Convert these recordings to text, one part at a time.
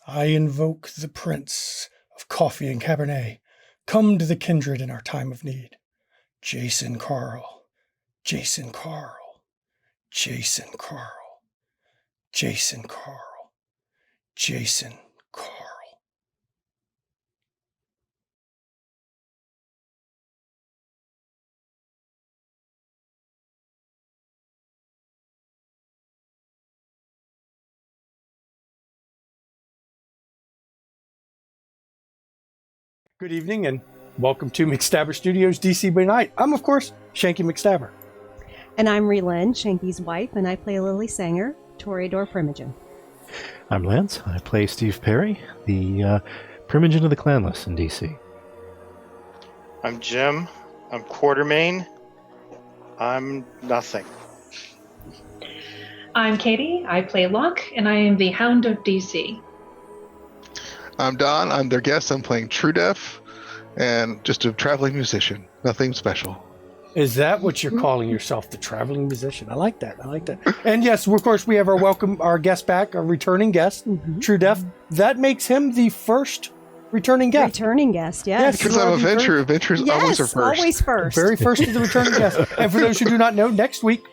I invoke the Prince of Coffee and Cabernet. Come to the kindred in our time of need. Jason Carl, Jason Carl, Jason Carl, Jason Carl, Jason Carl. Good evening and welcome to McStabber Studios DC by Night. I'm, of course, Shanky McStabber. And I'm Relyn, Shanky's wife, and I play Lily Sanger, Toreador Primogen. I'm Lance. I play Steve Perry, the Primogen of the Clanless in DC. I'm Jim. I'm Quartermain. I'm nothing. I'm Katie. I play Locke, and I am the Hound of DC. I'm Don. I'm their guest. I'm playing True Deaf and just a traveling musician. Nothing special. Is that what you're calling yourself, the traveling musician? I like that. And yes, of course, we have our guest back, our returning guest, True Deaf. That makes him the first returning guest. Returning guest, yes. Because I'm a venture. Adventures always are first. Always first. Very first is the returning guest. And for those who do not know, next week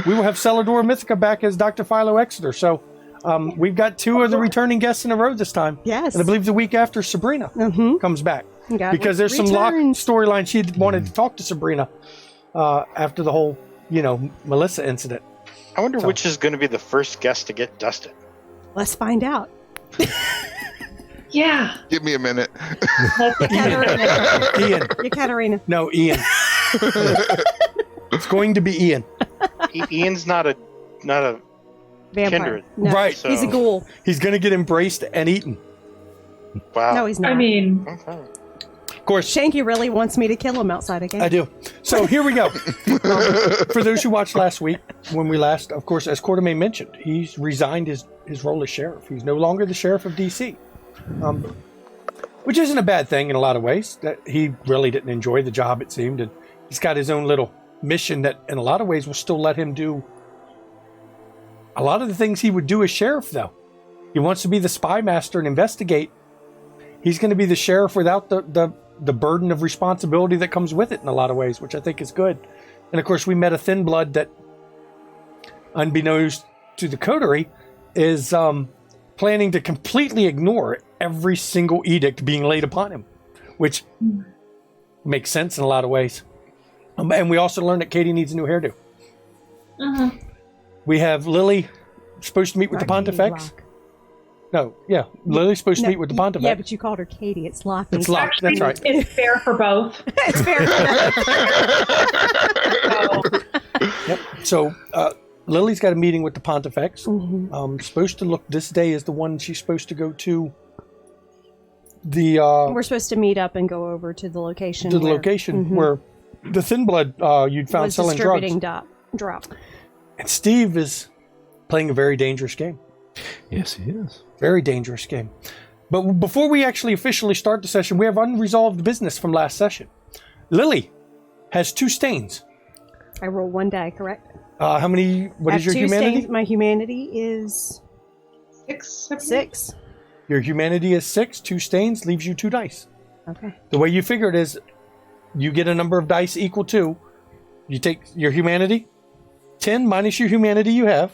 we will have Celador Mythica back as Dr. Philo Exeter. So we've got two of the returning guests in a row this time. Yes. And I believe the week after Sabrina comes back. Because there's some locked storyline. She wanted to talk to Sabrina after the whole, Melissa incident. I wonder which is going to be the first guest to get dusted. Let's find out. Yeah. Give me a minute. Ian. Ekaterina. No, Ian. It's going to be Ian. Ian's not a Vampire. kindred. No. Right. So, He's a ghoul. He's going to get embraced and eaten. wow. No, he's not. I mean, Okay. Of course, Shanky really wants me to kill him outside again. I do. So here we go. For those who watched last week, when we last, of course, as Quartermain mentioned, he's resigned his role as sheriff. He's no longer the sheriff of DC, which isn't a bad thing in a lot of ways. That he really didn't enjoy the job, it seemed, and he's got his own little mission that, in a lot of ways, will still let him do a lot of the things he would do as sheriff. Though he wants to be the spy master and investigate. He's going to be the sheriff without the burden of responsibility that comes with it in a lot of ways, which I think is good. And of course, we met a thin blood that, unbeknownst to the Coterie, is planning to completely ignore every single edict being laid upon him, which makes sense in a lot of ways. And we also learned that Katie needs a new hairdo. We have Lily supposed to meet with the Pontifex. No, yeah, Lily's supposed to meet with the Pontifex. Yeah, but you called her Katie. It's Locke. It's Locke. That's right. it's fair for both. It's fair. Yep. So Lily's got a meeting with the Pontifex. Supposed to look. This day is the one she's supposed to go to. We're supposed to meet up and go over to the location. Where the thin blood you'd found selling drugs. Distributing drop. And Steve is playing a very dangerous game. Yes, he is. Very dangerous game. But before we actually officially start the session, we have unresolved business from last session. Lily has 2 stains. I roll 1 die, correct? How many? What is your humanity? Stains. My humanity is 6. Your humanity is 6. 2 stains leaves you 2 dice. Okay. The way you figure it is, you get a number of dice equal to, you take your humanity, 10 minus your humanity you have,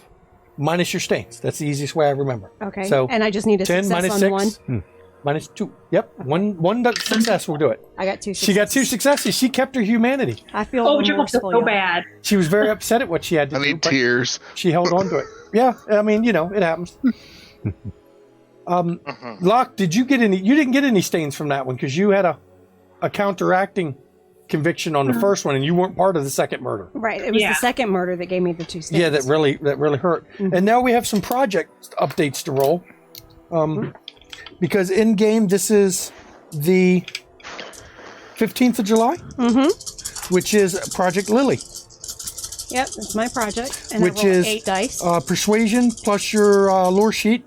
minus your stains. That's the easiest way I remember. Okay. So and I just need a 10 success minus on 6, 1. minus 2. Yep. One success will do it. I got 2 successes. She got 2 successes. She kept her humanity. I feel but you feel remorseful, so y'all. bad. She was very upset at what she had to do. I need but tears. She held on to it. Yeah. I mean, it happens. Locke, did you get any? You didn't get any stains from that one because you had a counteracting conviction on the first one, and you weren't part of the second murder. Right. It was the second murder that gave me the 2 stains. Yeah, that really hurt. And now we have some project updates to roll. Because in game, this is the 15th of July, which is Project Lily. Yep, that's my project. And which I roll is 8 dice. Persuasion plus your lore sheet.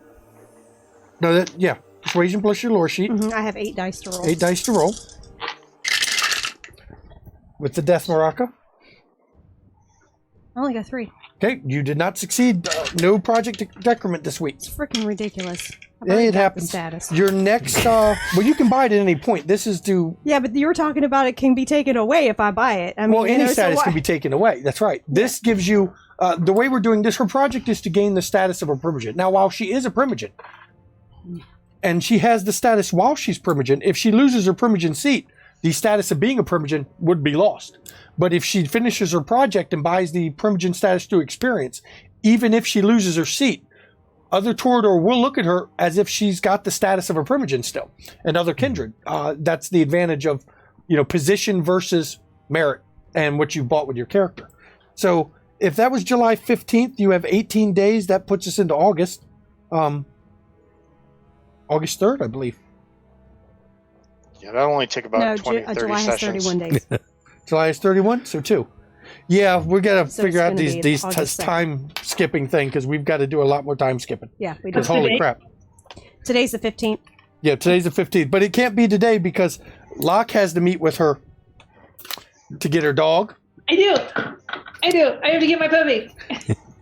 No, persuasion plus your lore sheet. I have 8 dice to roll. 8 dice to roll. With the Death Maraca. I only got 3. Okay, you did not succeed. No project decrement this week. It's freaking ridiculous. already It got the happens. status. Your next, well, you can buy it at any point. This is due. Yeah, but you were talking about it can be taken away if I buy it. I mean, Well, any so status what? can be taken away. That's right. This gives you the way we're doing this. Her project is to gain the status of a primogent. Now, while she is a primogent, and she has the status while she's primogent, if she loses her primogent seat, the status of being a primogent would be lost. But if she finishes her project and buys the primogent status through experience, even if she loses her seat, other Toreador will look at her as if she's got the status of a primogent still, and other kindred. That's the advantage of, position versus merit and what you bought with your character. So if that was July 15th, you have 18 days. That puts us into August. August 3rd, I believe. Yeah, that'll only take about 20, 30 July has sessions. 31 days. July is 31, so 2. Yeah, we got to So figure it's out gonna be these August 2nd. time skipping thing because we've got to do a lot more time skipping. Yeah, we do. Because holy today? crap. Today's the 15th. Yeah, today's the 15th, but it can't be today because Locke has to meet with her to get her dog. I do. I have to get my puppy.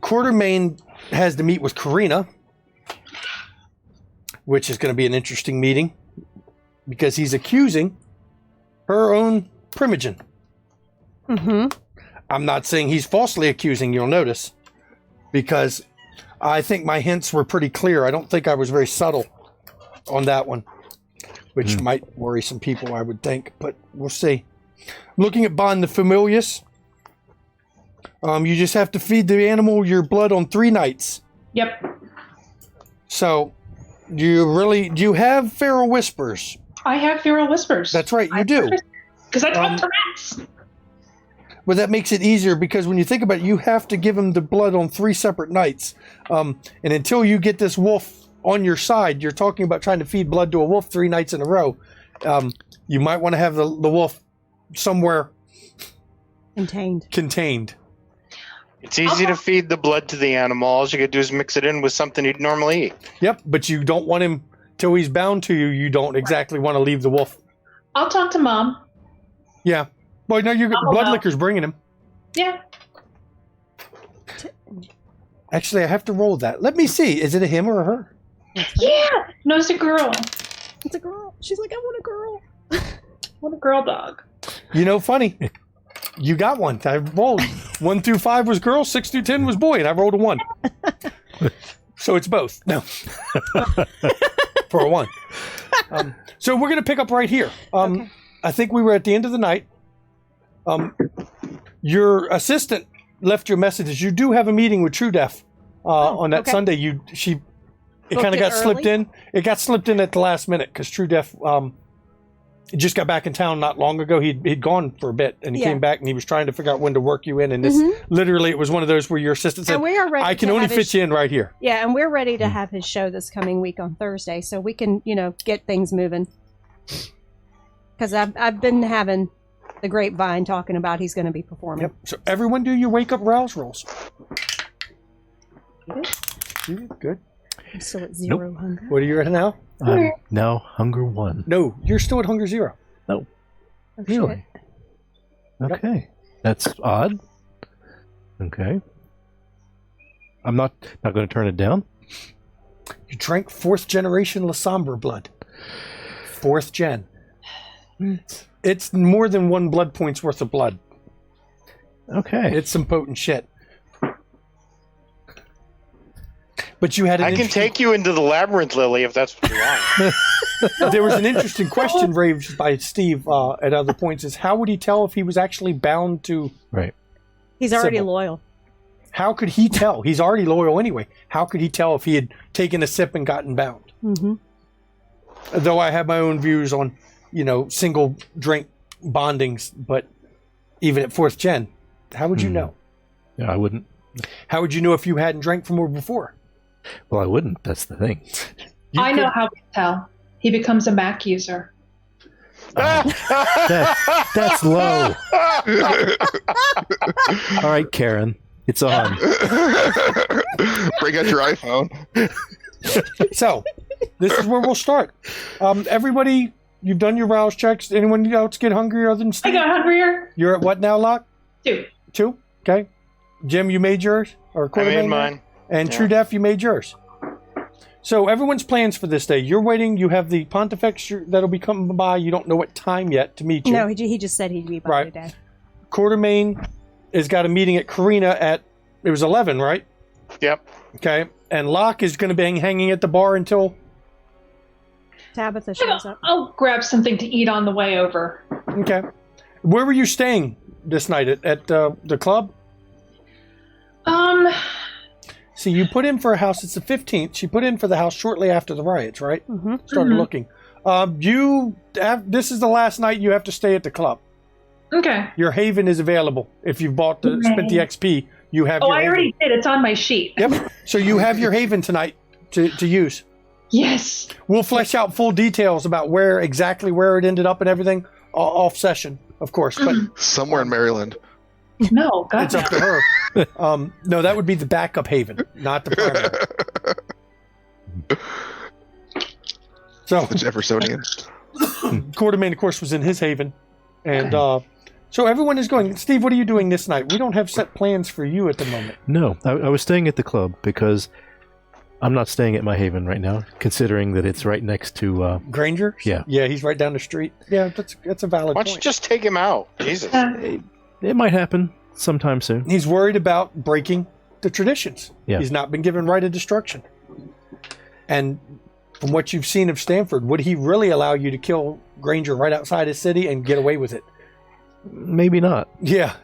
Quartermain has to meet with Karina, which is going to be an interesting meeting because he's accusing her own primogen. Mm-hmm. I'm not saying he's falsely accusing, you'll notice, because I think my hints were pretty clear. I don't think I was very subtle on that one, which might worry some people, I would think, but we'll see. Looking at Bond the Familius, you just have to feed the animal your blood on 3 nights. Yep. So, do you have feral whispers? I have feral whispers. That's right, you do. Because I talk to rats. Well, that makes it easier because when you think about it, you have to give him the blood on 3 separate nights. And until you get this wolf on your side, you're talking about trying to feed blood to a wolf 3 nights in a row. You might want to have the wolf somewhere contained. It's easy to feed the blood to the animal. All you gotta do is mix it in with something you'd normally eat. Yep, but you don't want him, till he's bound to you, you don't exactly want to leave the wolf. I'll talk to Mom. Yeah. Well, no, blood licker's bringing him. Yeah. Actually, I have to roll that. Let me see. Is it a him or a her? Yeah. No, it's a girl. It's a girl. She's like, I want a girl. I want a girl dog. Funny. You got one. I rolled 1 through 5 was girl, 6 through 10 was boy, and I rolled a 1. So it's both. No. For a 1. So we're going to pick up right here. Okay. I think we were at the end of the night. Your assistant left your messages. You do have a meeting with TrueDef on that okay. Sunday. It kind of it got slipped early? in. It got slipped in at the last minute because TrueDef just got back in town not long ago. He'd gone for a bit and he Yeah. came back and he was trying to figure out when to work you in. And this literally, it was one of those where your assistant said, And we are ready "I can to only have his fit you in right here." Yeah, and we're ready to have his show this coming week on Thursday, so we can, get things moving. Because I've been having the grapevine talking about he's going to be performing. Yep. So everyone, do your wake up rouse rolls. Good. I'm still at 0 hunger. What are you at now? Now hunger 1. No, you're still at hunger 0. Oh, Really? shit. Okay. That's odd. Okay. I'm not going to turn it down. You drank 4th generation Lasombra blood. 4th gen. It's more than 1 blood point's worth of blood. Okay. It's some potent shit. But you had an I can take you into the labyrinth, Lily, if that's what you want. There was an interesting question raised by Steve at other points: is how would he tell if he was actually bound to? Right. He's already Sybil. loyal. How could he tell? He's already loyal anyway. How could he tell if he had taken a sip and gotten bound? Mm-hmm. Though I have my own views on, single drink bondings, but even at 4th gen, how would you know? Yeah, I wouldn't. How would you know if you hadn't drank from her before? Well, I wouldn't. That's the thing. I know how to tell. He becomes a Mac user. That's low. All right, Karen. It's on. Bring out your iPhone. So, this is where we'll start. Everybody, you've done your rouse checks. Anyone else get hungry other than I Steve? got hungrier. You're at what now, Locke? 2. 2? Okay. Jim, you made yours? Or I Quartermain made mine. And Yeah. TrueDef, you made yours. So everyone's plans for this day. You're waiting. You have the Pontifex that'll be coming by. You don't know what time yet to meet you. No, he just said he'd be by Right. today. Quartermain has got a meeting at Karina at, it was 11, right? Yep. Okay. And Locke is going to be hanging at the bar until, Tabitha shows up. I'll grab something to eat on the way over. okay. Where were you staying this night? At the club? See, you put in for a house. It's the 15th. She put in for the house shortly after the riots, right? Mm-hmm. Started looking. This is the last night you have to stay at the club. Okay. Your haven is available. If you've spent the XP, you have Oh, your I haven. already did. It's on my sheet. Yep. So you have your haven tonight to use. Yes. We'll flesh out full details about exactly where it ended up and everything off session, of course. But Somewhere in Maryland. No, God. it's up to her. No, that would be the backup haven, not the primary. So The Jeffersonian. Quartermain, of course, was in his haven, and so everyone is going. Steve, what are you doing this night? We don't have set plans for you at the moment. No, I was staying at the club because I'm not staying at my haven right now, considering that it's right next to. Granger? Yeah. Yeah, he's right down the street. Yeah, that's a valid Why don't you point. just take him out? Jesus. It might happen sometime soon. He's worried about breaking the traditions. Yeah. He's not been given right of destruction. And from what you've seen of Stanford, would he really allow you to kill Granger right outside his city and get away with it? Maybe not. Yeah.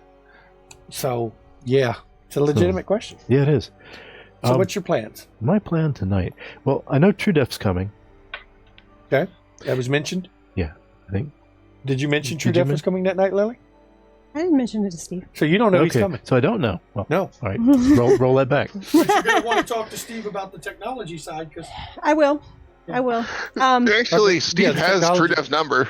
So, yeah, it's a legitimate question. Yeah, it is. So what's your plans? My plan tonight. Well, I know TrueDef's coming. Okay. That was mentioned. Yeah, I think. Did you mention Did you True Def was coming that night, Lily? I didn't mention it to Steve. So you don't know he's Okay, coming. so I don't know. Well, No. all right, roll that back. You're going to want to talk to Steve about the technology side because I will. I will. Actually, Steve the has technology. TrueDef's number.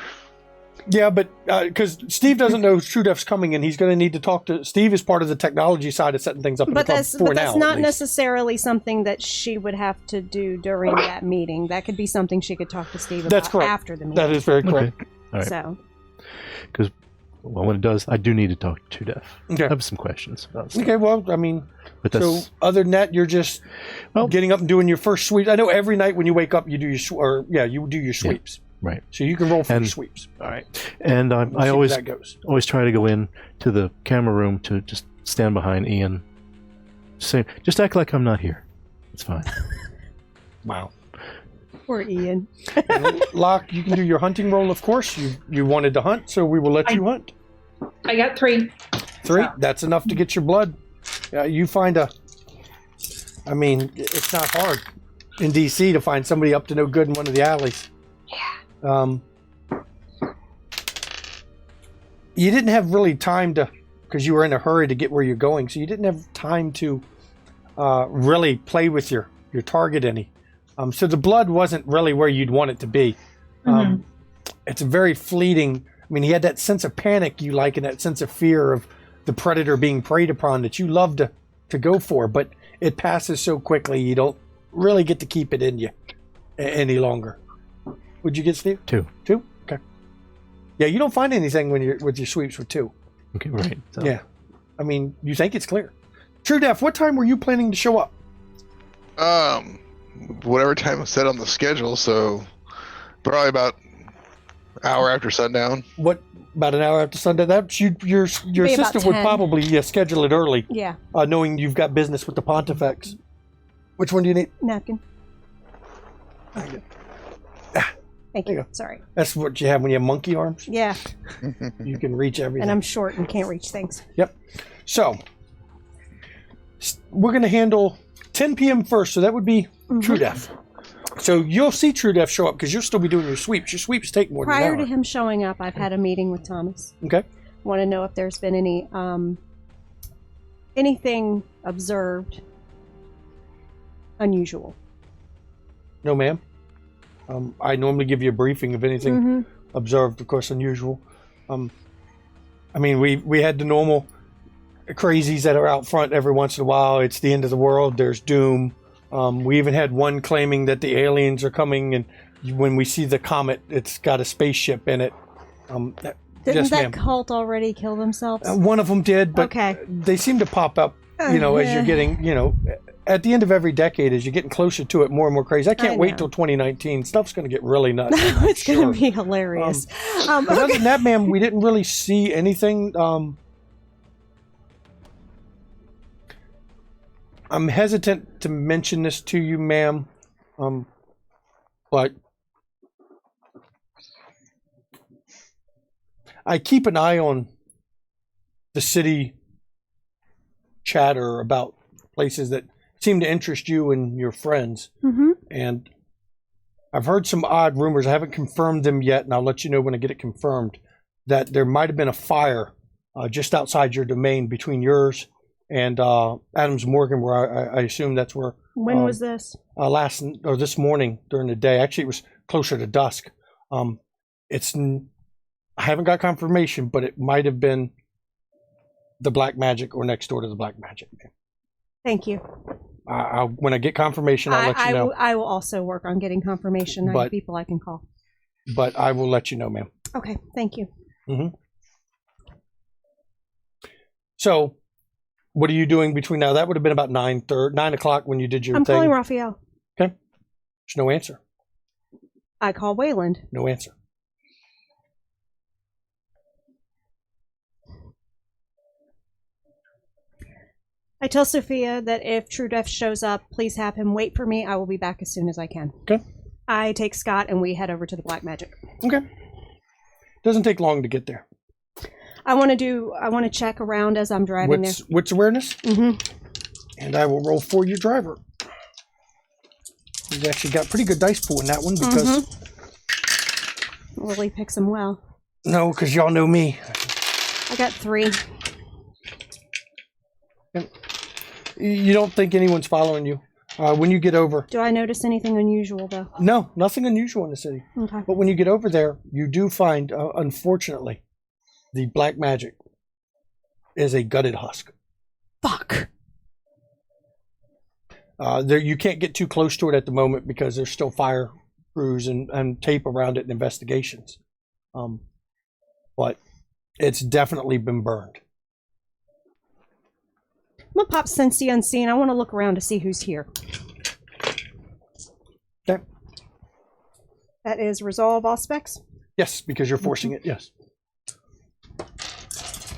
yeah, but because Steve doesn't know True Def's coming, and he's going to need to talk to Steve is part of the technology side of setting things up. But in the that's club for that's now, at not least. necessarily something that she would have to do during that meeting. That could be something she could talk to Steve about That's correct. after the meeting. That is very correct. Okay. All right. So Because when it does, I do need to talk to TrueDef. Okay. I have some questions about stuff. Okay, well, I mean, But that's so other than that, you're just getting up and doing your first sweep. I know every night when you wake up, you do you do your sweeps. right. So you can roll for your And- sweeps. All right. And We'll I see where always that goes. try to go in to the camera room to just stand behind Ian. Just act like I'm not here. It's fine. Wow. poor Ian. Locke, you can do your hunting roll, of course. You wanted to hunt, so we will let you hunt. I got 3. 3, that's enough to get your blood. You find I mean, it's not hard in DC to find somebody up to no good in one of the alleys. Yeah. You didn't have really time to, because you were in a hurry to get where you're going, so you didn't have time to really play with your target any. So the blood wasn't really where you'd want it to be. It's a very fleeting. I mean, he had that sense of panic you like and that sense of fear of the predator being preyed upon that you love to go for, but it passes so quickly you don't really get to keep it in you any longer. Would you get, Steve? 2. 2? Okay. Yeah, you don't find anything when you're with your sweeps with 2. Okay, right. So, Yeah. I mean, you think it's clear. True Def, what time were you planning to show up? Whatever time was set on the schedule, so probably about hour after sundown. What, about an hour after Sunday? That your Be about assistant would 10. probably schedule it early, Yeah, knowing you've got business with the Pontifex. Which one do you need? napkin. Thank There you. you go. Sorry. That's what you have when you have monkey arms. Yeah, You can reach everything. and I'm short and can't reach things. Yep. So we're going to handle 10 p.m. first, so that would be True Def. So you'll see True Def show up because you'll still be doing your sweeps. Your sweeps take more Prior than to an hour. him showing up, I've had a meeting with Thomas. Okay. Want to know if there's been any anything observed unusual. No, ma'am. I normally give you a briefing of anything observed, of course, unusual. I mean, we had the normal crazies that are out front every once in a while. It's the end of the world. There's doom. We even had one claiming that the aliens are coming, and when we see the comet, it's got a spaceship in it. Didn't Yes, that ma'am. cult already kill themselves? One of them did, but Okay. they seem to pop up, as you're getting, at the end of every decade, as you're getting closer to it, more and more crazy. I can't wait know. till 2019. Stuff's going to get really nuts. It's going to be hilarious. But other than that, ma'am, we didn't really see anything. I'm hesitant to mention this to you, ma'am, but I keep an eye on the city chatter about places that seem to interest you and your friends. Mm-hmm. And I've heard some odd rumors. I haven't confirmed them yet, and I'll let you know when I get it confirmed, that there might have been a fire just outside your domain between yours and Adams Morgan, where I assume that's where. When was this? This morning during the day. Actually, it was closer to dusk. I haven't got confirmation, but it might have been the Black Magic or next door to the Black Magic. Thank you. When I get confirmation, I'll let you know. I will also work on getting confirmation. I have people I can call. But I will let you know, ma'am. Okay, thank you. Mm-hmm. So, what are you doing between now? That would have been about 9 o'clock when you did your I'm thing. calling Raphael. Okay. There's no answer. I call Wayland. No answer. I tell Sophia that if True Death shows up, please have him wait for me. I will be back as soon as I can. Okay. I take Scott and we head over to the Black Magic. Okay. Doesn't take long to get there. I want to check around as I'm driving there. What's awareness? Mm-hmm. And I will roll for your driver. He's actually got pretty good dice pool in that one because... Lily picks him well. No, because y'all know me. I got 3. You don't think anyone's following you when you get over. Do I notice anything unusual, though? No, nothing unusual in the city. Okay. But when you get over there, you do find, unfortunately, the Black Magic is a gutted husk. Fuck. You can't get too close to it at the moment because there's still fire crews and tape around it and investigations. But it's definitely been burned. I'm gonna pop Sense the Unseen. I want to look around to see who's here. Okay. That is resolve all specs. Yes, because you're forcing it. Yes.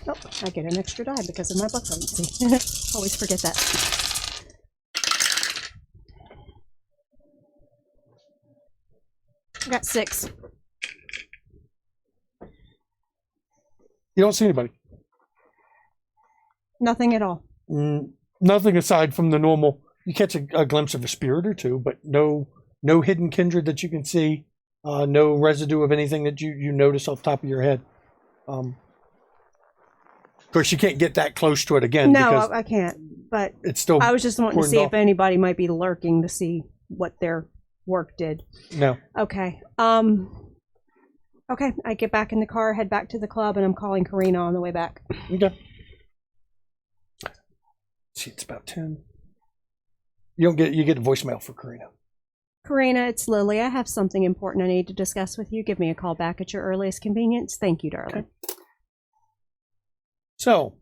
Oh, I get an extra die because of my buck potency. Always forget that. I got 6. You don't see anybody. Nothing at all. Nothing aside from the normal. You catch a glimpse of a spirit or two, but no hidden kindred that you can see. No residue of anything that you notice off the top of your head. Of course, you can't get that close to it again. No, because I can't. But it's still. I was just wanting to cordoned see off. if anybody might be lurking to see what their work did. No. Okay. Okay. I get back in the car, head back to the club, and I'm calling Karina on the way back. Okay. See, it's about 10. You get a voicemail for Karina. Karina, it's Lily. I have something important I need to discuss with you. Give me a call back at your earliest convenience. Thank you, darling. Okay. So,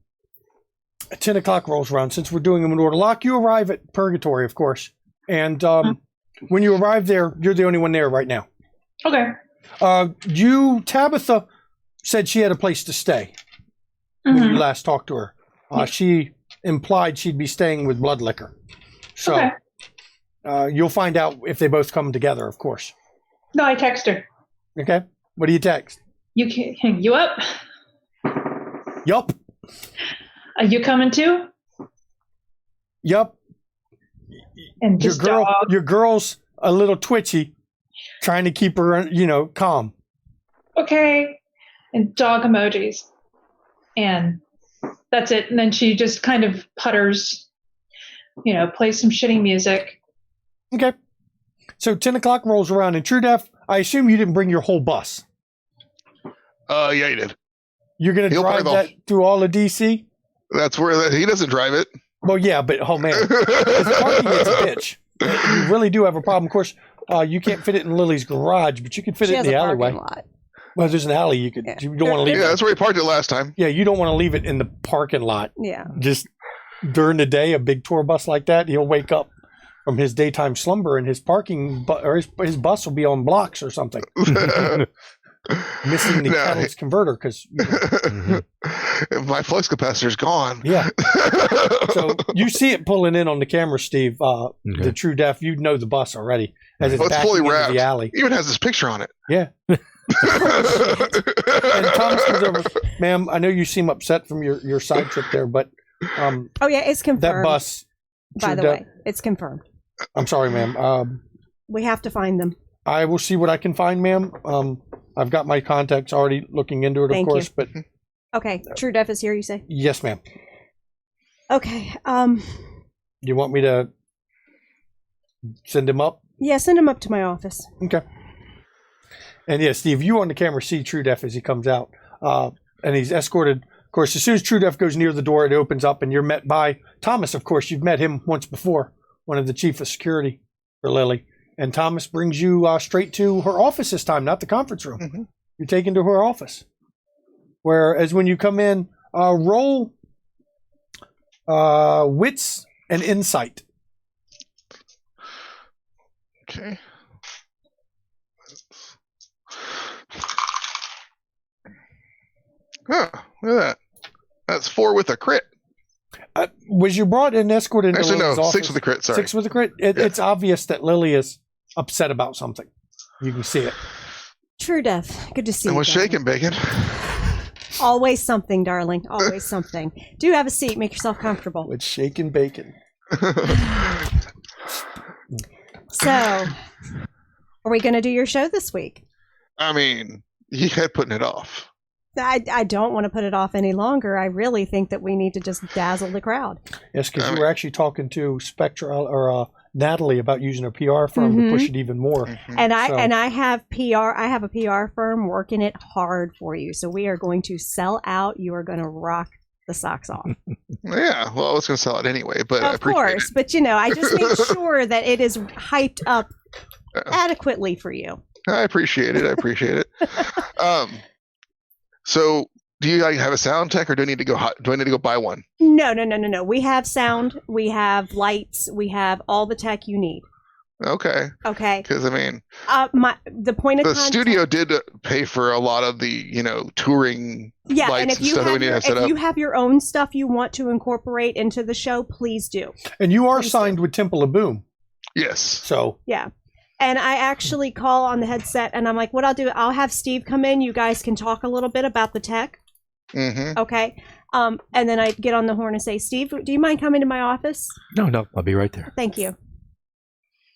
at 10 o'clock rolls around. Since we're doing them in order, Locke, you arrive at Purgatory, of course. And when you arrive there, you're the only one there right now. Okay. Tabitha said she had a place to stay when you last talked to her. She implied she'd be staying with Bloodlicker. So Okay. you'll find out if they both come together, of course. No, I text her. Okay. What do you text? You up? Yup. Are you coming too? Yup. And just Your girl's a little twitchy, trying to keep her, calm. okay. And dog emojis. And that's it. And then she just kind of putters, plays some shitty music. Okay. So 10 o'clock rolls around in True Death. I assume you didn't bring your whole bus. Yeah, he did. You're going to drive that through all of DC? That's where he doesn't drive it. Well, yeah, but oh man, it's parking is a bitch. You really do have a problem. Of course, you can't fit it in Lily's garage, but you can fit it in the alleyway. Lot. Well, there's an alley. You don't want to leave. Yeah, that's where he parked it last time. Yeah, you don't want to leave it in the parking lot. Yeah. Just during the day, a big tour bus like that, he'll wake up from his daytime slumber and his parking or his bus will be on blocks or something. Missing the catalyst converter because my flux capacitor's gone. Yeah. So you see it pulling in on the camera, Steve. The True Def, you know the bus already as it's backing fully into wrapped. the alley. Even has this picture on it. Yeah. And Thomas comes over, ma'am. I know you seem upset from your side trip there, but oh yeah, it's confirmed. that bus. By the way, it's confirmed. I'm sorry, ma'am. We have to find them. I will see what I can find, ma'am. I've got my contacts already looking into it, Thank of course. you. But Okay, True Def is here. You say? yes, ma'am. Okay. You want me to send him up? Yeah, send him up to my office. Okay. And yeah, Steve, you on the camera see True Def as he comes out, and he's escorted. Of course, as soon as True Def goes near the door, it opens up, and you're met by Thomas. Of course, you've met him once before, one of the chief of security for Lily. And Thomas brings you straight to her office this time, not the conference room. Mm-hmm. You're taken to her office. Whereas when you come in, roll wits and insight. Okay. Huh, look at that. That's 4 with a crit. Was you brought in escorted into Actually, Lily's no, office? 6 with a crit, sorry. 6 with a crit? It's obvious that Lily is upset about something. You can see it. True Def, good to see And you. what's shaking, Bacon? Always something, darling. Always something. Do have a seat. Make yourself comfortable. With shaking bacon. So, are we going to do your show this week? I mean, you kept putting it off. I don't want to put it off any longer. I really think that we need to just dazzle the crowd. Yes, because you were actually talking to Spectra or Natalie about using a PR firm to push it even more. Mm-hmm. And I have PR. I have a PR firm working it hard for you. So we are going to sell out. You are going to rock the socks off. Yeah, well, I was going to sell it anyway, but of course. But I just make sure that it is hyped up adequately for you. I appreciate it. So, do you have a sound tech, or do I need to go buy one? No. We have sound, we have lights, we have all the tech you need. Okay. Because I mean, the point of the studio did pay for a lot of the touring lights and if you stuff that we need to set up. If you have your own stuff you want to incorporate into the show, please do. And you are signed with Temple of Boom. Yes. So yeah. And I actually call on the headset, and I'm like, what I'll do, I'll have Steve come in. You guys can talk a little bit about the tech. Mm-hmm. Okay. And then I get on the horn and say, Steve, do you mind coming to my office? No, I'll be right there. Thank you.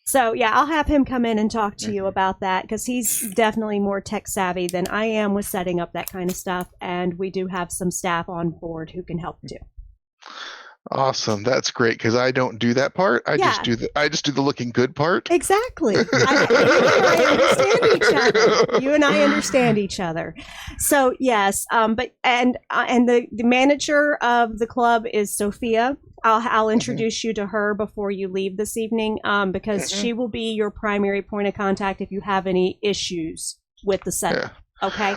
So, yeah, I'll have him come in and talk to you about that, because he's definitely more tech savvy than I am with setting up that kind of stuff. And we do have some staff on board who can help too. Awesome, that's great, because I don't do that part. I just do the looking good part. Exactly. You and I understand each other. So yes, but the manager of the club is Sophia. I'll introduce you to her before you leave this evening, because she will be your primary point of contact if you have any issues with the setup. Yeah. Okay.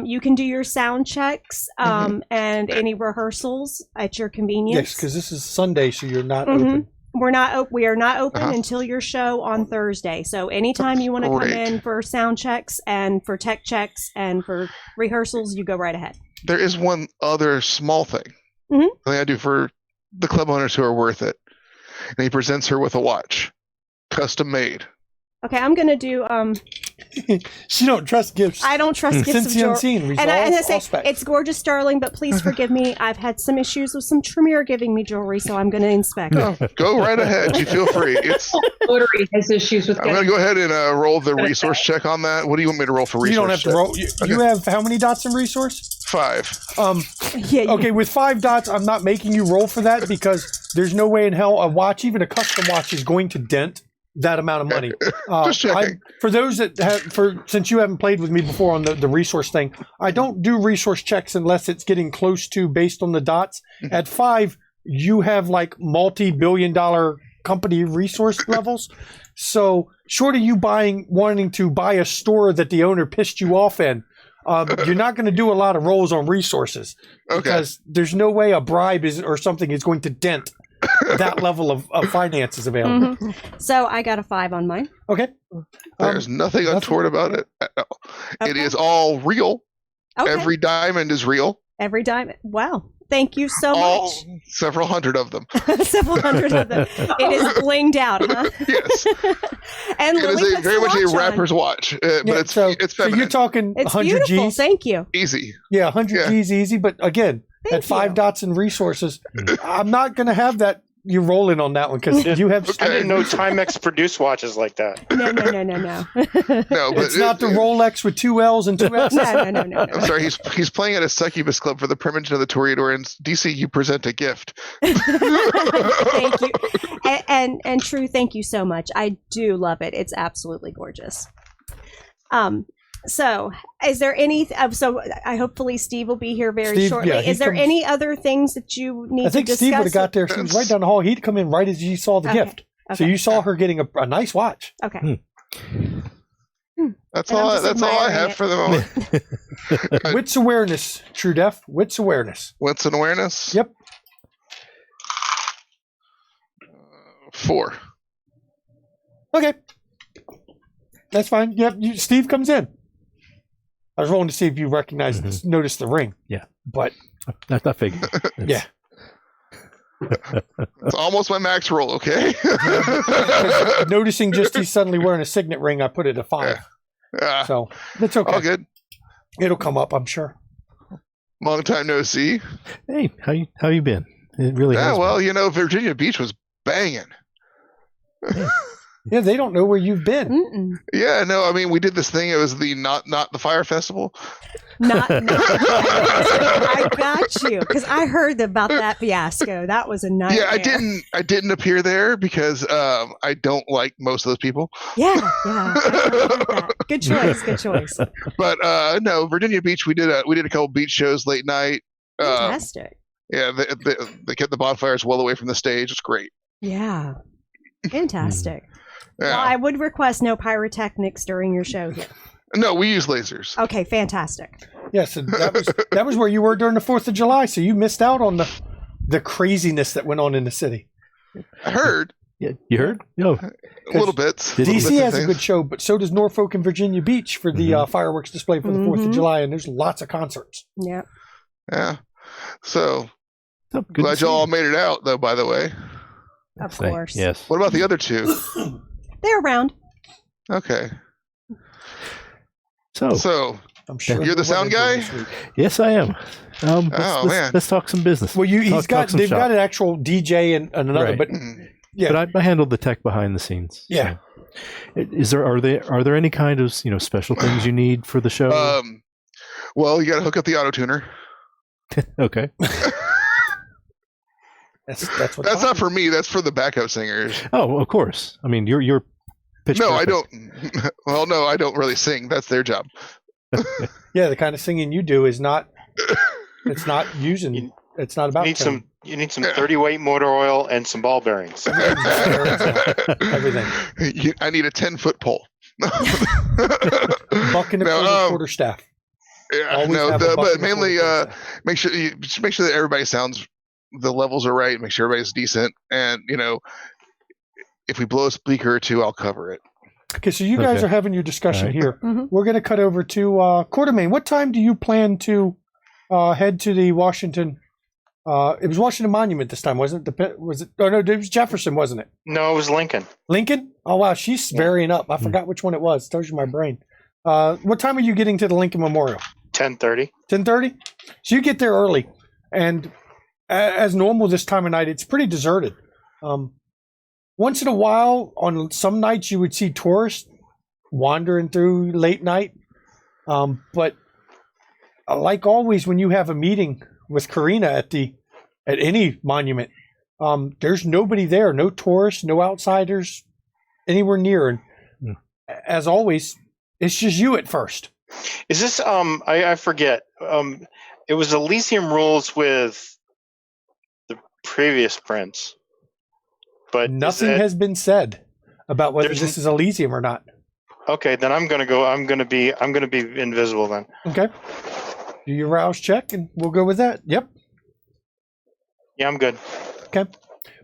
You can do your sound checks and any rehearsals at your convenience. Yes, because this is Sunday, so you're not open. We are not open until your show on Thursday. So anytime you want to come in for sound checks and for tech checks and for rehearsals, you go right ahead. There is one other small thing. Something I do for the club owners who are worth it. And he presents her with a watch, custom made. Okay, I'm gonna do. She don't trust gifts. I don't trust gifts Since of the jewelry. unseen, and I say it's gorgeous, darling, but please forgive me. I've had some issues with some Tremere giving me jewelry, so I'm going to inspect it. Go right ahead. You feel free. Coterie has issues with. I'm going to go ahead and roll the resource check on that. What do you want me to roll for resource? You don't have to roll. You have how many dots in resource? 5. Okay, with 5 dots, I'm not making you roll for that because there's no way in hell a watch, even a custom watch, is going to dent that amount of money. Just checking. For those that since you haven't played with me before on the resource thing, I don't do resource checks unless it's getting close to based on the dots. At 5, you have like multi-billion-dollar company resource levels. So short of you wanting to buy a store that the owner pissed you off in, You're not going to do a lot of rolls on resources Okay. because there's no way a bribe or something is going to dent that level of finances available. So I got a 5 on mine. Okay. There's nothing untoward about it at all. It Okay. is all real. Okay. Every diamond is real. Every diamond. Wow. Thank you so All much. several hundred of them. Several hundred of them. It is blinged out, huh? Yes. And It Lily is puts very the much a watch on. rapper's watch, but Yeah, it's so feminine. you're talking It's 100 beautiful. G's. Thank you. Easy. Yeah, 100 Yeah. G's easy. But again, Thank at 5 you. dots in resources, I'm not going to have that. You're rolling on that one because you have. Okay. I didn't know Timex produced watches like that. No. No, but It's not the Rolex with 2 L's and 2 S's. No. I'm sorry, he's playing at a succubus club for the Primogen of the Toreador, DC, you present a gift. Thank you. And True, thank you so much. I do love it. It's absolutely gorgeous. So is there any, so I hopefully Steve will be here very Steve, shortly. yeah, he Is there comes- any other things that you need I think to discuss? Steve would have got there. She was right down the hall. He'd come in right as you saw the Okay. gift. So you saw her getting a nice watch. Okay. That's And I'm all. just That's all I admiring have it. for the moment. Wits awareness, True Def. Wits awareness. What's an awareness? Yep. 4. Okay. That's fine. Yep. Steve comes in. I was rolling to see if you noticed the ring. Yeah. But I figured. yeah. It's almost my max roll. Okay. Noticing just he's suddenly wearing a signet ring, I put it at 5. So that's okay. All good. It'll come up, I'm sure. Long time no see. Hey, how you been? It really Yeah. has Well, Virginia Beach was banging. Yeah, they don't know where you've been. Mm-mm. Yeah. No. I mean, we did this thing. It was the not the fire festival. Not I got you because I heard about that fiasco. That was a nightmare. Yeah. I didn't appear there because I don't like most of those people. Yeah. I heard that. Good choice. But no, Virginia Beach. We did a couple beach shows late night. Fantastic. Yeah. They kept the bonfires well away from the stage. It's great. Yeah. Fantastic. Yeah. Well, I would request no pyrotechnics during your show here. No, we use lasers. Okay, fantastic. Yes, and that was where you were during the 4th of July, so you missed out on the craziness that went on in the city. I heard Yeah, you heard? No. little bits. Did- little DC bits has of a things. good show, but so does Norfolk and Virginia Beach for the fireworks display for the 4th of Mhm. July, and there's lots of concerts. Yeah. Yeah. So Oh, good to glad see you all you. made it out, though. By the way, Of Thank- course. Yes. what about the other 2? They're around. Okay. So, So I'm sure You're the sound guy? this week. yes, I am. Man. Let's talk some business. Well, Talk some they've shop. got an actual DJ and another, Right. but mm, yeah, But I handled the tech behind the scenes. Yeah. So. Are there any kind of special things you need for the show? well, you got to hook up the auto tuner. Okay. that's what. That's not for me. That's for the backup singers. Oh, of course. I mean, you're pitch No, I perfect. don't. Well, no, I don't really sing. That's their job. Yeah, the kind of singing you do is not. It's not using. It's not about. You need some 30 weight motor oil and some ball bearings. Everything. I need a 10-foot pole. Buck and a No, quarter staff. Yeah, Always no, have a buck but and a mainly quarter staff. make sure that everybody sounds, the levels are right. Make sure everybody's decent, and if we blow a speaker or 2, I'll cover it. Okay, so you guys Okay. are having your discussion All right. here. Mhm. We're going to cut over to Coterie. What time do you plan to head to the Washington? It was Washington Monument this time, wasn't it? Was it? Oh no, it was Jefferson, wasn't it? No, it was Lincoln. Lincoln? Oh wow, she's varying up. I forgot which one it was. Tells you my brain. What time are you getting to the Lincoln Memorial? 10:30. 10:30. So you get there early, and as normal this time of night, it's pretty deserted. Once in a while, on some nights, you would see tourists wandering through late night. But like always, when you have a meeting with Karina at any monument, there's nobody there, no tourists, no outsiders anywhere near. And as always, it's just you at first. Is this I forget. It was Elysium rules with the previous prince. But Nothing has been said about whether There's- this is Elysium or not. Okay, then I'm gonna go. I'm gonna be invisible then. Okay. Do your rouse check, and we'll go with that. Yep. Yeah, I'm good. Okay.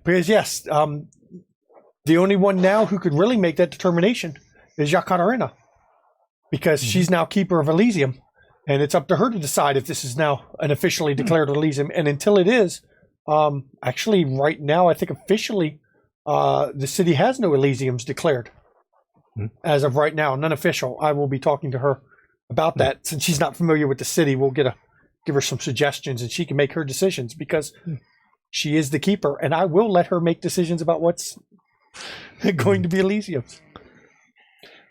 Because yes, the only one now who could really make that determination is Yakatarina, because she's now keeper of Elysium, and it's up to her to decide if this is now an officially declared Elysium. And until it is, actually, right now, I think officially, the city has no Elysiums declared as of right now, none official. I will be talking to her about that since she's not familiar with the city. We'll give her some suggestions, and she can make her decisions because she is the keeper, and I will let her make decisions about what's going to be Elysium.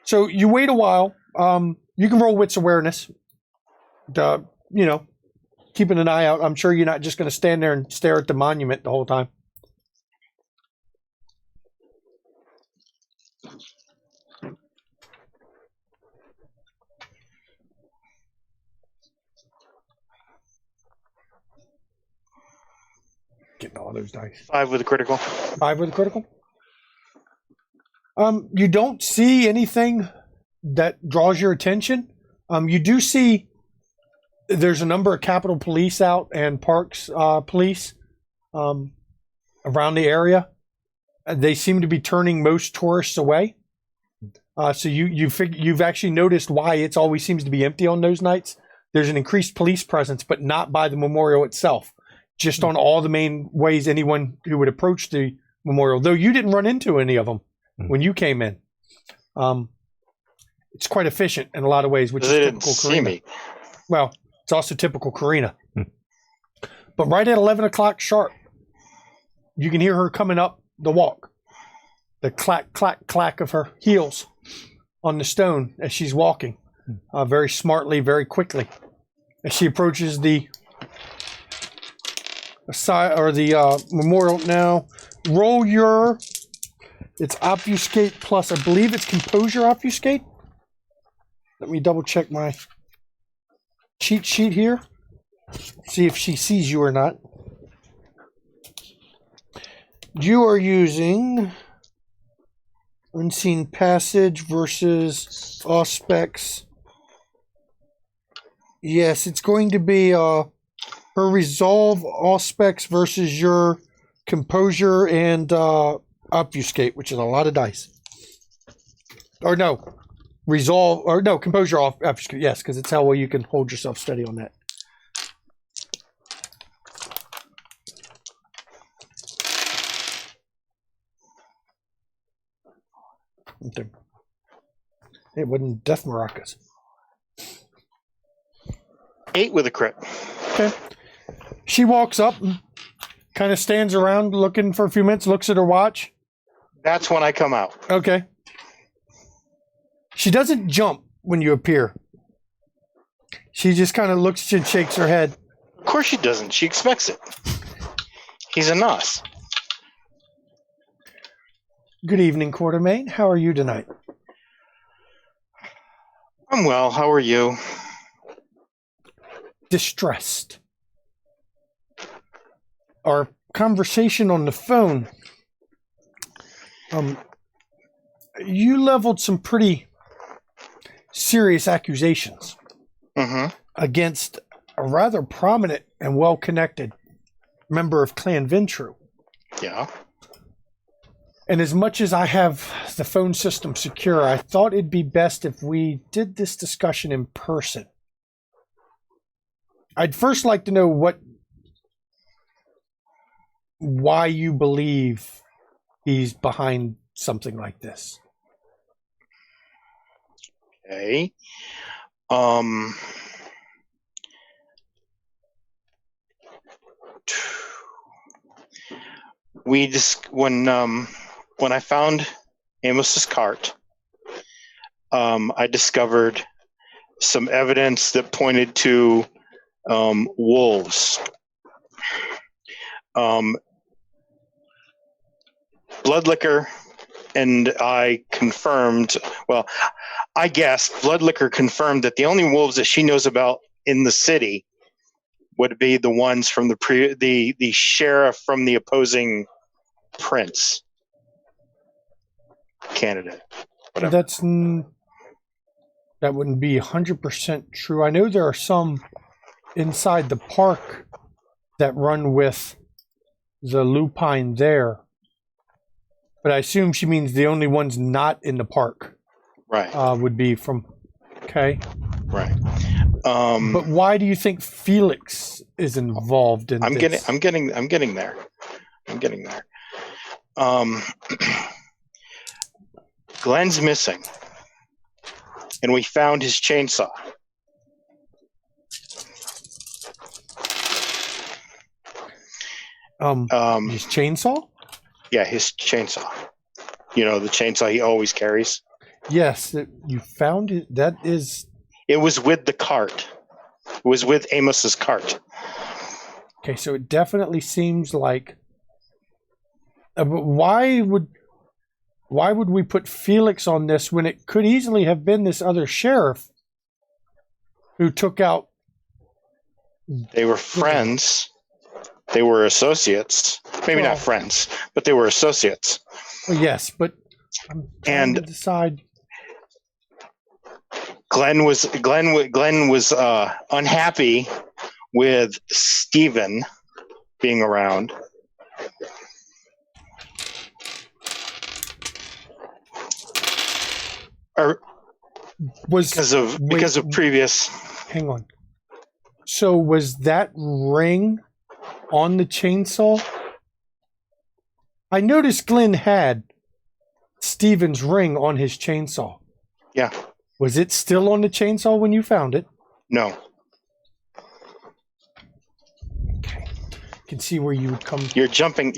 So you wait a while. You can roll wits awareness. Keeping an eye out. I'm sure you're not just going to stand there and stare at the monument the whole time. Getting all those dice. 5 with a critical. 5 with a critical. You don't see anything that draws your attention. You do see there's a number of Capitol Police out and Parks Police around the area. They seem to be turning most tourists away. So you've actually noticed why it always seems to be empty on those nights. There's an increased police presence, but not by the memorial itself. Just on all the main ways anyone who would approach the memorial, though you didn't run into any of them when you came in. It's quite efficient in a lot of ways, which is typical Karina. Well, it's also typical Karina. But right at 11 o'clock sharp, you can hear her coming up the walk. The clack, clack, clack of her heels on the stone as she's walking, very smartly, very quickly. As she approaches the memorial now, roll your, it's obfuscate plus, I believe it's composure obfuscate. Let me double check my cheat sheet here. See if she sees you or not. You are using unseen passage versus auspex. Yes, it's going to be her resolve auspex versus your composure and obfuscate, which is a lot of dice. Or no, resolve, or no, composure obfuscate. Yes, because it's how well you can hold yourself steady on that. It wasn't death maracas. 8 with a crit. Okay. She walks up, kind of stands around looking for a few minutes, looks at her watch. That's when I come out. Okay. She doesn't jump when you appear. She just kind of looks and shakes her head. Of course she doesn't. She expects it. He's a nos. Good evening, Quartermain. How are you tonight? I'm well. How are you? Distressed. Our conversation on the phone, you leveled some pretty serious accusations against a rather prominent and well-connected member of Clan Ventru. Yeah. And as much as I have the phone system secure, I thought it'd be best if we did this discussion in person. I'd first like to know why you believe he's behind something like this. Okay. We just when I found Amos's cart, I discovered some evidence that pointed to wolves. Bloodlicker and I confirmed, well, I guessed Bloodlicker confirmed that the only wolves that she knows about in the city would be the ones from the sheriff from the opposing prince candidate. Whatever. that wouldn't be 100% true. I know there are some inside the park that run with the lupine there, but I assume she means the only ones not in the park, Right. would be from. Okay. Right. But why do you think Felix is involved in this? I'm getting there. I'm getting there. Glenn's missing, and we found his chainsaw. His chainsaw? Yeah, his chainsaw. You know, the chainsaw he always carries. Yes, you found it. That is. It was with the cart. It was with Amos's cart. Okay, so it definitely seems like. But why would we put Felix on this when it could easily have been this other sheriff who took out? They were friends. They were associates. Maybe not friends, but they were associates. Well, yes, but I'm trying to decide. Glenn was unhappy with Stephen being around. Or because of previous. Hang on. So was that ring on the chainsaw? I noticed Glenn had Stephen's ring on his chainsaw. Yeah. Was it still on the chainsaw when you found it? No. Okay. I can see where you would come. You're jumping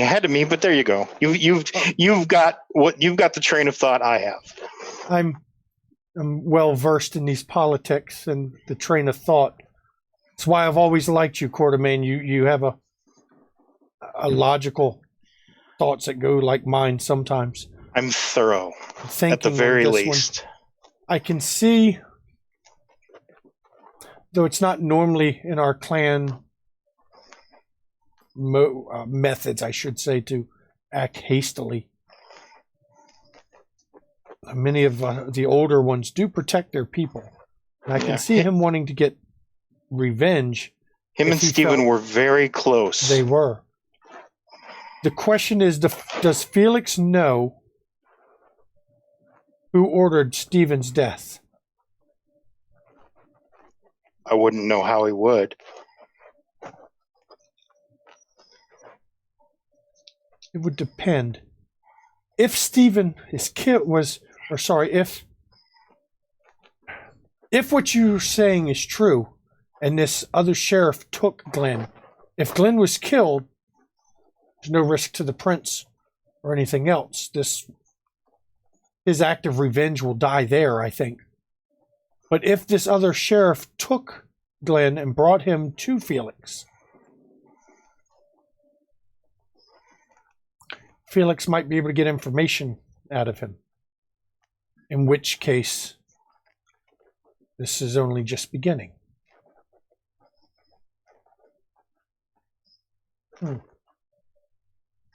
ahead of me, but there you go. You've got the train of thought I have. I'm well versed in these politics and the train of thought. That's why I've always liked you, Quartermain. You have a logical thoughts that go like mine sometimes. I'm thorough, at the very least. I can see, though it's not normally in our clan methods, I should say, to act hastily. Many of the older ones do protect their people. And I can see him wanting to get revenge. Him and Stephen were very close. They were. The question is, does Felix know who ordered Stephen's death? I wouldn't know how he would. It would depend. If Stephen is killed if what you're saying is true, and this other sheriff took Glenn, if Glenn was killed, there's no risk to the prince or anything else. His act of revenge will die there, I think. But if this other sheriff took Glenn and brought him to Felix, Felix might be able to get information out of him. In which case, this is only just beginning. I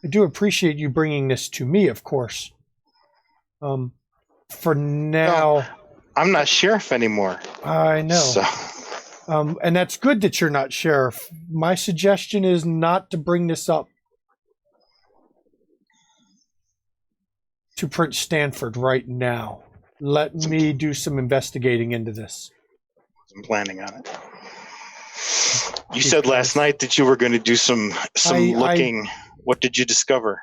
do appreciate you bringing this to me, of course. For now... No, I'm not sheriff anymore. I know. So. And that's good that you're not sheriff. My suggestion is not to bring this up to Prince Stanford right now. Let me do some investigating into this. I'm planning on it. You said last night that you were going to do some looking. What did you discover?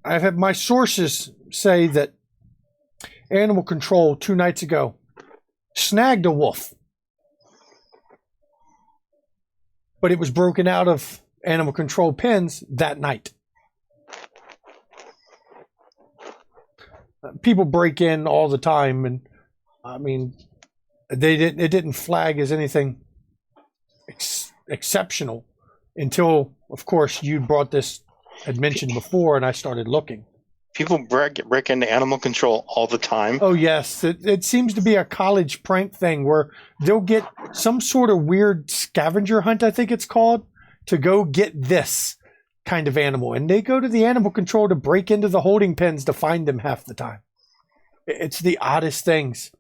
I've had my sources say that animal control 2 nights ago snagged a wolf, but it was broken out of animal control pens that night. People break in all the time, and I mean, it didn't flag as anything exceptional until, of course, you brought this, had mentioned before, and I started looking. People break into animal control all the time. Oh, yes. It seems to be a college prank thing where they'll get some sort of weird scavenger hunt, I think it's called, to go get this. kind of animal, and they go to the animal control to break into the holding pens to find them half the time. It's the oddest things.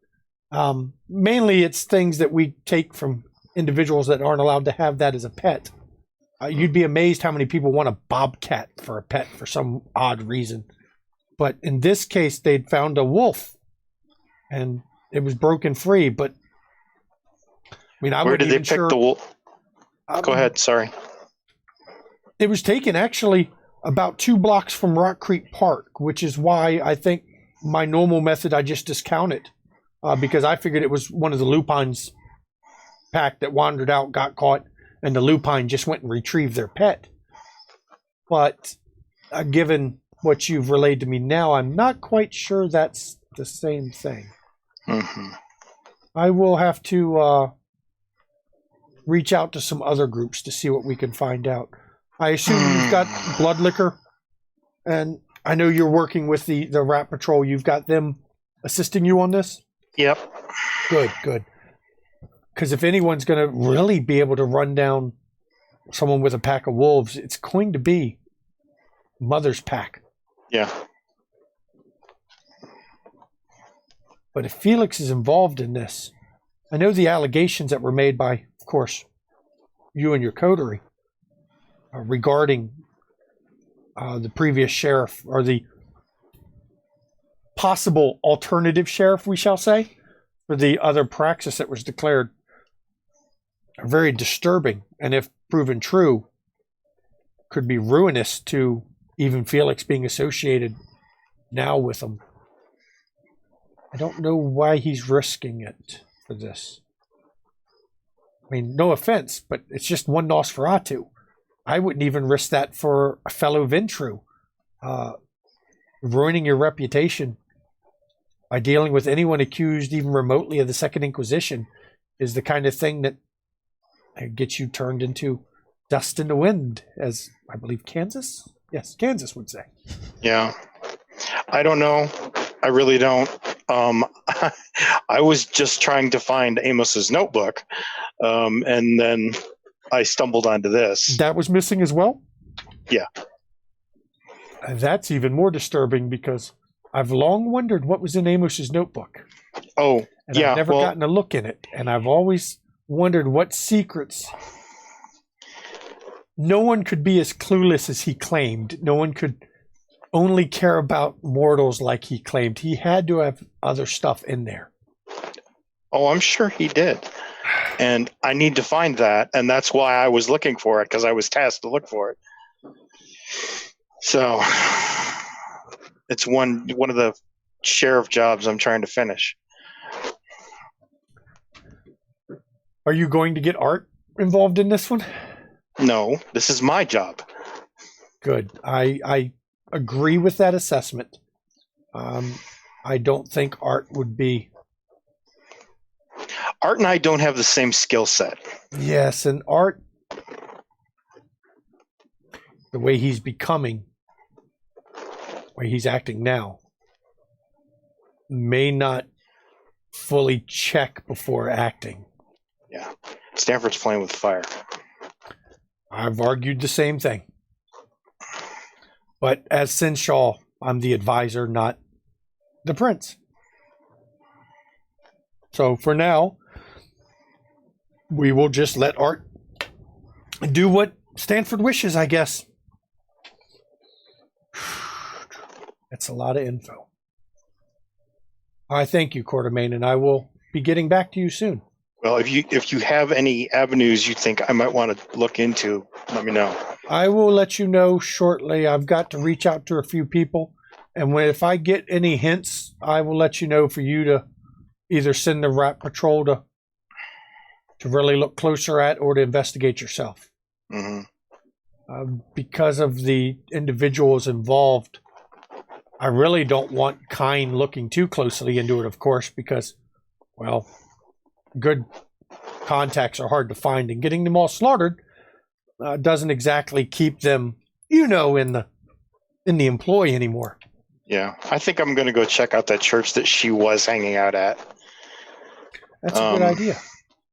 Mainly it's things that we take from individuals that aren't allowed to have that as a pet. You'd be amazed how many people want a bobcat for a pet for some odd reason. But in this case, they'd found a wolf, and it was broken free. But I mean, Where did they pick the wolf? Go ahead. Sorry. It was taken actually about 2 blocks from Rock Creek Park, which is why I think my normal method I just discounted, because I figured it was one of the lupines pack that wandered out, got caught, and the lupine just went and retrieved their pet. But given what you've relayed to me now, I'm not quite sure that's the same thing. Mm-hmm. I will have to reach out to some other groups to see what we can find out. I assume you've got Blood Liquor, and I know you're working with the Rat Patrol. You've got them assisting you on this? Yep. Good. Because if anyone's going to really be able to run down someone with a pack of wolves, it's going to be Mother's pack. Yeah. But if Felix is involved in this, I know the allegations that were made by, of course, you and your coterie regarding the previous sheriff, or the possible alternative sheriff, we shall say, for the other praxis that was declared, are very disturbing, and if proven true, could be ruinous to even Felix being associated now with them. I don't know why he's risking it for this. I mean, no offense, but it's just one Nosferatu. I wouldn't even risk that for a fellow Ventru. Ruining your reputation by dealing with anyone accused even remotely of the Second Inquisition is the kind of thing that gets you turned into dust in the wind, as I believe Kansas would say. Yeah. I don't know. I really don't. I was just trying to find Amos's notebook, and then I stumbled onto this. That was missing as well? Yeah. That's even more disturbing, because I've long wondered what was in Amos's notebook. Oh, and yeah. I've never gotten a look in it, and I've always wondered what secrets. No one could be as clueless as he claimed. No one could only care about mortals like he claimed. He had to have other stuff in there. Oh, I'm sure he did. And I need to find that, and that's why I was looking for it, because I was tasked to look for it. So it's one of the sheriff jobs I'm trying to finish. Are you going to get Art involved in this one? No, this is my job. Good. I agree with that assessment. I don't think Art would be. Art and I don't have the same skill set. Yes, and Art, the way he's becoming, the way he's acting now, may not fully check before acting. Yeah. Stanford's playing with fire. I've argued the same thing. But as Sinshaw, I'm the advisor, not the prince. So for now, we will just let Art do what Stanford wishes, I guess. That's a lot of info. I thank you, Quartermain, and I will be getting back to you soon. Well, if you have any avenues you think I might want to look into, let me know. I will let you know shortly. I've got to reach out to a few people, and if I get any hints, I will let you know for you to either send the Rat Patrol to really look closer at, or to investigate yourself. Mm-hmm. Because of the individuals involved, I really don't want Kine looking too closely into it, of course, because, well, good contacts are hard to find, and getting them all slaughtered doesn't exactly keep them, in the employ anymore. Yeah, I think I'm going to go check out that church that she was hanging out at. That's a good idea.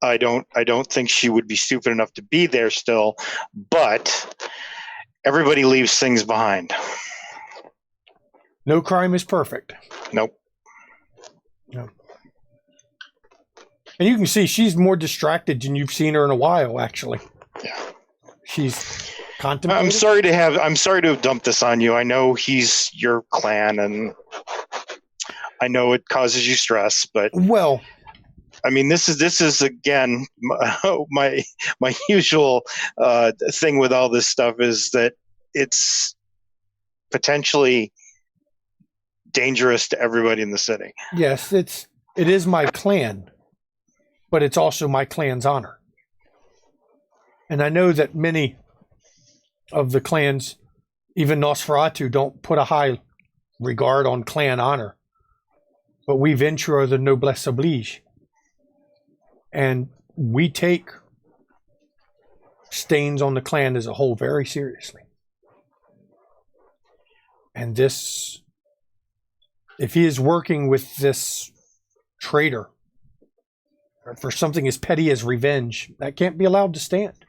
I don't think she would be stupid enough to be there still, but Everybody leaves things behind. No crime is perfect. Nope. No. And you can see she's more distracted than you've seen her in a while, actually. Yeah. She's contemplating. I'm sorry to have dumped this on you. I know he's your clan, and I know it causes you stress, but Well, I mean, this is again my usual thing with all this stuff is that it's potentially dangerous to everybody in the city. yes, it is my clan, but it's also my clan's honor. And I know that many of the clans, even Nosferatu, don't put a high regard on clan honor. But we venture the noblesse oblige. And we take stains on the clan as a whole very seriously. And this, if he is working with this traitor for something as petty as revenge, that can't be allowed to stand.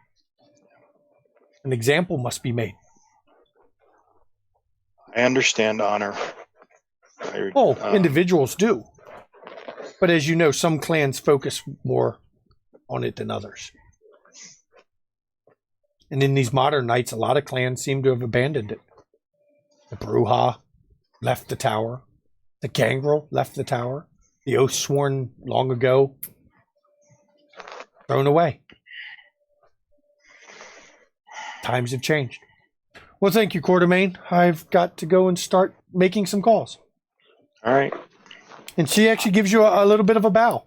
An example must be made. I understand honor. Individuals do. But as you know, some clans focus more on it than others. And in these modern nights, a lot of clans seem to have abandoned it. The Bruja left the tower. The Gangrel left the tower. The oath sworn long ago, thrown away. Times have changed. Well, thank you, Quartermain. I've got to go and start making some calls. All right. And she actually gives you a little bit of a bow.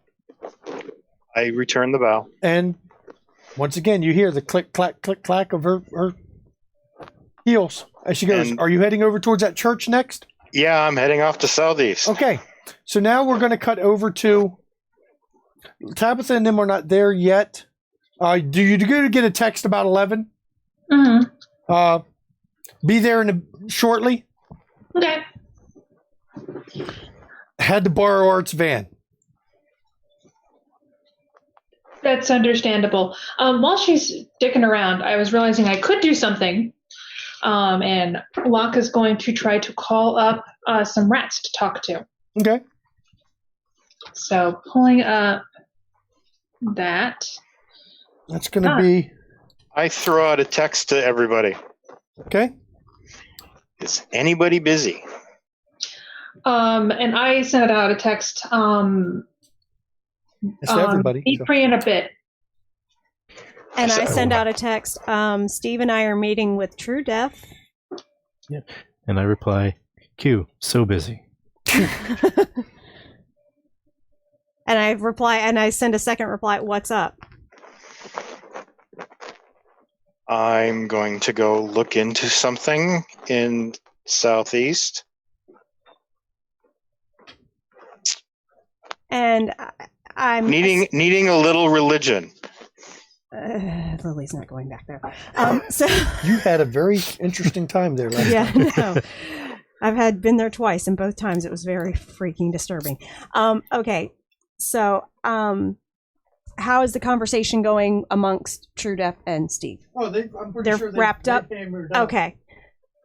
I return the bow. And once again, you hear the click, clack of her heels as she goes, are you heading over towards that church next? Yeah, I'm heading off to Southeast. Okay. So now we're going to cut over to Tabitha and them are not there yet. Do you get a text about 11? Mm-hmm. Be there shortly. Okay. Had to borrow Art's van. That's understandable. While she's dicking around, I was realizing I could do something. And Locke is going to try to call up some rats to talk to. Okay. So pulling up that. That's going to be... I throw out a text to everybody. Okay. Is anybody busy? And I sent out a text. It's to everybody. Be free in a bit. And I send out a text. Steve and I are meeting with True Death. Yeah. And I reply, Q, so busy. And I reply, and I send a second reply, what's up? I'm going to go look into something in Southeast. And I'm needing a little religion. Lily's not going back there. So you had a very interesting time there last time. No. I've been there twice, and both times it was very freaking disturbing. Okay, so how is the conversation going amongst True Death and Steve? Oh, I'm pretty They're sure wrapped up. Okay.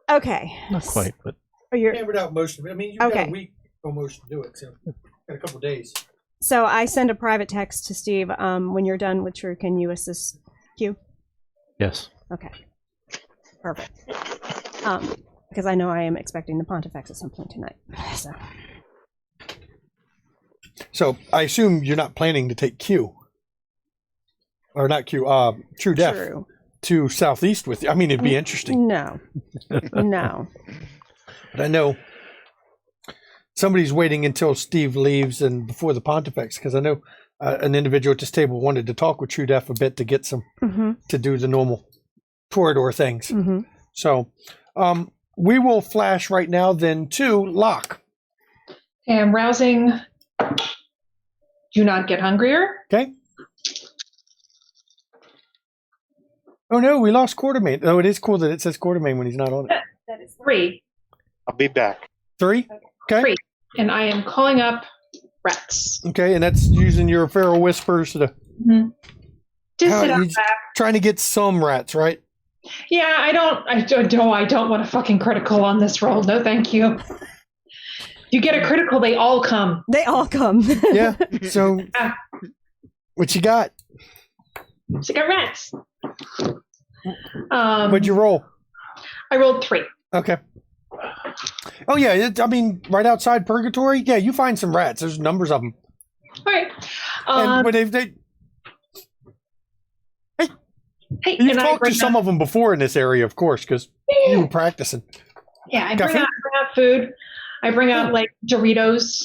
Not quite, but You're hammered out most of it. I mean, you've got a week almost to do it, so got a couple of days. So I send a private text to Steve. When you're done with True, can you assist Q? yes. Okay. Perfect. Because I know I am expecting the Pontifex at some point tonight. So I assume you're not planning to take Q. Or not Q, True Death to Southeast with you. I mean, it'd be interesting. No. No. But I know somebody's waiting until Steve leaves and before the Pontifex, because I know an individual at this table wanted to talk with True Death a bit to get some, to do the normal corridor things. Mm-hmm. So we will flash right now then to Locke. And rousing, do not get hungrier. Okay. Oh no, we lost Quartermain. Oh, it is cool that it says Quartermain when he's not on it. That is 3. I'll be back. 3? Okay. 3. And I am calling up rats. Okay, and that's using your feral whispers to... Just sit out back. Trying to get some rats, right? Yeah, I don't want a fucking critical on this roll. No, thank you. You get a critical, they all come. They all come. Yeah. So, what you got? So I got rats. What'd you roll? I rolled 3. Okay. Oh yeah, I mean, right outside Purgatory. Yeah, you find some rats. There's numbers of them. All right. But Hey, you've and talked to some of them before in this area, of course, because you were practicing. Yeah, I Got bring out food. I bring out like Doritos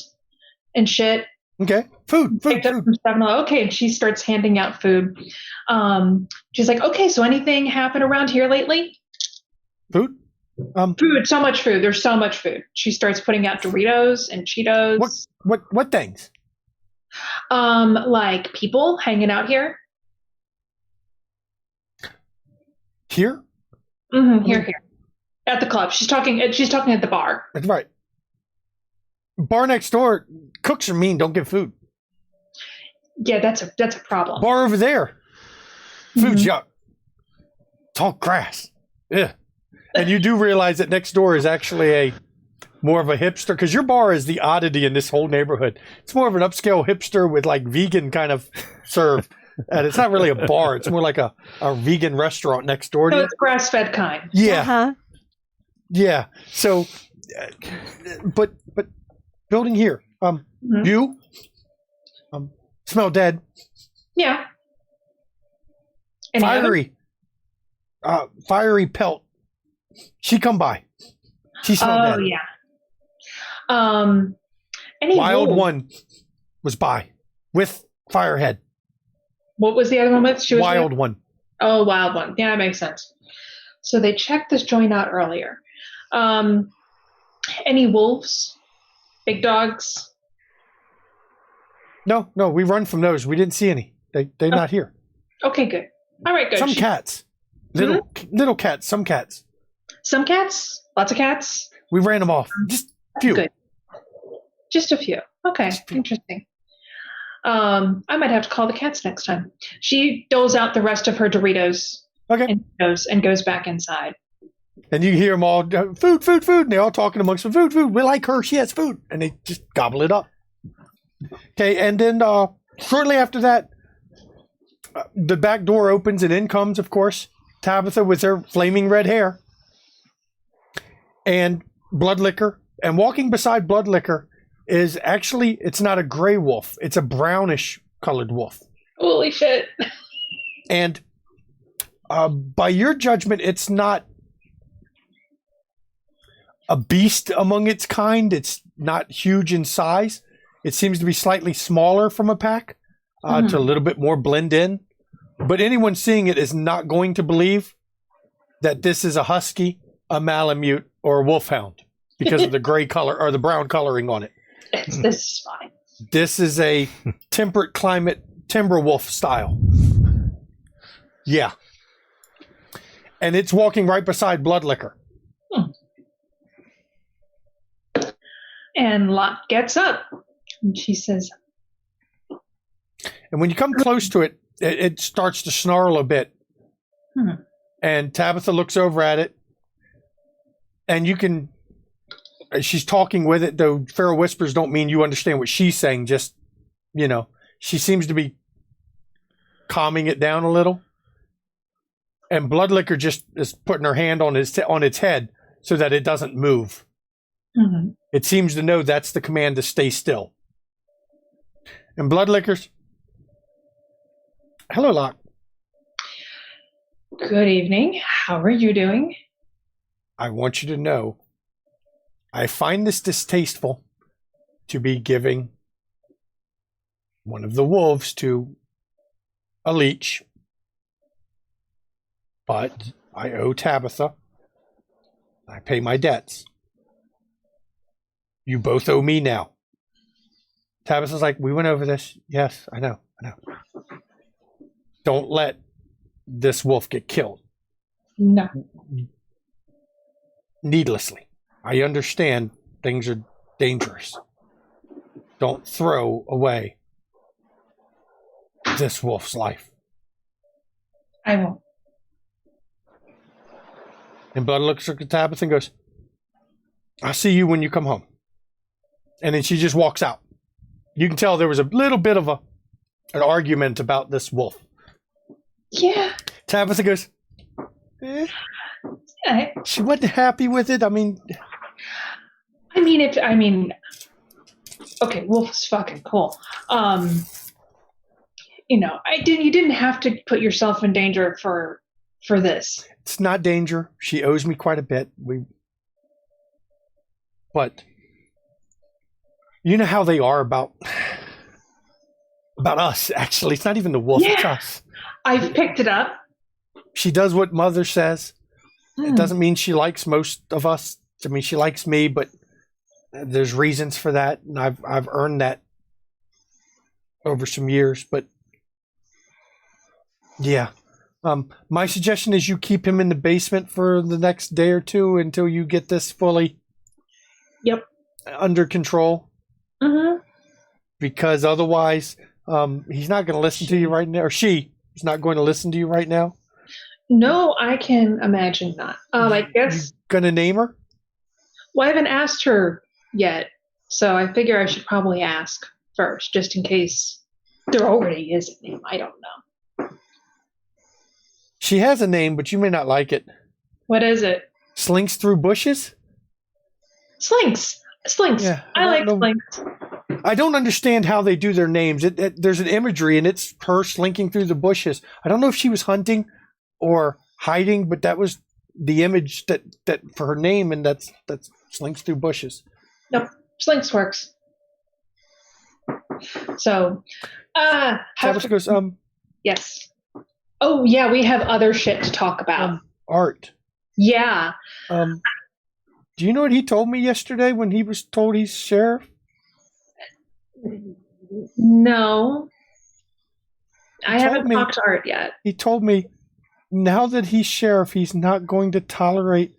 and shit. Okay, food. Picked up from 7-Eleven. Okay, and she starts handing out food. She's like, "Okay, so anything happened around here lately?" Food. Food. So much food. There's so much food. She starts putting out Doritos and Cheetos. What things? Like people hanging out here. Here? Mm-hmm, here. At the club. She's talking at the bar. That's right. Bar next door, cooks are mean, don't give food. Yeah, that's a problem. Bar over there, food's yuck. It's all grass. Yeah. And you do realize that next door is actually more of a hipster, because your bar is the oddity in this whole neighborhood. It's more of an upscale hipster with like vegan kind of serve. And it's not really a bar. It's more like a vegan restaurant next door to So you. it's grass-fed kind. Yeah. Uh-huh. Yeah. So, but building here, you smell dead. Yeah. Any other? Fiery pelt. She come by. She smelled dead. Yeah. Any Wild wolves? one was by with Firehead. What was the other one with? She was Wild with? one. Oh, wild one. Yeah, that makes sense. So they checked this joint out earlier. Any wolves? Big dogs? No, we run from those. We didn't see any. They're not here. Okay, good. All right, good. Some cats. Little cats. Some cats. Some cats? Lots of cats? We ran them off. Just a few. Good. Just a few. Okay, interesting. I might have to call the cats next time. She doles out the rest of her Doritos Okay. and goes back inside. And you hear them all, food. And they're all talking amongst them, food. We like her. She has food. And they just gobble it up. Okay. And then shortly after that, the back door opens and in comes, of course, Tabitha with her flaming red hair and Bloodlicker. And walking beside Bloodlicker is actually, it's not a gray wolf. It's a brownish colored wolf. Holy shit. And by your judgment, it's not a beast among its kind. It's not huge in size. It seems to be slightly smaller from a pack to a little bit more blend in. But anyone seeing it is not going to believe that this is a husky, a Malamute, or a wolfhound because of the gray color or the brown coloring on it. This is fine. This is a temperate climate timber wolf style. Yeah. And it's walking right beside Bloodlicker. And Lot gets up and she says, And when you come close to it, it starts to snarl a bit. And Tabitha looks over at it. And you can... She's talking with it, though feral whispers don't mean you understand what she's saying. Just, she seems to be calming it down a little. And Bloodlicker just is putting her hand on its head so that it doesn't move. mm-hmm. It seems to know that's the command to stay still. And Bloodlicker's... Hello, Locke. Good evening. How are you doing? I want you to know, I find this distasteful to be giving one of the wolves to a leech. But I owe Tabitha. I pay my debts. You both owe me now. Tabitha's like, we went over this. Yes, I know. Don't let this wolf get killed. No. Needlessly. I understand things are dangerous. Don't throw away this wolf's life. I won't. And Blood looks at Tabitha and goes, "I'll see you when you come home." And then she just walks out. You can tell there was a little bit of an argument about this wolf. Yeah. Tabitha goes, she wasn't happy with it. I mean, okay, wolf is fucking cool. You didn't have to put yourself in danger for this. It's not danger. She owes me quite a bit. But you know how they are about us, actually. It's not even the wolf, it's us. I've picked it up. She does what Mother says. It doesn't mean she likes most of us. I mean, she likes me, but there's reasons for that, and I've earned that over some years. But yeah, my suggestion is you keep him in the basement for the next day or two until you get this fully under control. Mm-hmm. Because otherwise, he's not going to listen to you right now, or she is not going to listen to you right now. No, I can imagine not. I guess. You gonna name her? Well, I haven't asked her yet, so I figure I should probably ask first, just in case there already is a name. I don't know. She has a name, but you may not like it. What is it? Slinks through bushes? Slinks. Yeah, I like slinks. I don't understand how they do their names. There's an imagery, and it's her slinking through the bushes. I don't know if she was hunting or hiding, but that was the image that for her name, and that's slinks through bushes. Nope, slinks works. So, Tabitha goes, yes. Oh yeah, we have other shit to talk about. Art. Yeah. Do you know what he told me yesterday when he was told he's sheriff? No. I haven't talked to Art yet. He told me now that he's sheriff, he's not going to tolerate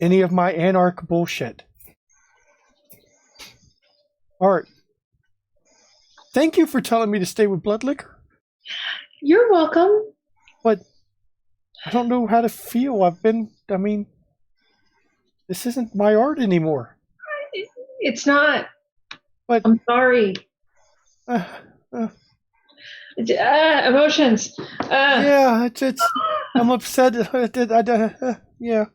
any of my anarch bullshit. Art, thank you for telling me to stay with Bloodlicker. You're welcome. But I don't know how to feel. This isn't my art anymore. It's not. But I'm sorry. Emotions. Yeah, it's. I'm upset. Yeah.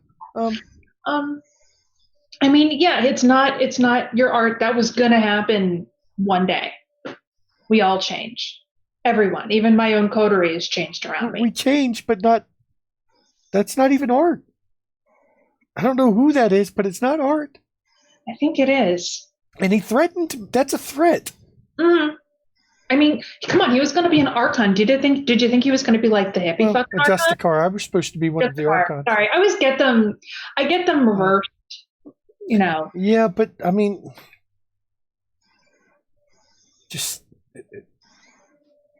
It's not your art. That was gonna happen one day. We all change. Everyone, even my own coterie, has changed around me. We change, but not. That's not even art. I don't know who that is, but it's not art. I think it is. And he threatened. That's a threat. Mm-hmm. I mean, come on. He was going to be an Archon. Did you think he was going to be like the hippie fuck Archon? Justicar. I was supposed to be one of the Archons. Sorry, I always get them. I get them reversed. You know. Yeah, but I mean, just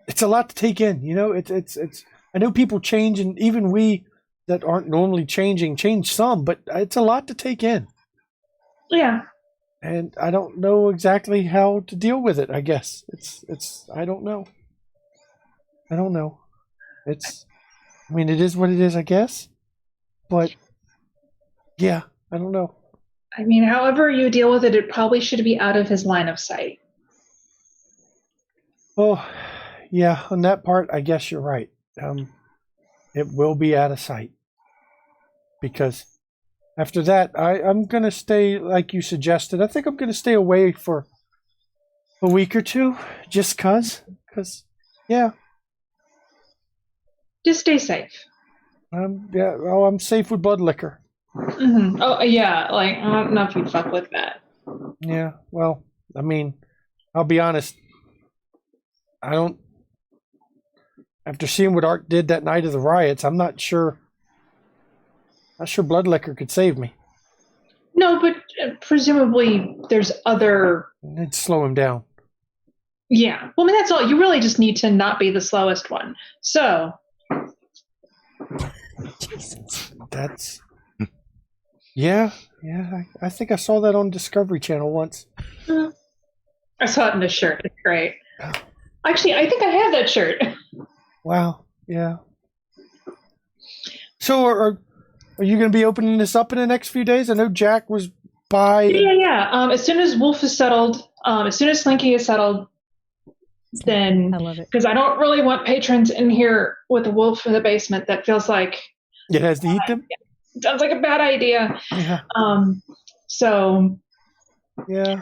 it's a lot to take in. You know, it's. I know people change, and even we that aren't normally changing change some, but it's a lot to take in. Yeah. And I don't know exactly how to deal with it, I guess. I don't know. It is what it is, I guess. But, yeah, I don't know. I mean, however you deal with it, it probably should be out of his line of sight. Oh, yeah, on that part, I guess you're right. It will be out of sight. Because after that, I'm going to stay like you suggested. I think I'm going to stay away for a week or two, just because, yeah. Just stay safe. I'm safe with Bloodlicker. Mm-hmm. Oh, yeah, I don't know if you'd fuck with that. Yeah, well, I mean, I'll be honest. After seeing what Art did that night of the riots, I'm not sure Bloodlicker could save me. No, but presumably there's other... It'd slow him down. Yeah. Well, I mean, that's all. You really just need to not be the slowest one. So... Jesus. That's... Yeah. I think I saw that on Discovery Channel once. I saw it in a shirt. It's great. Actually, I think I have that shirt. Wow. Yeah. So Are you going to be opening this up in the next few days? I know Jack was by. Yeah. As soon as Wolf is settled, as soon as Slinky is settled, then I love it. because I don't really want patrons in here with a wolf in the basement. That feels like It has to eat them? sounds like a bad idea. Yeah. So Yeah.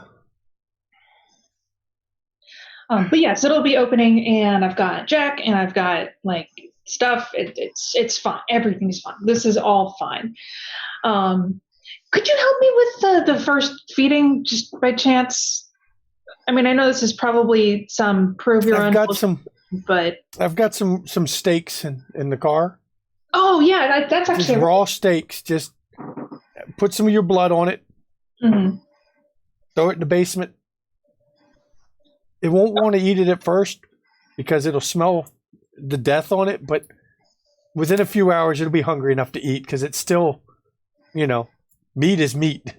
but yes, it'll be opening, and I've got Jack, and I've got like stuff. It's fine. Everything's fine. This is all fine. Could you help me with the first feeding, just by chance? I mean, I know this is probably some prove your own. I've got some steaks in the car. Oh yeah, that's actually just raw steaks. Just put some of your blood on it. Mm-hmm. Throw it in the basement. It won't want to eat it at first because it'll smell the death on it, but within a few hours it'll be hungry enough to eat because it's still, meat is meat.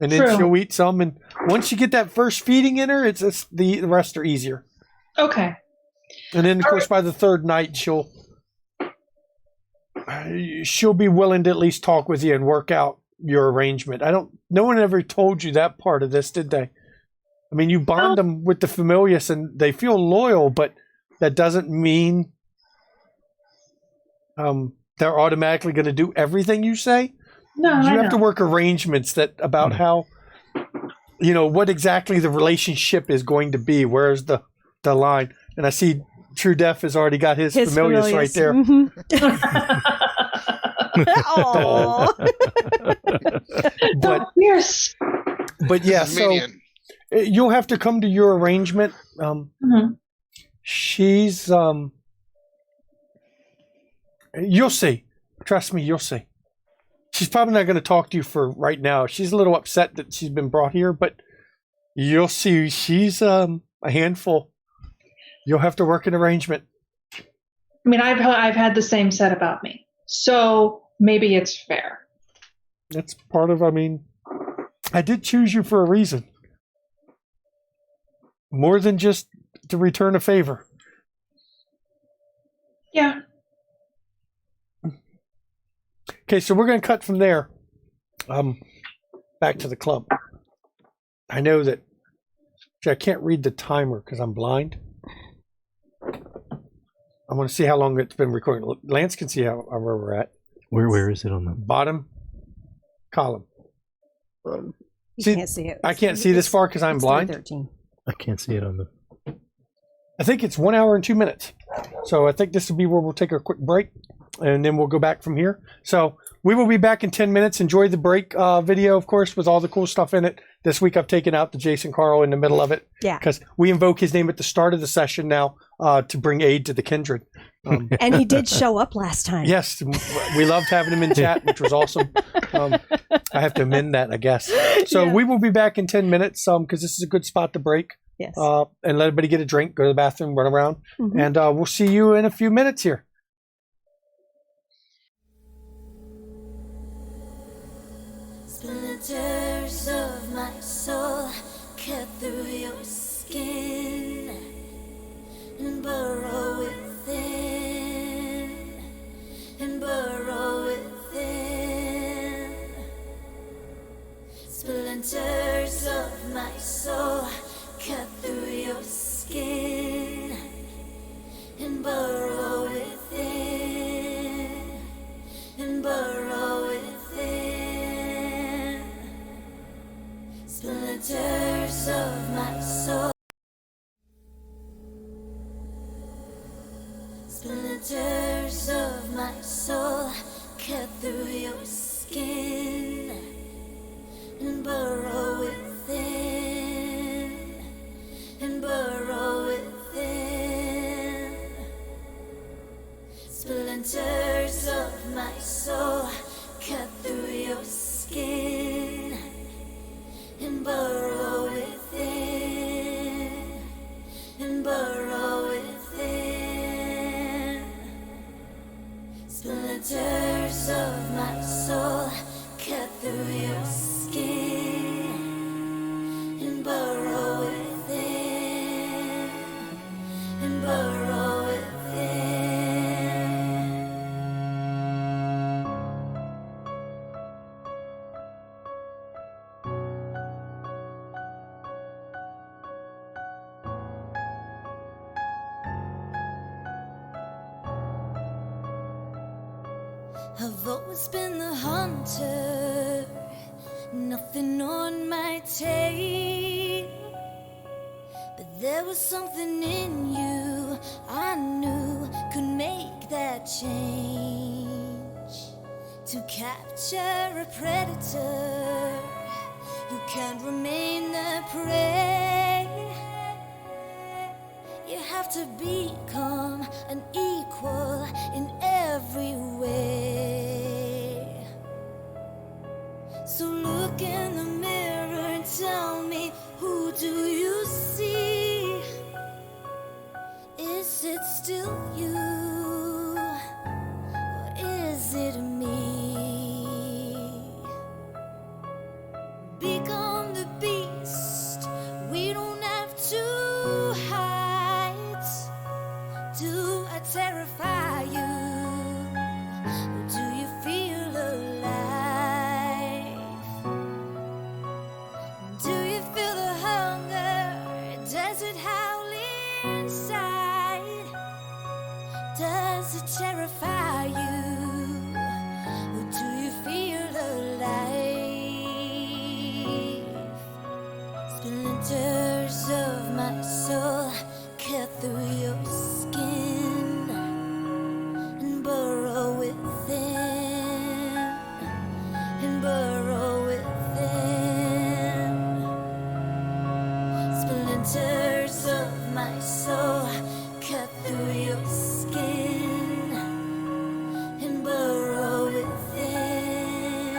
And then she'll eat some, and once you get that first feeding in her, it's the rest are easier. Okay. And then, of course, by the third night, she'll be willing to at least talk with you and work out your arrangement. No one ever told you that part of this, did they? I mean, you bond them with the familius, and they feel loyal, but that doesn't mean they're automatically going to do everything you say. No, you have to work arrangements about how, what exactly the relationship is going to be. Where's the line? And I see True Def has already got his familius right there. Mm-hmm. but yeah, so you'll have to come to your arrangement. She's you'll see. Trust me, you'll see. She's probably not going to talk to you for right now. She's a little upset that she's been brought here, but you'll see. She's a handful. You'll have to work an arrangement. I mean, I've had the same said about me, so maybe it's fair. That's part of. I mean, I did choose you for a reason, more than just to return a favor. Yeah. Okay, so we're going to cut from there back to the club. I know that I can't read the timer because I'm blind. I want to see how long it's been recording. Lance can see where we're at. Where is it on the bottom column? You can't see it. I can't see this far because I'm blind. 13. I can't see it on the. I think it's 1 hour and 2 minutes. So I think this will be where we'll take a quick break, and then we'll go back from here. So we will be back in 10 minutes. Enjoy the break video, of course, with all the cool stuff in it. This week I've taken out the Jason Carl in the middle of it. Yeah. Because we invoke his name at the start of the session now to bring aid to the kindred. And he did show up last time. Yes. We loved having him in chat, which was awesome. I have to amend that, I guess. So we will be back in 10 minutes because this is a good spot to break. Yes. And let everybody get a drink, go to the bathroom, run around. Mm-hmm. And we'll see you in a few minutes here. Splinters of my soul cut through your skin and burrow within. Splinters of my soul cut through your skin and burrow within, and burrow within. Splinters of my soul. Splinters of my soul cut through your skin and burrow within, and burrow within. Splinters of my soul cut through your skin and burrow within, and burrow within. Splinters of my soul cut through your skin and burrow within, and burrow within. I've always been the hunter, nothing on my tail. But there was something in you I knew could make that change. To capture a predator, you can't remain the prey. You have to become an equal in every way. So look in the mirror and tell me, who do you see? Is it still you, or is it me? Become the beast, we don't have to hide. Do I terrify you, or do you feel alive? Do you feel the hunger? Does it howl inside? Does it terrify you, or do you feel alive? Splinters of my soul cut through your skin and burrow within, and burrow within. Splinters of my soul cut through your skin and burrow within,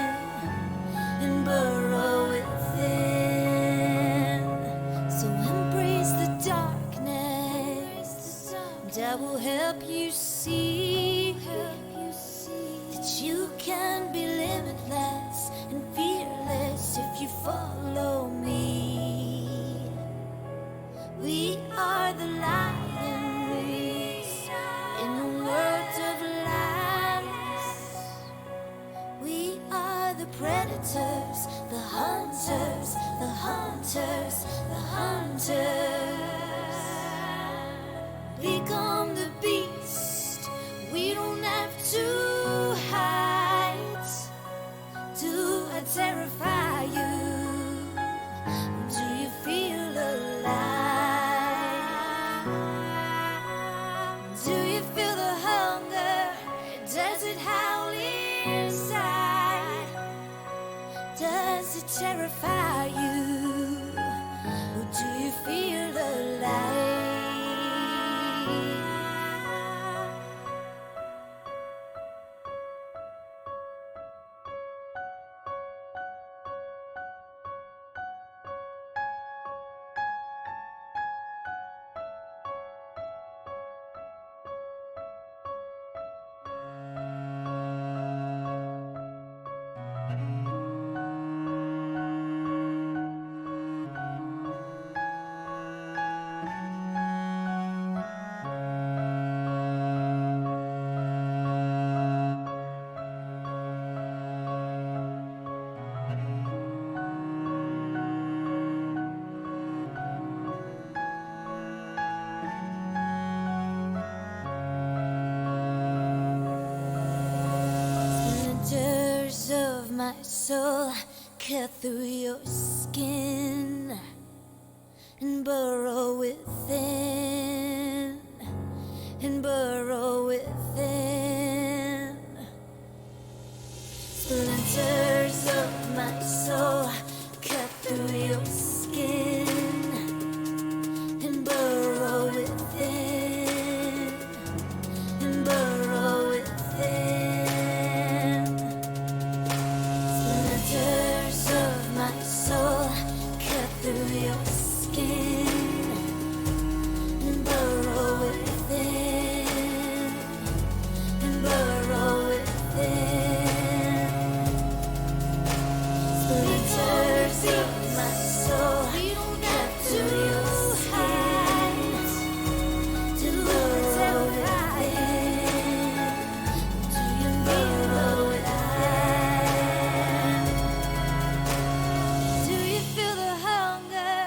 and burrow within. So embrace the darkness, and I will help you see that you can be limitless and fearless if you follow me. We are the lions in a world of lies. We are the predators, the hunters, the hunters, the hunters. Become the beast, we don't have to hide. Do I terrify you? Do you feel alive? Do you feel the hunger? Does it howl inside? Does it terrify you? Or do you feel alive? Splinters of my soul cut through your skin and burrow within, and burrow within. Splinters of my soul cut through your skin and burrow within, and burrow within. Splinters of my soul cut through your skin and burrow within, and burrow within. Splinters of my soul cut through your skin to burrow within. Do you burrow within? Do you feel the hunger?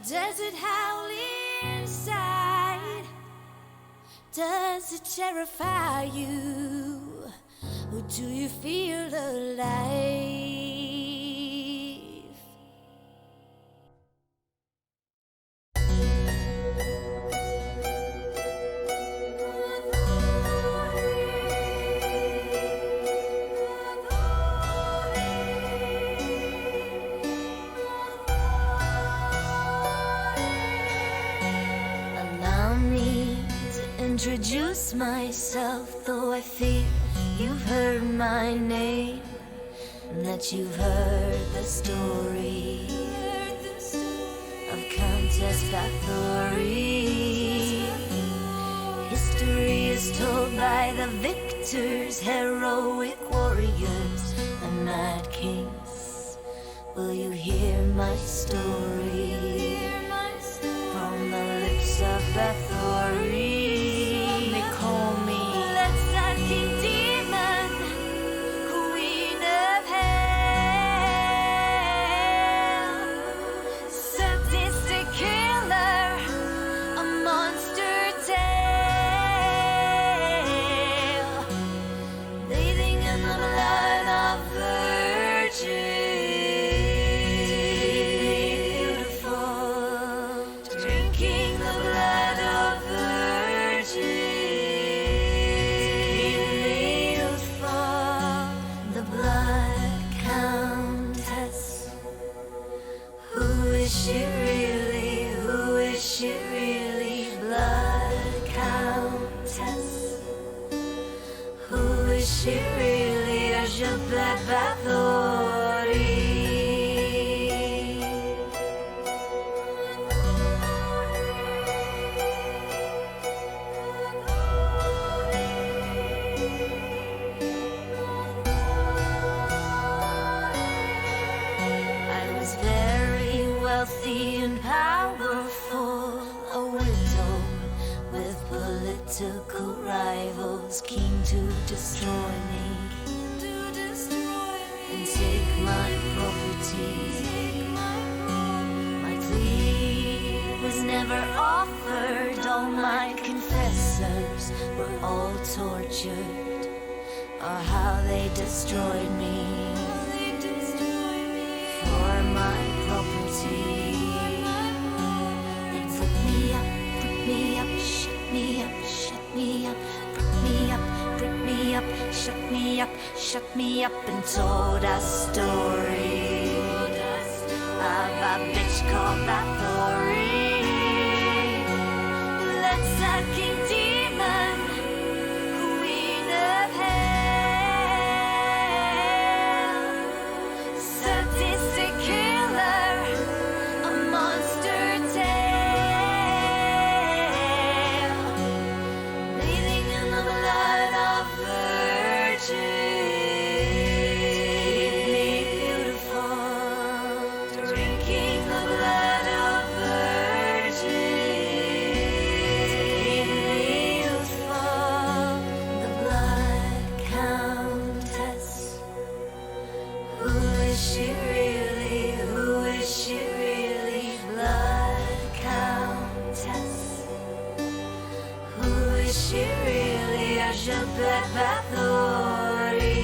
Does it howl inside? Does it terrify you? Or do you feel alive? Allow me to introduce myself, though I fear you've heard my name, and that you've heard the story of Countess Bathory. History is told by the victors, heroic warriors, and mad kings. Will you hear my story from the lips of Bathory? They call me King Demon, Queen of Hell, sadistic killer, a monster tale, bathing in the blood of virgins, beautiful, drinking the blood of virgins. The Blood Countess. Who is she really? Who is she really? Blood Countess. Who is she really? Is your blood Bathory? I was very wealthy and powerful, a widow with political rivals, keen to destroy me and take my property. My plea was never offered. All my confessors were all tortured, or how they destroyed me for my property. They put me up, shut me up, shut me up, put me up, put me up, shut me up, and told a story of a bitch called Bathory. Let's King Demon, Queen of Hell, sadistic killer, a monster tale, bathing in the blood of virgins, beautiful, drinking the blood of virgins, youthful, the Blood Countess. Who is she really? Who is she really? Blood Countess. Who is she really? Is your blood Bathory?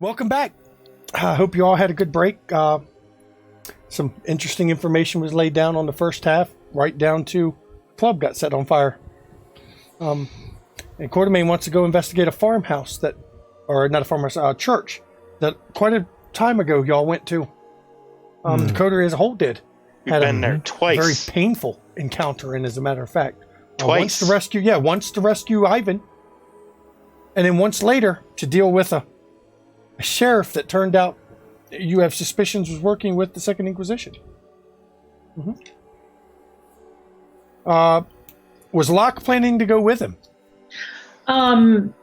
Welcome back. I hope you all had a good break. Some interesting information was laid down on the first half, right down to club got set on fire. And Coterie wants to go investigate a farmhouse that, or not a farmhouse, a church that quite a time ago y'all went to. The Coterie as a whole did. We've Had been a there twice. very painful encounter, and as a matter of fact, Twice. once to rescue Ivan, and then once later to deal with a sheriff that turned out you have suspicions was working with the Second Inquisition. Was Locke planning to go with him? Locke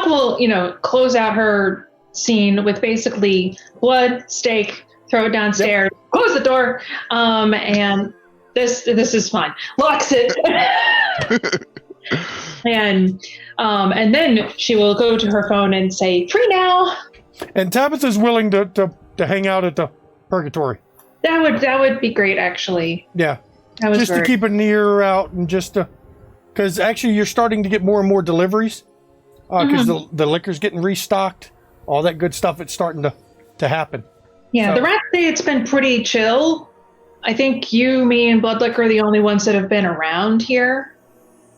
will, close out her scene with basically blood, steak, throw it downstairs, close the door, and this is fine. Locks it. And then she will go to her phone and say, "Free now." And Tabitha's willing to hang out at the Purgatory. That would be great, actually. Yeah. That was Just to keep an ear out and just to, because actually you're starting to get more and more deliveries because the liquor's getting restocked, all that good stuff. It's starting to happen. Yeah, So- the rats say it's been pretty chill. I think you, me, and Blood Liquor are the only ones that have been around here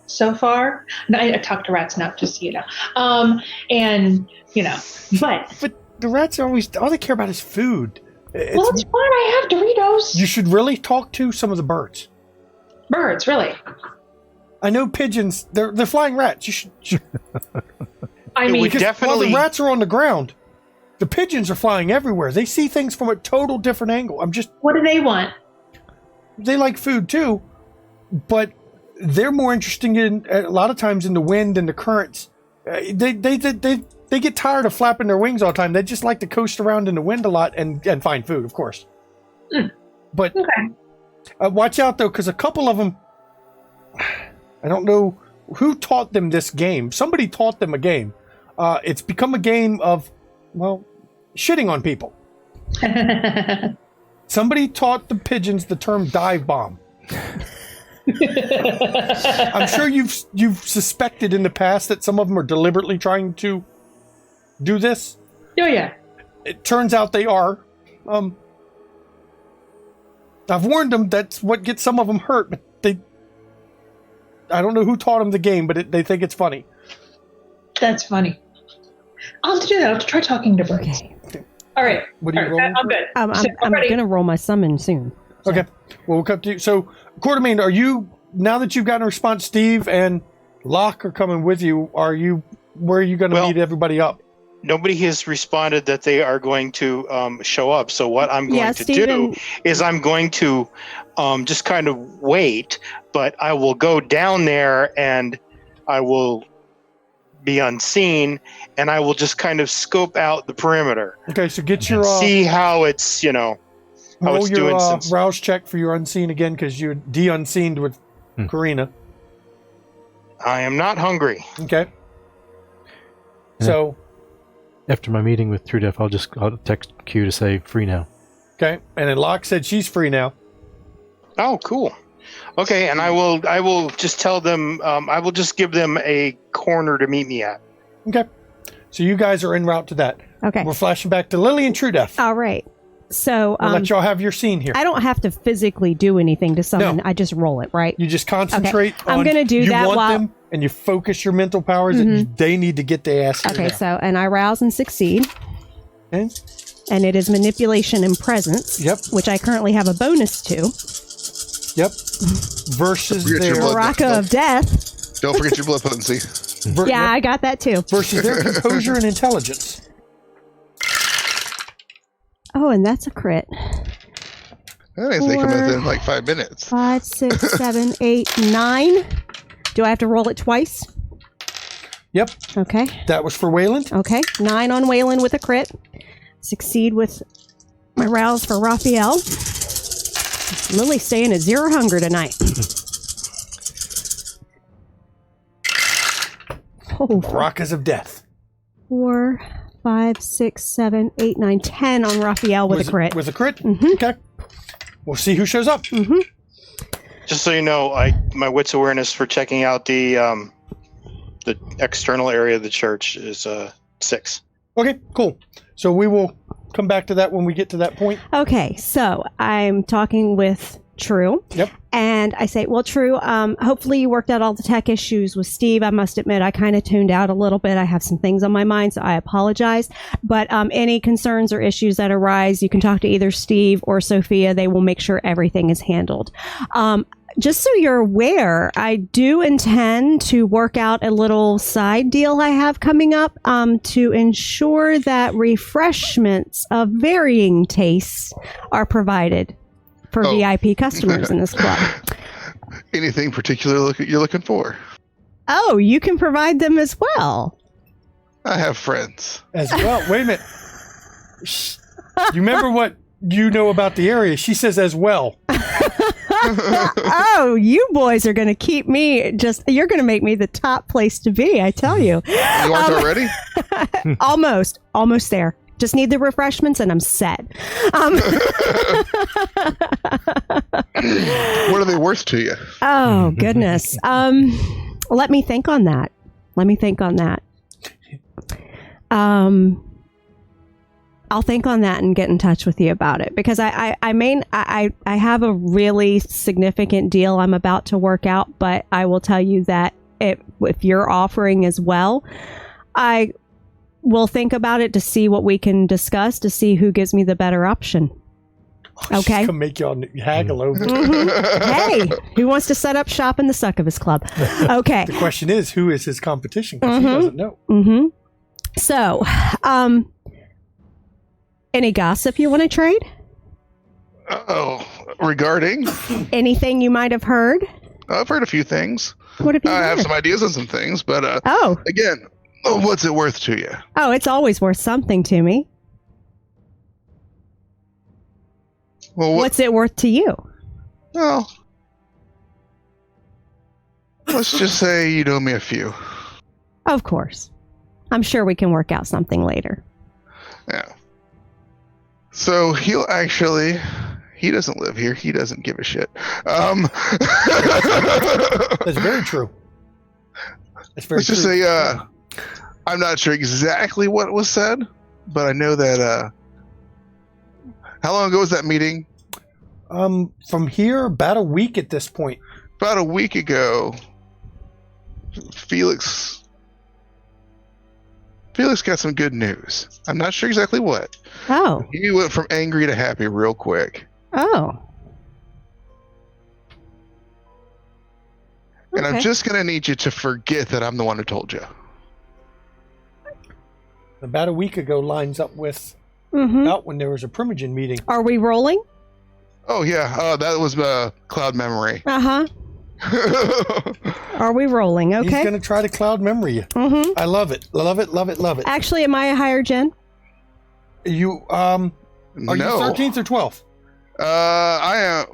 so far. And I talk to rats now, just so you know. But the rats are always, all they care about is food. it's fine. I have Doritos. You should really talk to some of the birds. Birds, really. I know pigeons, they're flying rats. You should I mean, we definitely. while the rats are on the ground, the pigeons are flying everywhere. They see things from a total different angle. what do they want? They like food too, but they're more interested in a lot of times in the wind and the currents. They get tired of flapping their wings all the time. They just like to coast around in the wind a lot and find food, of course. But watch out though, because a couple of them, I don't know who taught them this game. Somebody taught them a game. It's become a game of, well, shitting on people. Somebody taught the pigeons the term dive bomb. I'm sure you've suspected in the past that some of them are deliberately trying to do this. Oh, yeah. It turns out they are. I've warned them that's what gets some of them hurt, but I don't know who taught them the game, but they think it's funny. That's funny. I'll have to do that. I'll have to try talking to birds. Okay. All right. What are you rolling? I'm good. I'm ready. going to roll my summon soon. Okay. Well, we'll come to you. So, Quartermain, are you, now that you've gotten a response, Steve and Locke are coming with you, where are you going to meet everybody up? Nobody has responded that they are going to show up. So what I'm going to do is I'm going to just kind of wait, but I will go down there and I will be unseen and I will just kind of scope out the perimeter. Okay, so get your see how it's, how roll it's your doing since rouse check for your unseen again because you de-unseened with Karina. I am not hungry. Okay. Yeah. So After my meeting with True Def, I'll text Q to say free now. okay, and then Locke said she's free now. Oh, cool. Okay, and I will just tell them. I will just give them a corner to meet me at. Okay, so you guys are en route to that. Okay. We're flashing back to Lily and True Def. All right. So I'll let y'all have your scene here. I don't have to physically do anything to summon. No. I just roll it, right? You just concentrate. Okay. I'm on gonna do you that want while- them, and you focus your mental powers, and they need to get their ass. Okay, so, and I rouse and succeed. Okay. And it is manipulation and presence. Yep. Which I currently have a bonus to. Yep. Versus Forget your their blood. Baraka of Death. Don't forget your blood potency. Yeah, I got that too. versus their composure and intelligence. Oh, and that's a crit. I think they come within like 5 minutes. 5, 6, 7, 8, 9. Do I have to roll it twice? Yep. Okay. That was for Wayland. Okay. 9 on Waylon with a crit. Succeed with my rouse for Raphael. Lily's staying at 0 hunger tonight. Oh, Rockas of Death. 4, 5, 6, 7, 8, 9, 10 on Raphael with a crit. With a crit? Mhm. Okay. We'll see who shows up. Just so you know, my wits awareness for checking out the external area of the church is 6. Okay, cool. So we will come back to that when we get to that point. Okay, so I'm talking with True. Yep. And I say, well, True, hopefully you worked out all the tech issues with Steve. I must admit, I kind of tuned out a little bit. I have some things on my mind, so I apologize. But any concerns or issues that arise, you can talk to either Steve or Sophia. They will make sure everything is handled. Just so you're aware, I do intend to work out a little side deal I have coming up to ensure that refreshments of varying tastes are provided for VIP customers in this club. Anything particular you're looking for? Oh, you can provide them as well. I have friends. As well. Wait a minute. Shh. You remember what you know about the area? She says as well. Oh, you boys are going to keep me you're going to make me the top place to be, I tell you. You aren't already? Almost there. Just need the refreshments and I'm set. What are they worth to you? Oh, goodness. Let me think on that. I'll think on that and get in touch with you about it, because I have a really significant deal I'm about to work out, but I will tell you that if you're offering as well, I will think about it to see what we can discuss to see who gives me the better option. Okay. She's gonna make y'all haggle over. Hey, who wants to set up shop in the Succubus Club? Okay. The question is, who is his competition? Because he doesn't know. Mm-hmm. So, any gossip you want to trade? Oh, regarding? Anything you might have heard? I've heard a few things. What have you I heard? have some ideas on some things, but again, what's it worth to you? Oh, it's always worth something to me. Well, what's it worth to you? Well, let's just say you owe me a few. Of course. I'm sure we can work out something later. Yeah. So he doesn't live here. He doesn't give a shit. That's very true. That's very let's just say, I'm not sure exactly what was said, but I know that, how long ago was that meeting? From here, about a week at this point. About a week ago, Felix got some good news. I'm not sure exactly what. Oh. He went from angry to happy real quick. Oh. And Okay. I'm just going to need you to forget that I'm the one who told you. About a week ago lines up with Mm-hmm. out when there was a Primogen meeting. Are we rolling? Oh, yeah. That was cloud memory. Uh-huh. Are we rolling? Okay. He's going to try to cloud memory you. Mm-hmm. I love it. Love it, love it, love it. Actually, am I a higher gen? You, are you 13th or 12th? I am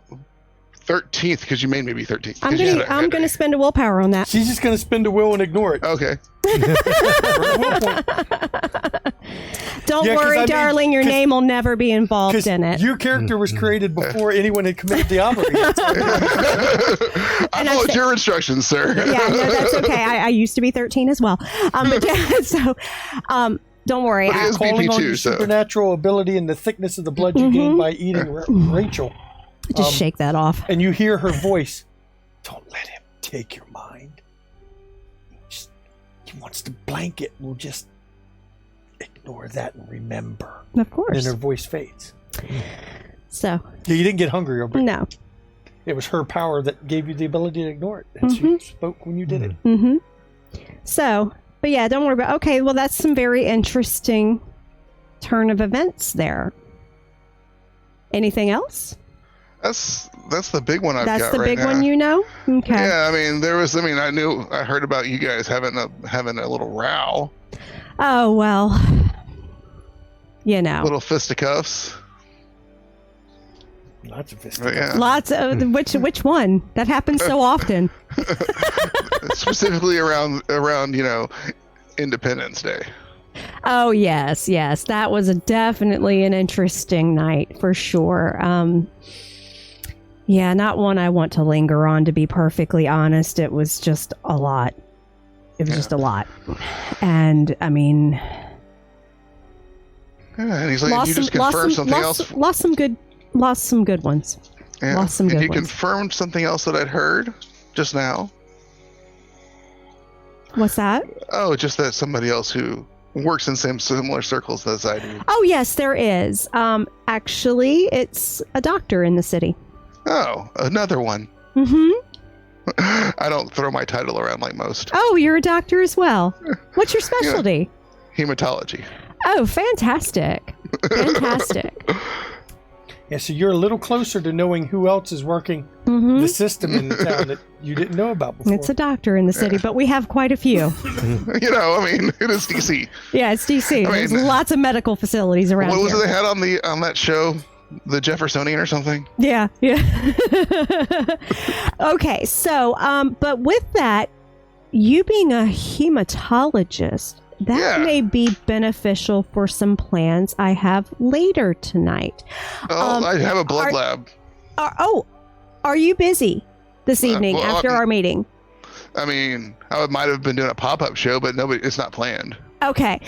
13th because you made me be 13th. I'm gonna spend a willpower on that. She's just going to spend a will and ignore it. Okay. Don't Yeah, 'cause worry, I mean, darling. Your 'cause- name will never be involved in it. Your character was created before anyone had committed Diablo yet. I followed your instructions, sir. Yeah, no, that's okay. I used to be 13 as well. But yeah, so don't worry. But it is Calling on BP2, your so. supernatural ability and the thickness of the blood you gained by eating Rachel. Just shake that off. And you hear her voice. Don't let him take your mind. He wants to blanket. We'll just ignore that and remember. Of course. Then her voice fades. So. Yeah, you didn't get hungry over it. No. It was her power that gave you the ability to ignore it. And she spoke when you did it. Mm-hmm. So, but yeah, don't worry about. Okay, well, that's some very interesting turn of events there. Anything else? That's the big one I've That's got the right big now. one, you know? Okay. Yeah, I mean, I heard about you guys having a little row. Oh, well. You know. Little fisticuffs. Lots of fists. Yeah. Lots of which one? That happens so often. Specifically around Independence Day. Oh yes, that was definitely an interesting night for sure. Yeah, not one I want to linger on, to be perfectly honest. It was just a lot. It was just a lot, and I mean, Yeah, and he's like, you just confirmed something else. Lost some good ones. Yeah. Lost some and good you ones. confirmed something else that I'd heard just now. What's that? Oh, just that somebody else who works in similar circles as I do. Oh, yes, there is. Actually, it's a doctor in the city. Oh, another one. Mm-hmm. I don't throw my title around like most. Oh, you're a doctor as well. What's your specialty? Hematology. Oh, fantastic. Fantastic. Yeah, so you're a little closer to knowing who else is working Mm-hmm. the system in the town that you didn't know about before. It's a doctor in the city, but we have quite a few. You know, I mean, it is DC. Yeah, it's DC. I There's mean, lots of medical facilities around What was here. it they had on that show, the Jeffersonian or something? Yeah, yeah. Okay, so, but with that, you being a hematologist, that Yeah. may be beneficial for some plans I have later tonight. Oh, I have a blood are- lab. Are you busy this evening well, after our meeting? I mean, I might have been doing a pop-up show, but it's not planned. Okay,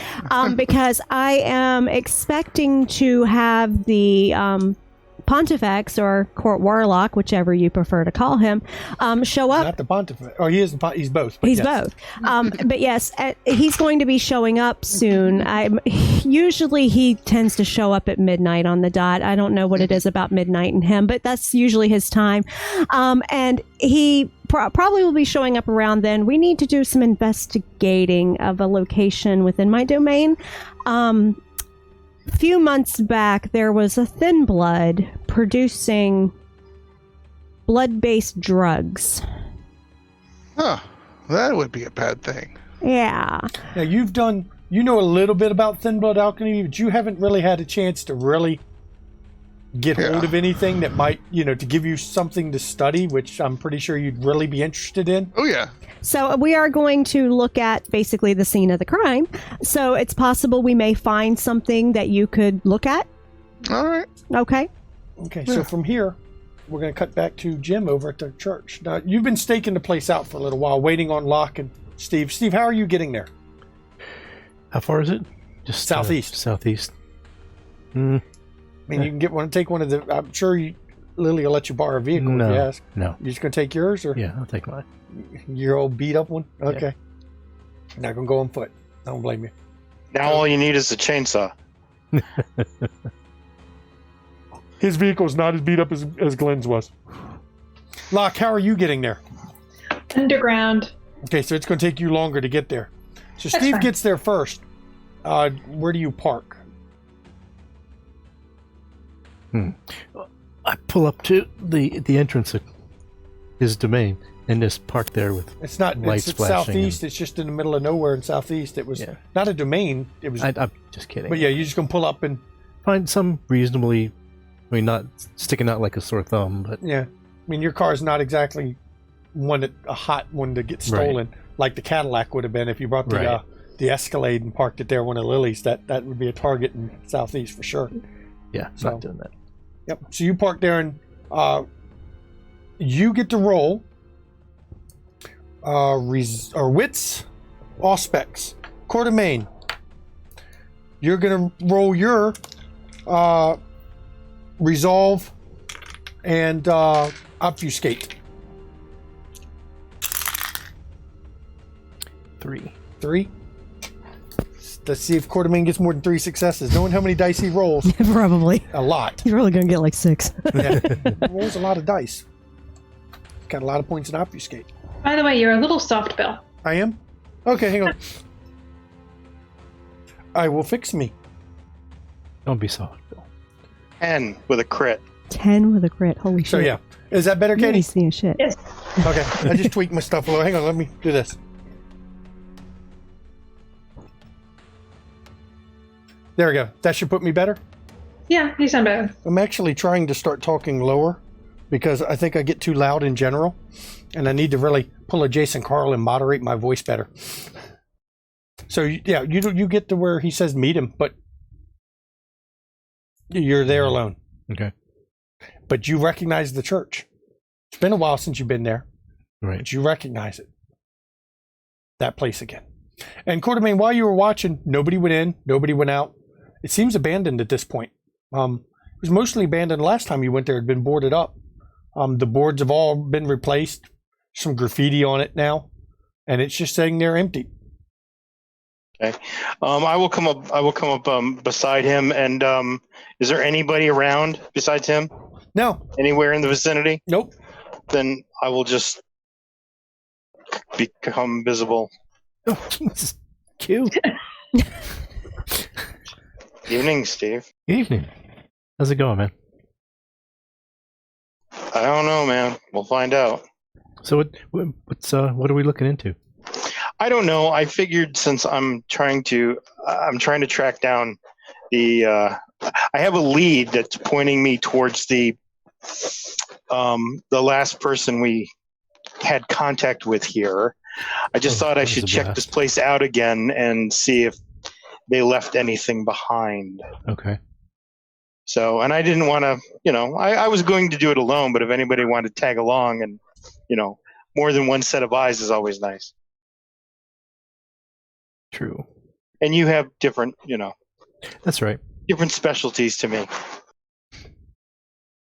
because I am expecting to have the Pontifex or Court Warlock, whichever you prefer to call him, show up. Not the Pontifex. Oh, he is he's both. but He's yes. both. But yes, he's going to be showing up soon. Usually he tends to show up at midnight on the dot. I don't know what it is about midnight and him, but that's usually his time. And he probably will be showing up around then. We need to do some investigating of a location within my domain. A few months back, there was a thin blood producing blood-based drugs. Huh. That would be a bad thing. Yeah. Now you know a little bit about thin blood alchemy, but you haven't really had a chance to really get hold of anything that might, to give you something to study, which I'm pretty sure you'd really be interested in. Oh, yeah. So we are going to look at basically the scene of the crime. So it's possible we may find something that you could look at. All right. Okay. Okay, so from here, we're going to cut back to Jim over at the church. Now, you've been staking the place out for a little while, waiting on Locke and Steve. Steve, how are you getting there? How far is it? Just Southeast. Southeast. I mean, you can take one of the. I'm sure Lily will let you borrow a vehicle if you ask. No. You're just going to take yours, or Yeah, I'll take mine. your old beat up one? Okay. Not going to go on foot. I don't blame you. Now all you need is a chainsaw. His vehicle's not as beat up as Glenn's was. Locke, how are you getting there? Underground. Okay, so it's going to take you longer to get there. So That's Steve fine. gets there first. Where do you park? I pull up to the entrance of his domain and just park there with It's not. lights It's flashing. southeast. It's just in the middle of nowhere in southeast. It was not a domain. It was. I'm just kidding. But yeah, you're just gonna pull up and Find some reasonably, not sticking out like a sore thumb, but yeah. I mean, your car's not exactly a hot one to get stolen, like the Cadillac would have been if you brought the Escalade and parked it there. One of Lily's. That would be a target in southeast for sure. yeah, So- not doing that. Yep. So you park there and you get to roll wits, auspex, quartermain. You're gonna roll your resolve and obfuscate. 3. 3. Let's see if Quartermain gets more than 3 successes. Knowing how many dice he rolls, Probably. a lot. He's really going to get like 6. Yeah. Rolls a lot of dice. Got a lot of points in obfuscate. By the way, you're a little soft, Bill. I am? Okay, hang on. I will fix me. Don't be soft, Bill. 10 with a crit. 10 with a crit. Holy shit. So yeah. Is that better, You Katie? ain't seeing shit. Yes. Okay. I just tweaked my stuff a little. Hang on, let me do this. There we go. That should put me better. Yeah, you sound better. I'm actually trying to start talking lower because I think I get too loud in general, and I need to really pull a Jason Carl and moderate my voice better. So yeah, you get to where he says meet him, but you're there alone. Okay. But you recognize the church. It's been a while since you've been there, Right. but you recognize it. That place again. And Quartermain, while you were watching, nobody went in, nobody went out. It seems abandoned at this point. It was mostly abandoned last time you went there. It had been boarded up. The boards have all been replaced. Some graffiti on it now, and it's just saying they're empty. Okay. I will come up beside him. And is there anybody around besides him? No. Anywhere in the vicinity? Nope. Then I will just become visible. Oh, Jesus. Cute. Evening, Steve. Evening. How's it going, man? I don't know, man. We'll find out. So what are we looking into? I don't know. I figured since I'm trying to track down the. I have a lead that's pointing me towards the last person we had contact with here. I just thought I should check this place out again and see if they left anything behind. Okay. So, and I didn't want to, I was going to do it alone, but if anybody wanted to tag along and, more than one set of eyes is always nice. True. And you have different, That's right. different specialties to me.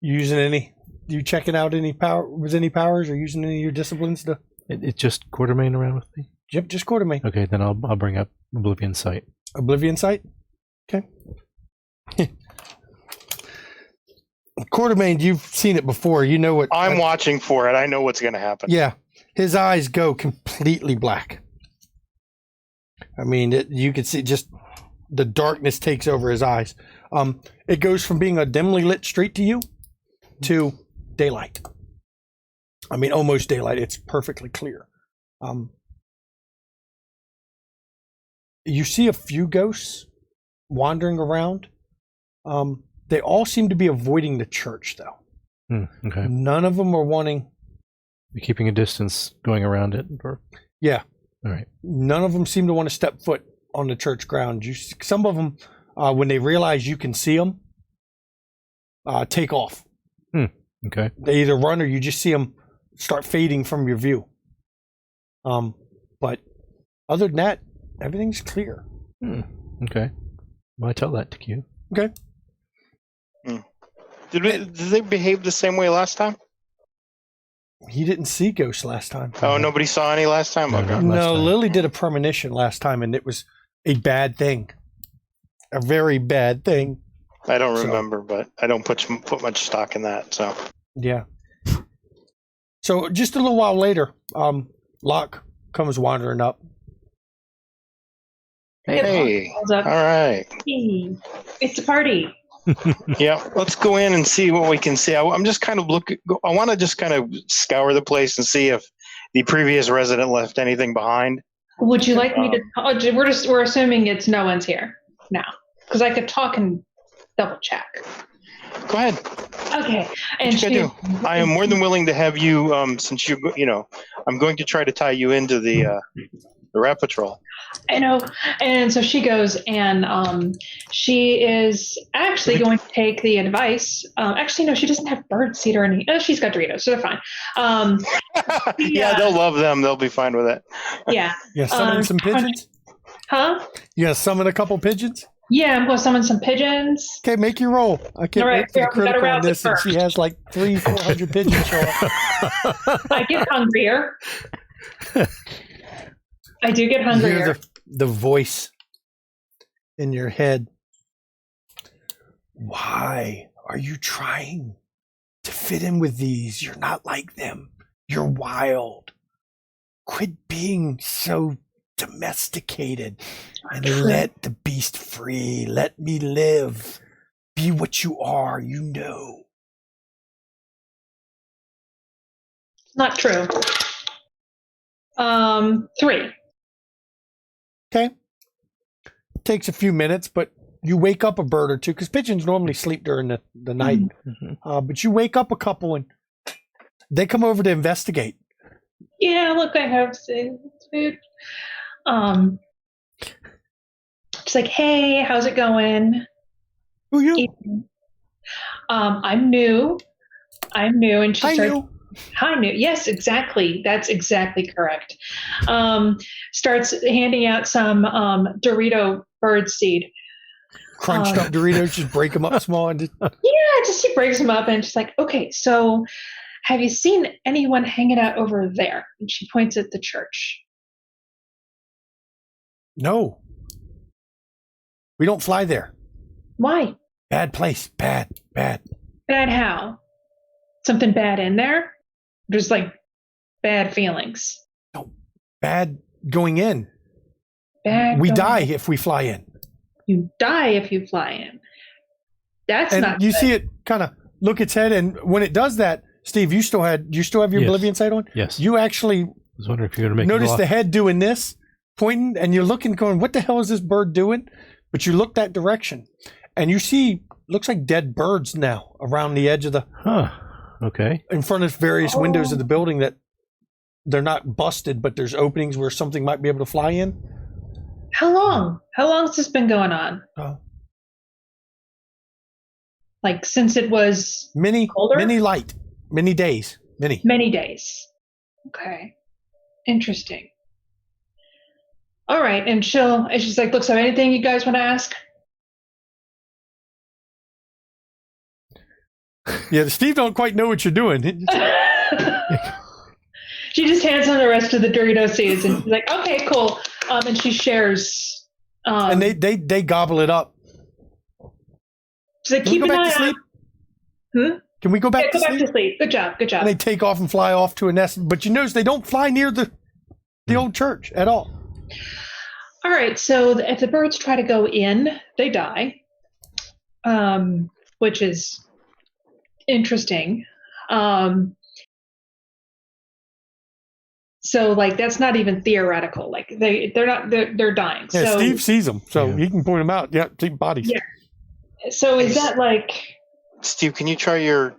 You checking out any powers or using any of your disciplines to? It just Quartermain around with me? Yep, just Quartermain. Okay, then I'll bring up Oblivion Sight. Oblivion Sight? Okay. Quartermain, you've seen it before. You know what. I'm watching for it. I know what's going to happen. Yeah. His eyes go completely black. I mean, you can see just the darkness takes over his eyes. It goes from being a dimly lit street to you to daylight. I mean, almost daylight. It's perfectly clear. You see a few ghosts wandering around. They all seem to be avoiding the church, though. Okay. None of them are wanting. You're keeping a distance going around it? Or? Yeah. All right. None of them seem to want to step foot on the church ground. Some of them, when they realize you can see them, take off. Okay. They either run or you just see them start fading from your view. But other than that, everything's clear. Okay. Well, I tell that to Q. Okay. Did they behave the same way last time? He didn't see ghosts last time. Oh, nobody saw any last time? No, Okay. not last No, time. Lily did a premonition last time, and it was a bad thing. A very bad thing. I don't remember, but I don't put much stock in that. So Yeah. So just a little while later, Locke comes wandering up. hey, Hold up. all right. Hey, it's a party. Yeah, let's go in and see what we can see. I'm just kind of I want to just kind of scour the place and see if the previous resident left anything behind. Would you like me to? Oh, we're assuming it's no one's here now, because I could talk and double check. Go ahead. Okay. What And you gotta do? I am more than willing to have you. Since I'm going to try to tie you into the rat patrol. I know. And so she goes, and she is actually going to take the advice. Actually, no, she doesn't have bird seed or any. Oh, she's got Doritos, so they're fine. Yeah, they'll love them. They'll be fine with it. Yeah. You gonna summon some pigeons? Huh? You gonna summon a couple pigeons? Yeah, I'm going to summon some pigeons. Okay, make your roll. I can't All right, wait for the we gotta critical on rouse it this, and she first. has like 300-400 pigeons show up. I get hungrier. I do get You hungrier. hear the voice in your head. Why are you trying to fit in with these? You're not like them. You're wild. Quit being so domesticated and let the beast free. Let me live. Be what you are, you know. Not true. 3. Okay. Takes a few minutes, but you wake up a bird or two because pigeons normally sleep during the night. But you wake up a couple and they come over to investigate. Yeah, look, I have food. She's like, hey, how's it going? Who you? I'm new. And she Hi, starts, you. hi, new. Yes, exactly. That's exactly correct. Starts handing out some Dorito bird seed. Crunched up Doritos, just break them up small. And just, Yeah, just she breaks them up and she's like, okay, so have you seen anyone hanging out over there? And she points at the church. No. We don't fly there. Why? Bad place. Bad. Bad how? Something bad in there? Just like bad feelings. No. Bad going in. Bad. We going die in. if we fly in. You die if you fly in. That's And not you good. see it kind of look its head, and when it does that, Steve, you still have your Yes. Oblivion sight on? Yes. You actually I was wondering if you're going to make notice it the head doing this, pointing, and you're looking, going, what the hell is this bird doing? But you look that direction, and you see, looks like dead birds now around the edge of the, Huh. Okay. in front of various windows of the building that they're not busted, but there's openings where something might be able to fly in. How long? How long has this been going on? Like since it was Many light, many days, many days. Okay. Interesting. All right. And she's like, look, so anything you guys want to ask? Yeah, Steve don't quite know what you're doing. She just hands on the rest of the Dorito seeds and she's like, okay, cool. And she shares. And they gobble it up. She's like, Can we keep go an back eye to on. sleep? Can we go back to Go back sleep? to sleep. Good job. Good job. And they take off and fly off to a nest. But you notice they don't fly near the old church at all. All right. So if the birds try to go in, they die, which is interesting. So like that's not even theoretical. Like they're dying. Yeah, So Steve sees them, so Yeah. he can point them out. Yeah, take bodies. Yeah. So is that like? Steve, can you try your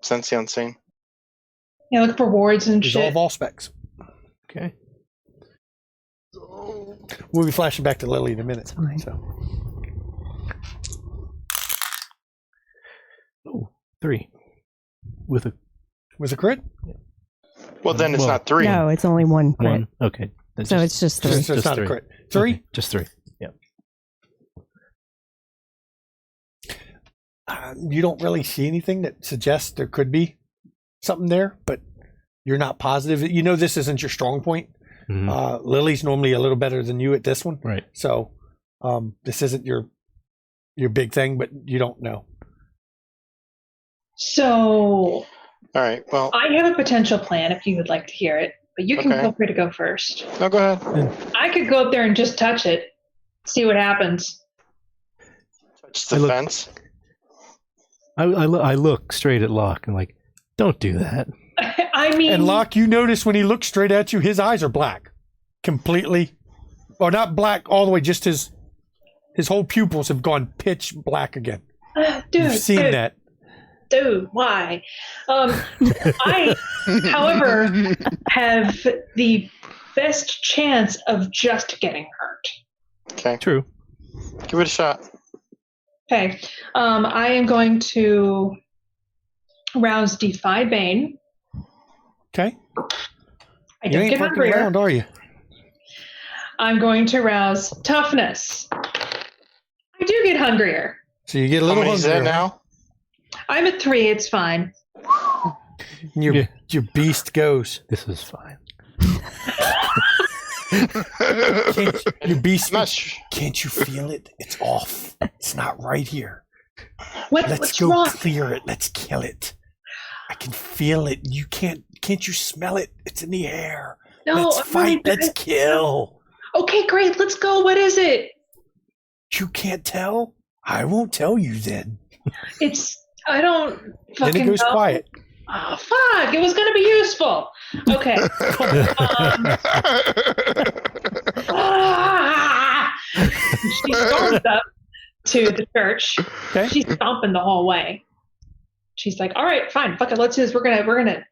Sense the Unseen? Yeah, look for wards and shit. Resolve all specs. Okay. We'll be flashing back to Lily in a minute. So. Oh, 3. With a Was it crit? Well, then it's Well, not 3. No, it's only one crit. 1. Okay. Then So it's just 3. It's not 3. a crit. 3? Okay, just 3. Yeah. You don't really see anything that suggests there could be something there, but you're not positive. You know this isn't your strong point. Mhm. Lily's normally a little better than you at this one. Right. So this isn't your big thing, but you don't know. So All right. Well, I have a potential plan if you would like to hear it, but you can Okay. feel free to go first. no, go ahead. I could go up there and just touch it, see what happens. Touch the I look- fence. I look straight at Locke and like, don't do that. I mean, And Locke, you notice when he looks straight at you, his eyes are black, completely, or not black all the way. Just his whole pupils have gone pitch black again. dude, You've seen dude, that. dude, why? I, however, have the best chance of just getting hurt. Okay. True. Give it a shot. Okay, I am going to rouse Defy Bane. Okay, I you don't ain't get fucking hungrier. around, are you? I'm going to rouse Toughness. I do get hungrier. So you get a How little many is that hungrier. now? I'm at 3. It's fine. And your Yeah. your beast goes. This is fine. Your beast. I'm not sure. Can't you feel it? It's off. It's not right here. What's Let's go wrong? clear it. Let's kill it. I can feel it. You can't you smell it? It's in the air. No, Let's I'm fight. already Let's dead. kill. Okay, great. Let's go. What is it? You can't tell? I won't tell you then. It's. I don't Then fucking it goes know. quiet. Oh, fuck. It was going to be useful. Okay. She storms up to the church. Okay. She's stomping the whole way. She's like, all right, fine. Fuck it. Let's do this. We're going to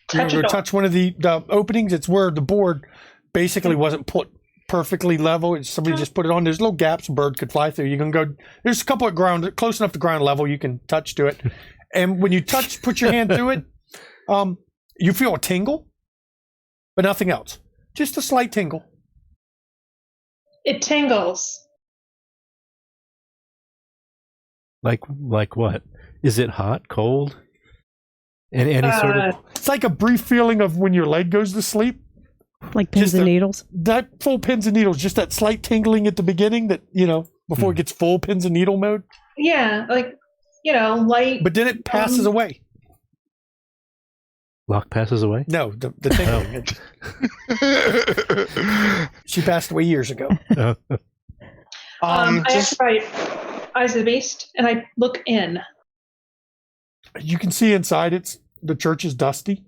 touch You it. touch one of the openings. It's where the board basically wasn't put perfectly level. It's somebody just put it on. There's little gaps a bird could fly through. You can go. There's a couple at ground, close enough to ground level. You can touch to it, and when you touch, put your hand through it. You feel a tingle, but nothing else. Just a slight tingle. It tingles. Like what? Is it hot? Cold? And any sort of It's like a brief feeling of when your leg goes to sleep. Like pins and needles. That full pins and needles, just that slight tingling at the beginning that, before it gets full pins and needle mode. Yeah, like, light. But then it passes away. Locke passes away? No, the tingling. She passed away years ago. I have to write Eyes of the Beast, and I look in. You can see inside the church is dusty.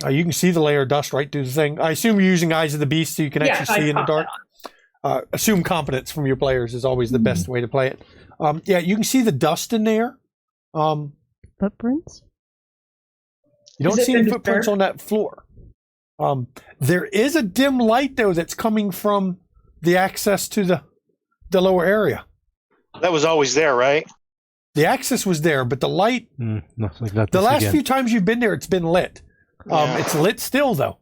You can see the layer of dust right through the thing. I assume you're using Eyes of the Beast so you can actually see in the dark. Assume competence from your players is always the best way to play it. You can see the dust in there. Footprints? You don't see any footprints on that floor. There is a dim light, though, that's coming from the access to the lower area. That was always there, right? The access was there, but the light... the last few times you've been there, it's been lit. It's lit still, though.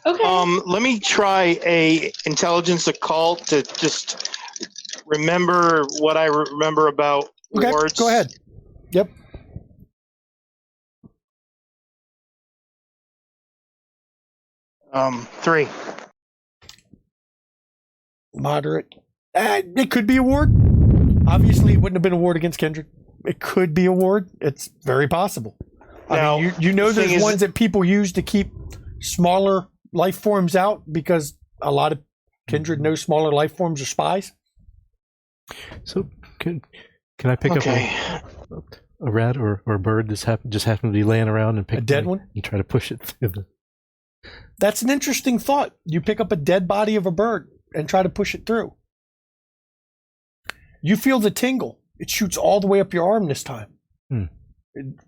Okay. Let me try a intelligence occult to just remember what I remember about wards. Go ahead. Yep. Three. Moderate. It could be a ward. Obviously, it wouldn't have been a ward against Kindred. It could be a ward. It's very possible. Now, there's ones that people use to keep smaller life forms out because a lot of Kindred know smaller life forms are spies. So can I pick up a rat or a bird that's just happened to be laying around and pick a dead one and try to push it through the... That's an interesting thought. You pick up a dead body of a bird and try to push it through. You feel the tingle. It shoots all the way up your arm this time.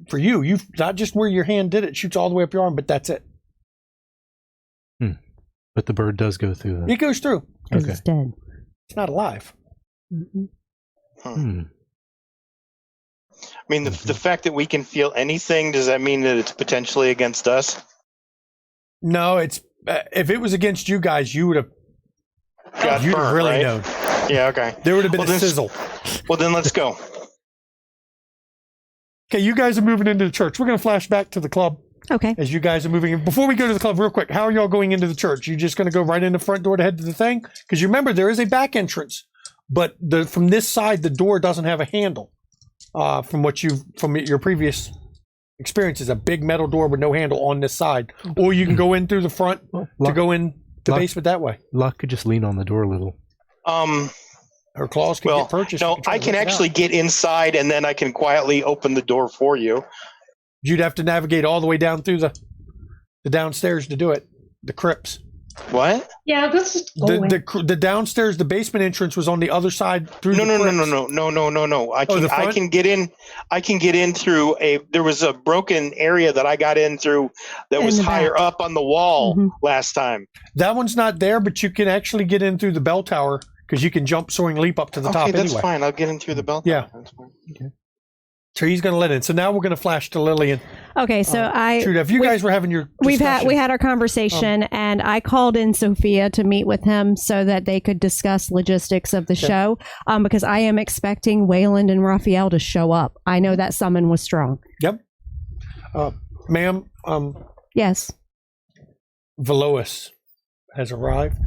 For you not just where your hand did it, shoots all the way up your arm, but that's it. But the bird does go through that. It goes through. Because it's dead. It's not alive. I mean, the fact that we can feel anything, does that mean that it's potentially against us? No, it's if it was against you guys, you would have really known. Yeah, okay. There would have been a sizzle. Well, then let's go. Okay, you guys are moving into the church. We're going to flash back to the club. Okay. As you guys are moving in. Before we go to the club, real quick, how are y'all going into the church? You just going to go right in the front door to head to the thing? Because you remember, there is a back entrance, but from this side, the door doesn't have a handle. From your previous experiences, a big metal door with no handle on this side. Or you can go in through the front to go in the basement that way. Locke could just lean on the door a little. Her claws can get purchased. No, I can actually get inside, and then I can quietly open the door for you. You'd have to navigate all the way down through the downstairs to do it. The crypts. What? Yeah, this is the downstairs. The basement entrance was on the other side through. No. I can get in. I can get in through there was a broken area that I got in through that was higher up on the wall last time. That one's not there, but you can actually get in through the bell tower because you can jump, soaring leap up to the top anyway. Okay, that's fine. I'll get in through the bell tower. Yeah. That's fine. Okay. So he's going to let in. So now we're going to flash to Lillian. Okay, so if you guys were having your discussion. we had our conversation, and I called in Sophia to meet with him so that they could discuss logistics of the show. Because I am expecting Wayland and Raphael to show up. I know that summon was strong. Yep. Ma'am. Yes. Velois has arrived.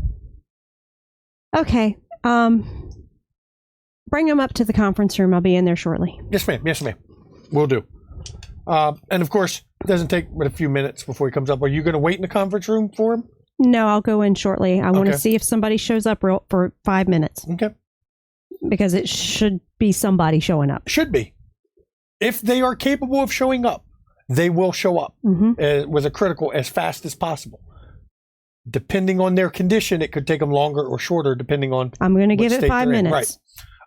Okay. Bring him up to the conference room. I'll be in there shortly. Yes, ma'am. Will do. And of course, it doesn't take but a few minutes before he comes up. Are you going to wait in the conference room for him? No, I'll go in shortly. I want to see if somebody shows up for 5 minutes. Okay. Because it should be somebody showing up. Should be. If they are capable of showing up, they will show up with a critical as fast as possible. Depending on their condition, it could take them longer or shorter, depending on. I'm going to give it 5 minutes.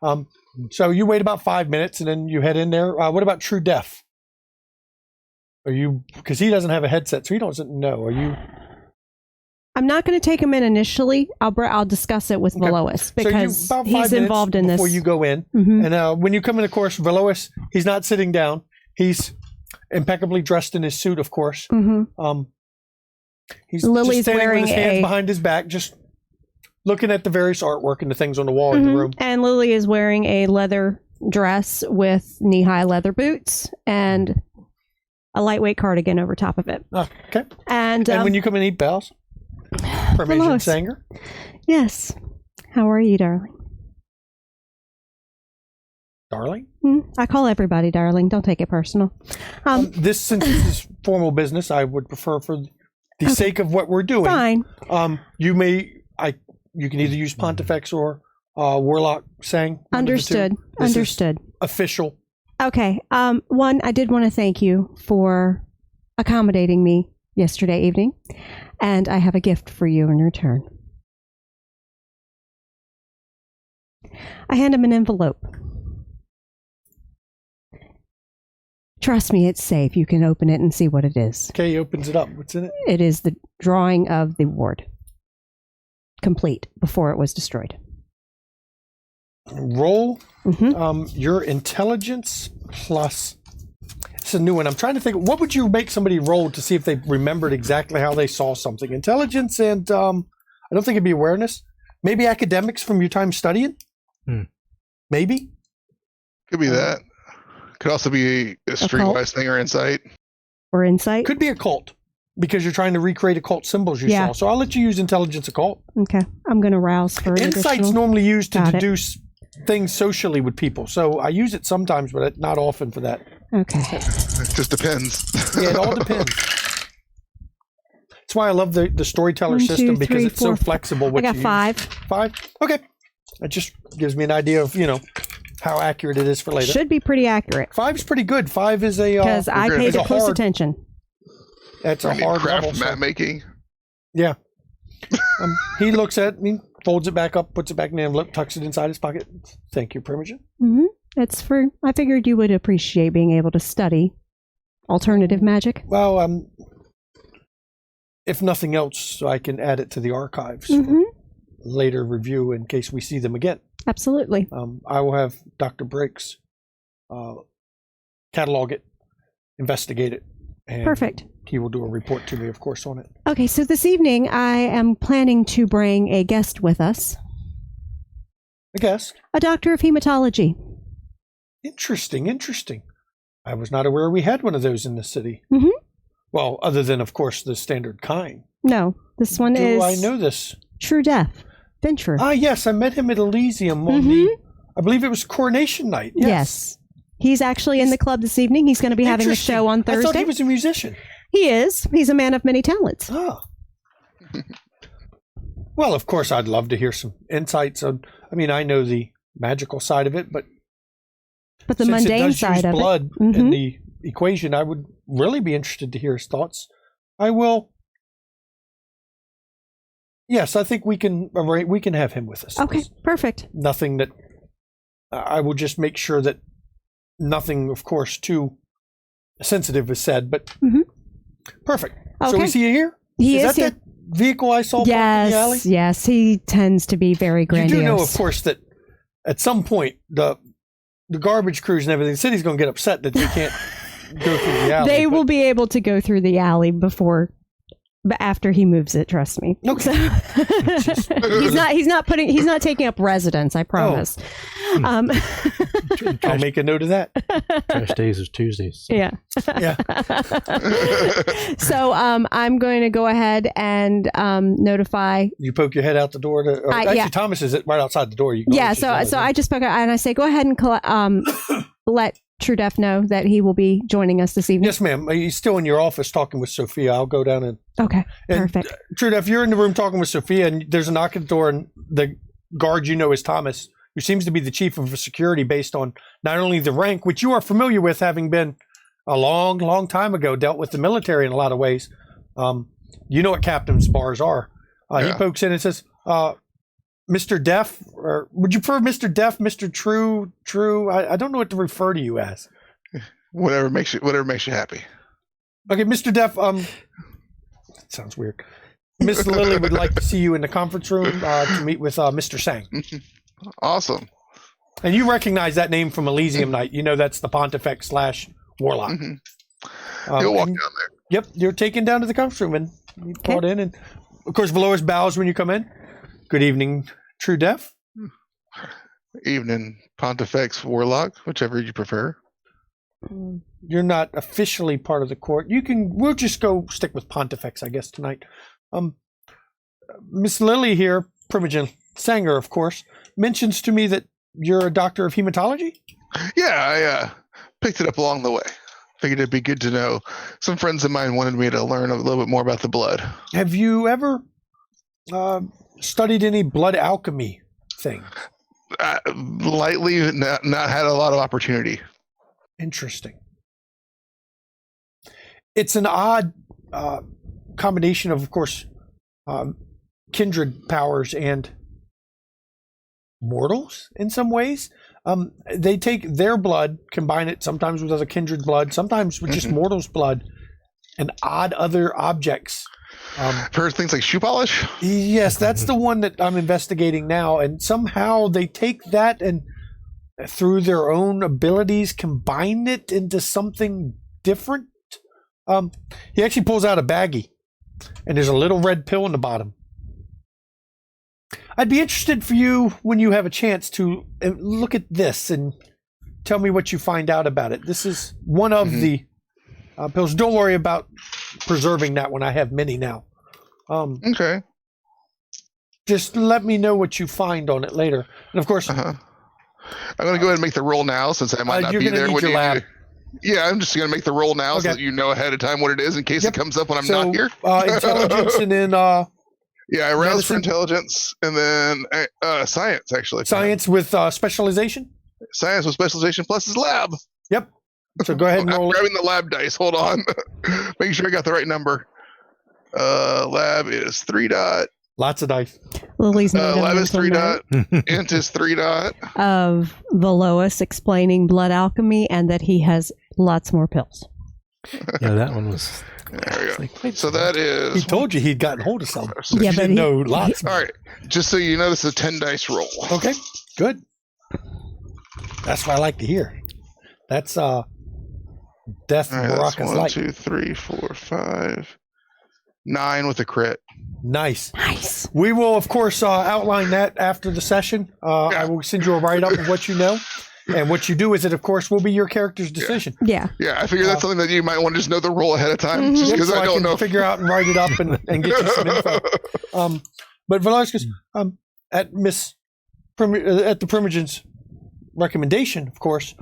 Right. So you wait about 5 minutes and then you head in there. What about True Deaf? Are you, because he doesn't have a headset, so he doesn't know. Are you? I'm not going to take him in initially. I'll discuss it with Velois because he's involved in this. Before you go in. And when you come in, of course, Velois, he's not sitting down. He's impeccably dressed in his suit, of course. He's Lily's just standing wearing with his hands behind his back, just looking at the various artwork and the things on the wall in the room. And Lily is wearing a leather dress with knee-high leather boots and a lightweight cardigan over top of it. Oh, okay. And when you come and eat bells, Parmesan Hello. Sanger. yes. How are you, darling? Darling. I call everybody darling. Don't take it personal. Since this is formal business, I would prefer, for the sake of what we're doing. Fine. You can either use Pontifex or Warlock Sang. Understood. Understood. Official. Okay. One, I did want to thank you for accommodating me yesterday evening, and I have a gift for you in return. I hand him an envelope. Trust me, it's safe. You can open it and see what it is. Okay, he opens it up. What's in it? It is the drawing of the ward, complete before it was destroyed. Roll your intelligence plus. It's a new one. I'm trying to think. What would you make somebody roll to see if they remembered exactly how they saw something? Intelligence and I don't think it'd be awareness. Maybe academics from your time studying. Maybe. Could be that. Could also be a streetwise thing or insight. Or insight. Could be occult because you're trying to recreate occult symbols you saw. So I'll let you use intelligence occult. Okay. I'm going to rouse for an Insight's additional. normally used to deduce things socially with people. So I use it sometimes, but not often for that. Okay. It just depends. Yeah, it all depends. That's why I love the storyteller 1, 2, system because 3, it's so 4, flexible. What I got you 5. Use. 5? Okay. It just gives me an idea of, how accurate it is for later. Should be pretty accurate. 5's pretty good. 5 is a... Because I paid it's a close hard- attention. That's a hard craft level. map making. Yeah. He looks at me, folds it back up, puts it back in the envelope, tucks it inside his pocket. Thank you, Primogen. It's for. I figured you would appreciate being able to study alternative magic. Well, if nothing else, I can add it to the archives for later review in case we see them again. Absolutely. I will have Dr. Briggs catalog it, investigate it. And Perfect. He will do a report to me, of course, on it. Okay, so this evening I am planning to bring a guest with us, A guest. a doctor of hematology. Interesting. I was not aware we had one of those in the city. Well, other than, of course, the standard kind. No, this one is. Do I know this? True Death. Venture. Ah, yes, I met him at Elysium on the, I believe it was Coronation Night. Yes. He's actually in the club this evening. He's going to be having a Interesting. show on Thursday. I thought he was a musician. He is. He's a man of many talents. Ah. Well, of course, I'd love to hear some insights on. I know the magical side of it, but the since mundane it does side use of blood it. in the equation, I would really be interested to hear his thoughts. I will. Yes, I think we can have him with us. Okay, perfect. Nothing that I will just make sure that nothing, of course, too sensitive is said, but perfect. Okay. So is he here? He is that here. that vehicle I saw parked in the alley? Yes, he tends to be very grandiose. You do know, of course, that at some point the garbage crews and everything, the city's going to get upset that they can't go through the alley. They will be able to go through the alley after he moves it. Trust me. Okay. he's not taking up residence. I promise. I'll make a note of that. Trash days is Tuesdays. Yeah. Yeah. So I'm going to go ahead and notify. You poke your head out the door to. Actually, Thomas is right outside the door. You can So I just poke out and I say, go ahead and let True Death know that he will be joining us this evening. Yes, ma'am. He's still in your office talking with Sophia. I'll go down and. Okay. And, Perfect. True Death, you're in the room talking with Sophia, and there's a knock at the door, and the guard is Thomas, who seems to be the chief of security based on not only the rank, which you are familiar with, having been a long, long time ago, dealt with the military in a lot of ways. You know what captain's bars are. He pokes in and says, Mr. Deaf, or would you prefer Mr. Deaf, Mr. True? I don't know what to refer to you as. Whatever makes you happy. Okay, Mr. Deaf, sounds weird. Miss Lily would like to see you in the conference room to meet with Mr. Sang. Awesome. And you recognize that name from Elysium Night. You know that's the Pontifex / Warlock. You'll walk down there. Yep, you're taken down to the conference room and you brought in. And, of course, Valores bows when you come in. Good evening, True Deaf. Evening, Pontifex Warlock, whichever you prefer. you're not officially part of the court. We'll just stick with Pontifex, I guess, tonight. Miss Lily here, Primogen Sanger, of course, mentions to me that you're a doctor of hematology? Yeah, I picked it up along the way. Figured it'd be good to know. Some friends of mine wanted me to learn a little bit more about the blood. Have you ever studied any blood alchemy thing? Lightly, not had a lot of opportunity. Interesting. It's an odd combination of course, kindred powers and mortals in some ways. They take their blood, combine it sometimes with other kindred blood, sometimes with just mortals' blood, and odd other objects. For things like shoe polish? Yes, that's the one that I'm investigating now. And somehow they take that and through their own abilities combine it into something different. He actually pulls out a baggie, and there's a little red pill in the bottom. I'd be interested for you when you have a chance to look at this and tell me what you find out about it. This is one of the pills. Don't worry about preserving that one. I have many now. Okay. Just let me know what you find on it later. And of course, I'm going to go ahead and make the roll now since I might not be there when you lab. Yeah, I'm just going to make the roll now so that you know ahead of time what it is in case it comes up when I'm not here. Intelligence and then... I roused for intelligence and then science, actually. Science with specialization? Science with specialization plus his lab. Yep. So go ahead and roll. I'm grabbing the lab dice. Hold on. Making sure I got the right number. Lab is 3 dot. Lots of dice. Lily's lab is 3 dot. Int is 3 dot. Of Velois explaining blood alchemy and that he has lots more pills. Yeah, that one was... There we go. So that is... He told you he'd gotten hold of some. Yeah, but he didn't know lots. All right. Just so you know, this is a 10 dice roll. Okay, good. That's what I like to hear. That's Death Baraka's Light. 1, Light. 2, 3, 4, 5, 9 with a crit. Nice. We will, of course, outline that after the session. I will send you a write-up of what you know. And what you do with it, of course, will be your character's decision. Yeah. Yeah, I figure that's something that you might want to just know the roll ahead of time, just because so I don't know. Figure out and write it up and get you some info. But Velasquez, at the Primogen's recommendation, of course,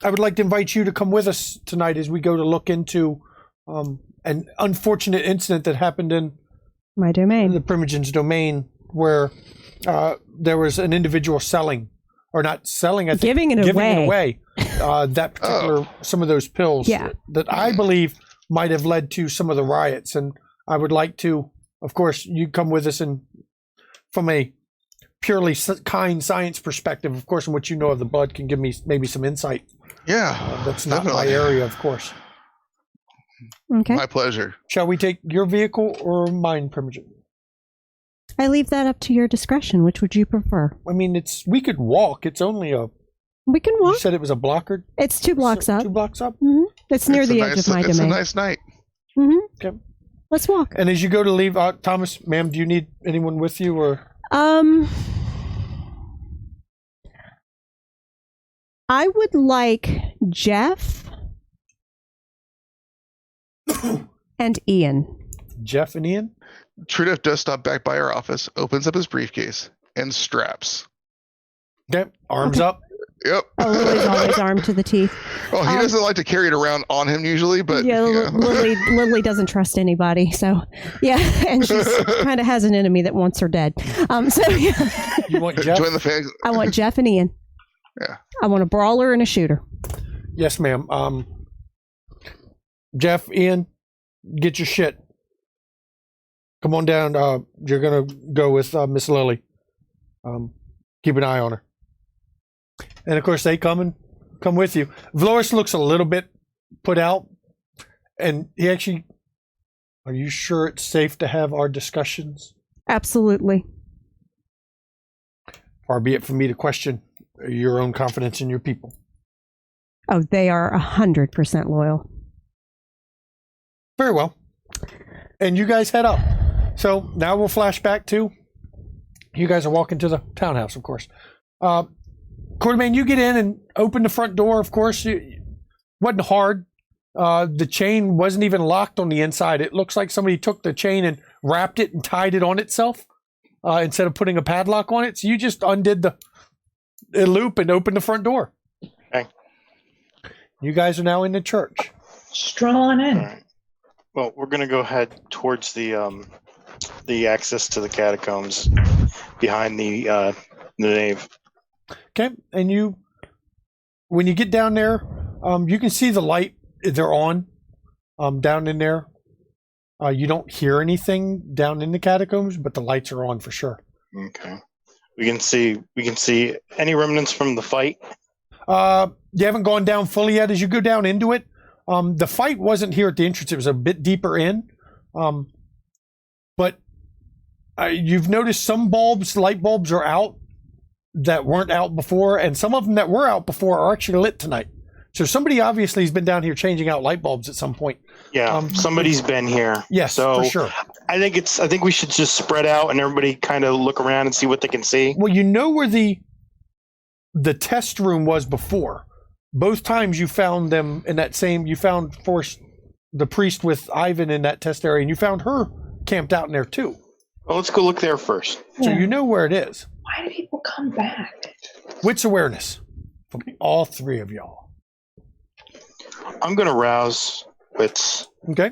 I would like to invite you to come with us tonight as we go to look into an unfortunate incident that happened in my domain, the Primogen's domain, where there was an individual selling. Or not selling, I think. Giving it away. That particular, some of those pills that I believe might have led to some of the riots. And I would like to, of course, you come with us and from a purely kind science perspective, of course, and what you know of the blood can give me maybe some insight. Yeah. That's not my area, of course. Okay. My pleasure. Shall we take your vehicle or mine, Primogen? I leave that up to your discretion. Which would you prefer? I mean, we could walk. It's only we can walk. You said it was a blocker? It's 2 blocks up. 2 blocks up? Mm-hmm. It's near the edge of my domain. It's a nice night. Mm-hmm. Okay. Let's walk. And as you go to leave, Thomas, ma'am, do you need anyone with you or? I would like Jeff and Ian. Jeff and Ian? Trudeau does stop back by our office, opens up his briefcase, and straps. Okay, arms up. Yep. Oh, Lily's always armed to the teeth. Well, he doesn't like to carry it around on him usually, but yeah, Lily doesn't trust anybody. So yeah, and she's kind of has an enemy that wants her dead. So yeah. You want Jeff? Join the fans. I want Jeff and Ian. Yeah. I want a brawler and a shooter. Yes, ma'am. Jeff, Ian, get your shit. Come on down. You're gonna go with Miss Lily. Keep an eye on her. And of course, they come with you. Vloris looks a little bit put out, and he actually. Are you sure it's safe to have our discussions? Absolutely. Far be it from me to question your own confidence in your people. Oh, they are 100% loyal. Very well. And you guys head up. So now we'll flash back to you guys are walking to the townhouse, of course. Quartermain, you get in and open the front door. Of course, it wasn't hard. The chain wasn't even locked on the inside. It looks like somebody took the chain and wrapped it and tied it on itself instead of putting a padlock on it. So you just undid the loop and opened the front door. Okay. You guys are now in the church. Stroll on in. All right. Well, we're going to go head towards the access to the catacombs behind the nave. Okay, and when you get down there, you can see the light. They're on down in there. You don't hear anything down in the catacombs, but the lights are on for sure. Okay. We can see any remnants from the fight. You haven't gone down fully yet. As you go down into it, the fight wasn't here at the entrance. It was a bit deeper in. But you've noticed some light bulbs are out that weren't out before, and some of them that were out before are actually lit tonight. So somebody obviously has been down here changing out light bulbs at some point. Yeah, somebody's been here. Yes, so for sure. I think we should just spread out and everybody kind of look around and see what they can see. Well, you know where the test room was before. Both times you found them in that same. You found the priest with Ivan in that test area, and you found her camped out in there too. Well, let's go look there first. So you know where it is. Why do people come back? Wits awareness from all three of y'all. I'm going to rouse wits. Okay.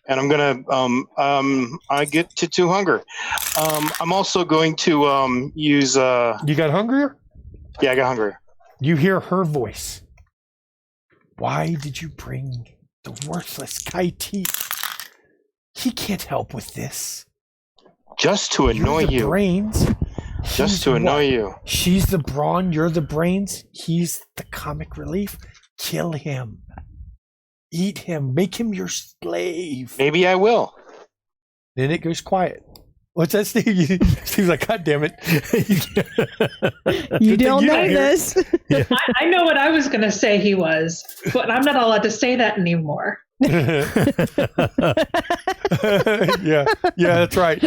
And I'm going to, I get to 2 hunger. I'm also going to use... You got hungrier? Yeah, I got hungrier. You hear her voice. Why did you bring the worthless Kaiti? He can't help with this. Just to annoy You're the you. Brains. Just to annoy you. She's the brawn, you're the brains. He's the comic relief. Kill him. Eat him. Make him your slave. Maybe I will. Then it goes quiet. What's that, Steve? Steve's like, God damn it. You don't know this. I know what I was going to say he was, but I'm not allowed to say that anymore. Yeah, that's right.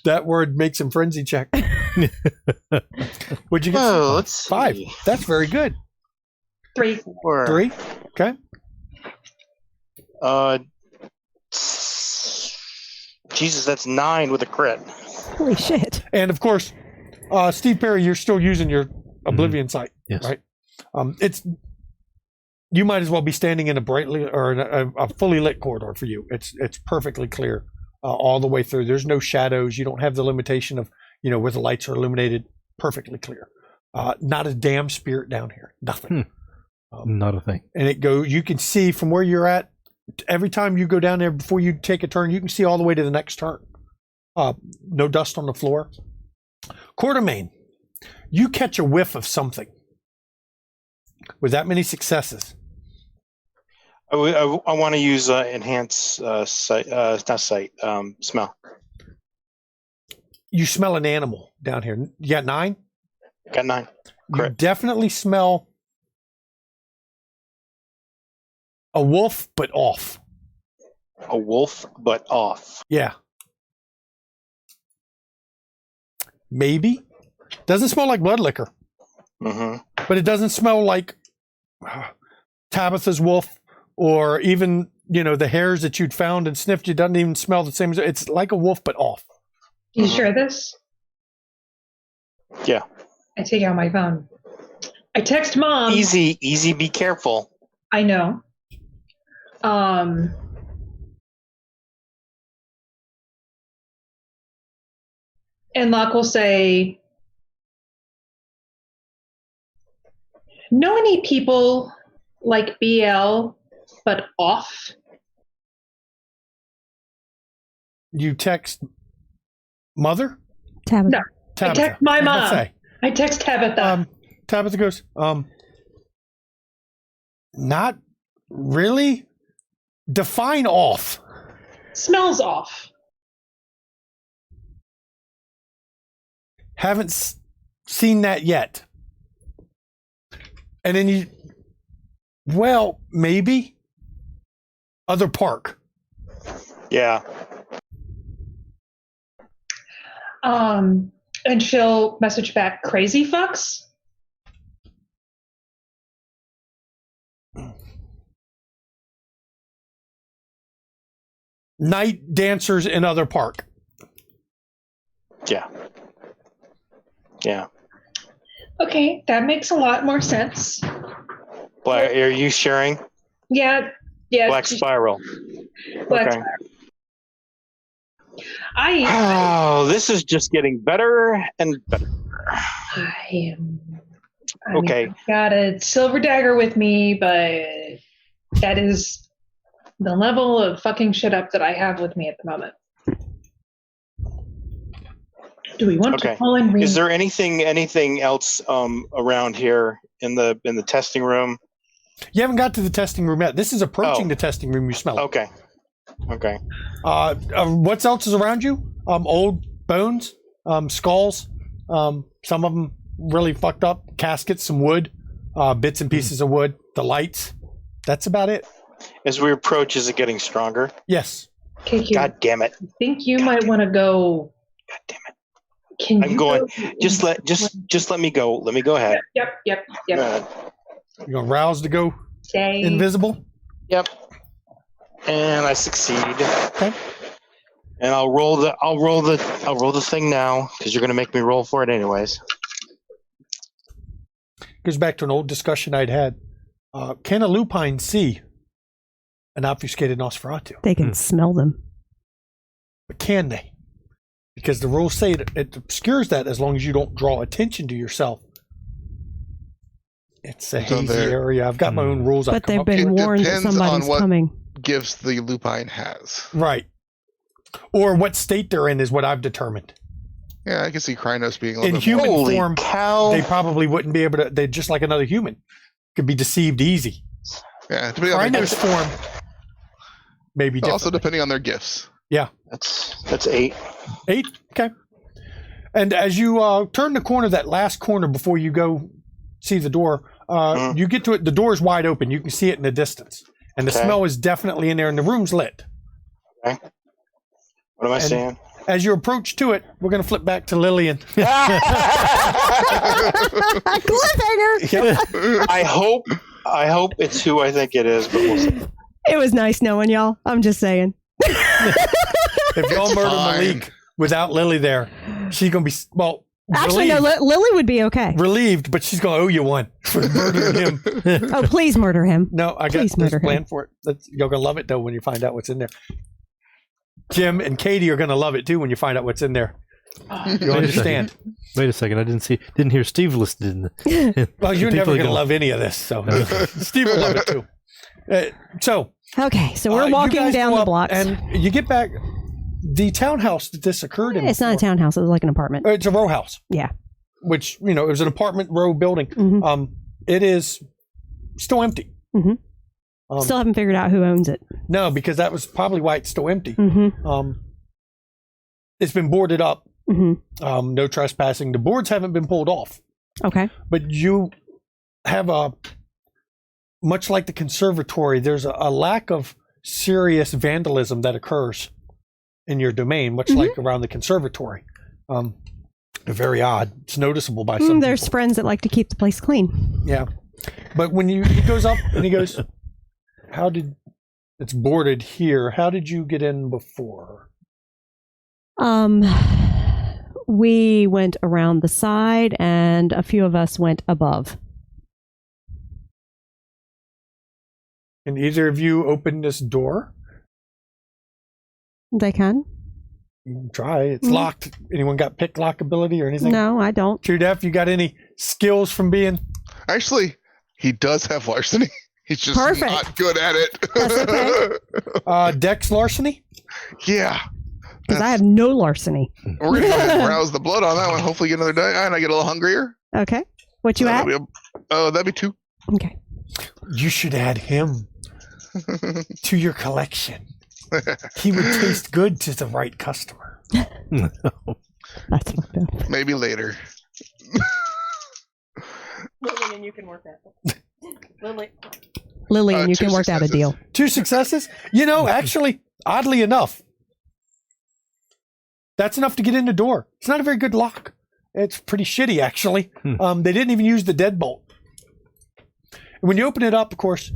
That word makes him frenzy check. What'd you get? Oh, let's see. 5. That's very good. 3. 3. Okay. Jesus, that's 9 with a crit. Holy shit. And of course, Steve Perry, you're still using your Oblivion sight, Yes. right? You might as well be standing in a brightly or a fully lit corridor for you. It's perfectly clear all the way through. There's no shadows. You don't have the limitation of where the lights are illuminated. Perfectly clear. Not a damn spirit down here. Nothing. Not a thing. And you can see from where you're at. Every time you go down there before you take a turn, you can see all the way to the next turn. No dust on the floor. Quartermain, you catch a whiff of something. With that many successes. I want to use enhance sight, not sight, smell. You smell an animal down here. You got 9? Got 9. You Correct. definitely smell a wolf, but off. A wolf, but off. Yeah. Maybe. Doesn't smell like blood liquor. Mm-hmm. But it doesn't smell like Tabitha's wolf or even, the hairs that you'd found and sniffed. It doesn't even smell the same. It's like a wolf, but off. You sure this? Yeah. I take out my phone. I text mom. Easy, be careful. I know. And Locke will say, know any people like BL, but off? You text mother? Tabitha. No. I text my mom. Say? I text Tabitha. Tabitha goes, not really. Define off. Smells off. Haven't seen that yet. And then maybe other park. Yeah. And she'll message back, crazy fucks? Night dancers in other park. Yeah. Yeah. Okay, that makes a lot more sense. Black, are you sharing? Yeah. Black Spiral. Black Okay. Spiral. Oh, this is just getting better and better. I Okay. I've got a silver dagger with me, but that is the level of fucking shit up that I have with me at the moment. Do we want to call in? Is there anything else around here in the testing room? You haven't got to the testing room yet. This is approaching the testing room. You smell it. Okay. What else is around you? Old bones, skulls. Some of them really fucked up. Caskets, some wood, bits and pieces of wood. The lights. That's about it. As we approach, is it getting stronger? Yes. KQ, God damn it! I think you might want to go. God damn it! I'm going. Just let me go. Let me go ahead. Yep. You're gonna rouse to go Stay. invisible. Yep. And I succeed. Okay. And I'll roll the thing now because you're gonna make me roll for it anyways. Goes back to an old discussion I'd had. Can a lupine see an obfuscated Nosferatu? They can smell them. But can they? Because the rules say it obscures that as long as you don't draw attention to yourself. It's a hazy area. I've got my own rules. But they've been warned that somebody's coming. Gifts the lupine has. Right. Or what state they're in is what I've determined. Yeah, I can see Krynos being a little in bit human more. form. Cow. They probably wouldn't be able to. They're just like another human. Could be deceived easy. Yeah, depending on their Krynos form. Maybe also depending on their gifts. Yeah. That's 8. 8? Okay. And as you turn the corner, that last corner before you go see the door, you get to it. The door is wide open. You can see it in the distance. And the smell is definitely in there, and the room's lit. Okay. What am I saying? As you approach to it, we're going to flip back to Lillian. Cliffhanger! I hope it's who I think it is, but we'll see. It was nice knowing y'all. I'm just saying. If y'all murder Malik without Lily there, she's going to be, actually, no, Lily would be okay. Relieved, but she's going to owe you one for murdering him. Oh, please murder him. No, I got this plan for it. You're going to love it, though, when you find out what's in there. Jim and Katie are going to love it, too, when you find out what's in there. You understand. Wait a second. I didn't hear Steve listed. Well, you're never going to love any of this, so Steve will love it, too. Okay, so we're walking down the blocks. And you get back. The townhouse that this occurred in. It's not a townhouse. It was like an apartment. It's a row house. Yeah. Which, it was an apartment row building. Mm-hmm. It is still empty. Mm-hmm. Still haven't figured out who owns it. No, because that was probably why it's still empty. Mm-hmm. It's been boarded up. Mm-hmm. No trespassing. The boards haven't been pulled off. Okay. But you have much like the conservatory, there's a lack of serious vandalism that occurs in your domain, much like around the conservatory. They're very odd. It's noticeable by some There's people. friends that like to keep the place clean. Yeah. But when he goes up and he goes, it's boarded here. How did you get in before? We went around the side and a few of us went above. Can either of you open this door? They can. You can try. It's locked. Anyone got pick lock ability or anything? No, I don't. True Def, you got any skills from being? Actually, he does have larceny. He's just not good at it. That's okay. Dex larceny? Yeah. Because I have no larceny. We're going to go ahead and rouse the blood on that one. Hopefully get another die. And I get a little hungrier. Okay. What you at? That'd be 2. Okay. You should add him to your collection. He would taste good to the right customer. No. That's fucked up. Maybe later. Lillian, you can work that. Lillian, you can work out a deal. 2 successes? Actually, oddly enough, that's enough to get in the door. It's not a very good lock. It's pretty shitty, actually. They didn't even use the deadbolt. When you open it up, of course,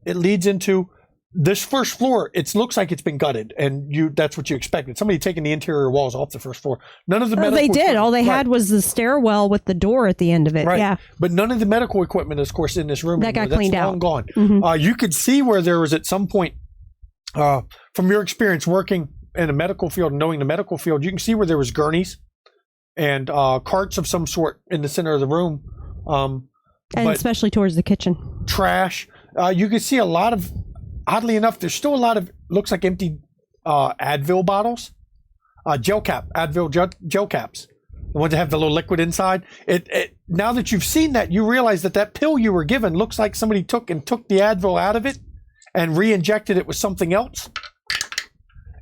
it leads into this first floor. It looks like it's been gutted, and that's what you expected. Somebody taking the interior walls off the first floor. None of the medical they did. equipment- All they right, had was the stairwell with the door at the end of it. right. Yeah. But none of the medical equipment is, of course, in this room. That got anymore. cleaned That's long out. gone. Mhm. You could see where there was at some point, from your experience working in a medical field and knowing the medical field, you can see where there was gurneys and carts of some sort in the center of the room. And But especially towards the kitchen. trash. You can see a lot of, oddly enough, there's still a lot of, looks like empty Advil bottles. Advil gel caps. The ones that have the little liquid inside. Now that you've seen that, you realize that pill you were given looks like somebody took the Advil out of it and re-injected it with something else.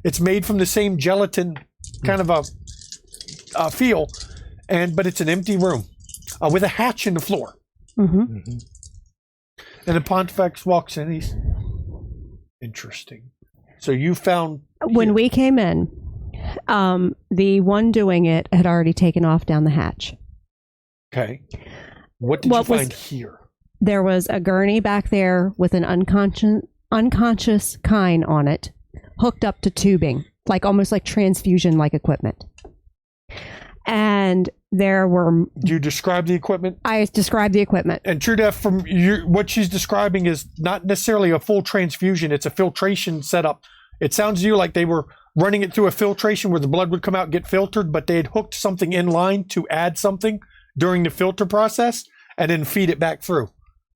It's made from the same gelatin kind of a feel, but it's an empty room with a hatch in the floor. Mm-hmm. And the Pontifex walks in. He's interesting. So you found When we came in, the one doing it had already taken off down the hatch. okay. What did What you was- find here? There was a gurney back there with an unconscious Kine on it, hooked up to tubing, almost like transfusion-like equipment. And there were. Do you describe the equipment? I described the equipment. And True Def, from what she's describing is not necessarily a full transfusion. It's a filtration setup. It sounds to you like they were running it through a filtration where the blood would come out and get filtered, but they had hooked something in line to add something during the filter process and then feed it back through.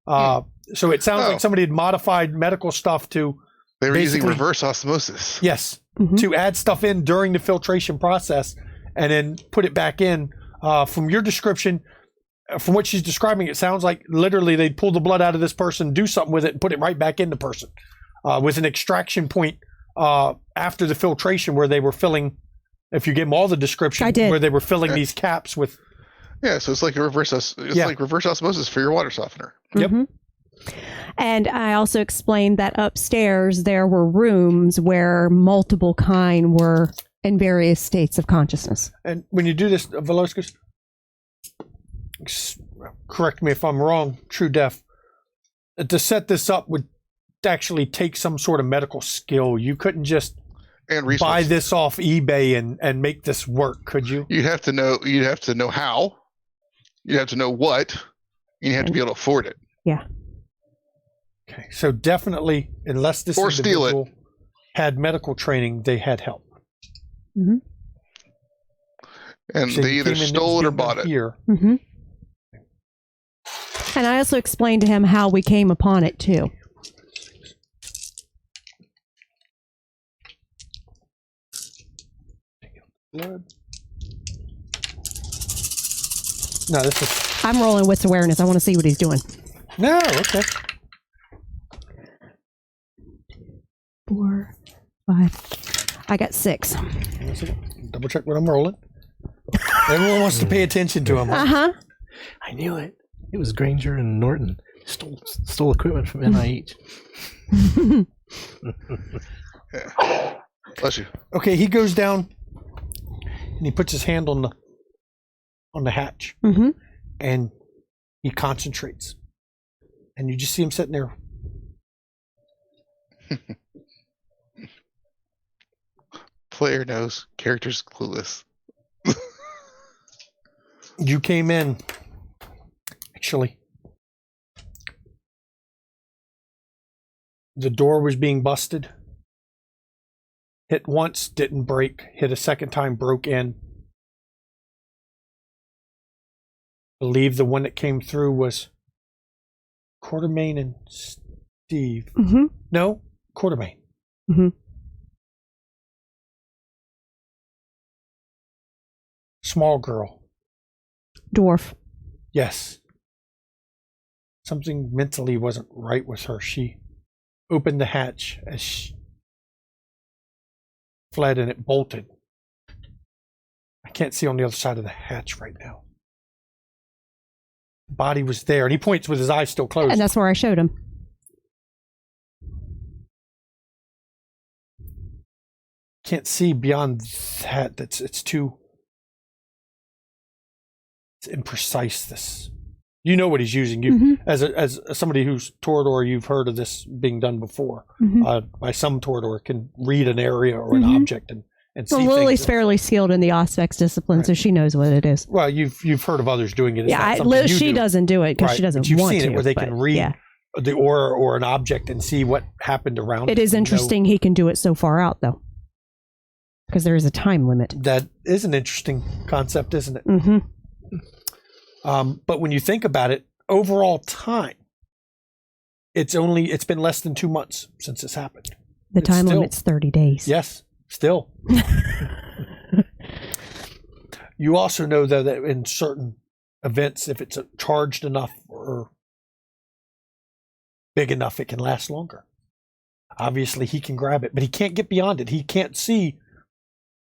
So it sounds like somebody had modified medical stuff to They were using basically- reverse osmosis. yes, Mhm. to add stuff in during the filtration process and then put it back in. From your description, from what she's describing, it sounds like literally they'd pull the blood out of this person, do something with it, and put it right back in the person with an extraction point after the filtration where they were filling, if you give them all the description, I did. where they were filling these caps with. Yeah, so it's like reverse osmosis for your water softener. Yep. Mhm. And I also explained that upstairs there were rooms where multiple Kine were in various states of consciousness. And when you do this, Veloscus, correct me if I'm wrong, True Def, to set this up would actually take some sort of medical skill. You couldn't just And buy resources. this off eBay and make this work, could you? You'd have to know how. You'd have to know what. And you have to be able to afford it. Yeah. Okay, so definitely, unless this Or steal it. individual had medical training, they had help. Mm-hmm. And So they you either came in stole it or being bought it. Here. Mm-hmm. And I also explained to him how we came upon it too. Blood. No, this is I'm rolling wits awareness. I want to see what he's doing. no. Okay. 4, 5. I got 6. One second. Double check what I'm rolling. Everyone wants to pay attention to him. Uh huh. I knew it. It was Granger and Norton. Stole equipment from NIH. Yeah. Bless you. Okay, he goes down and he puts his hand on the hatch Mm-hmm. and he concentrates. And you just see him sitting there. Player knows, character's clueless. You came in. Actually, the door was being busted. Hit once, didn't break. Hit a second time, broke in. Believe the one that came through was Quartermain and Steve. Mm-hmm. No, Quartermain. Mm-hmm. Small girl. Dwarf. Yes. Something mentally wasn't right with her. She opened the hatch as she fled and it bolted. I can't see on the other side of the hatch right now. Body was there, and he points with his eyes still closed. And that's where I showed him. Can't see beyond that. It's too. imprecise this. You know what he's using. You as somebody who's Torador, you've heard of this being done before. By some Torador can read an area or an object and see Well, Lily's things. fairly skilled in the Auspex discipline, so she knows what it is. Well, you've heard of others doing it. It's not something you she do. doesn't do it because Right, she doesn't but you've want seen to. it where they but, can read yeah. the aura or an object and see what happened around it. It is interesting he can do it so far out, though, because there is a time limit. That is an interesting concept, isn't it? But when you think about it, overall time, it's been less than 2 months since this happened. The It's time still- limit's 30 days. Yes, still. You also know though that in certain events, if it's charged enough or big enough, it can last longer. Obviously, he can grab it, but he can't get beyond it. He can't see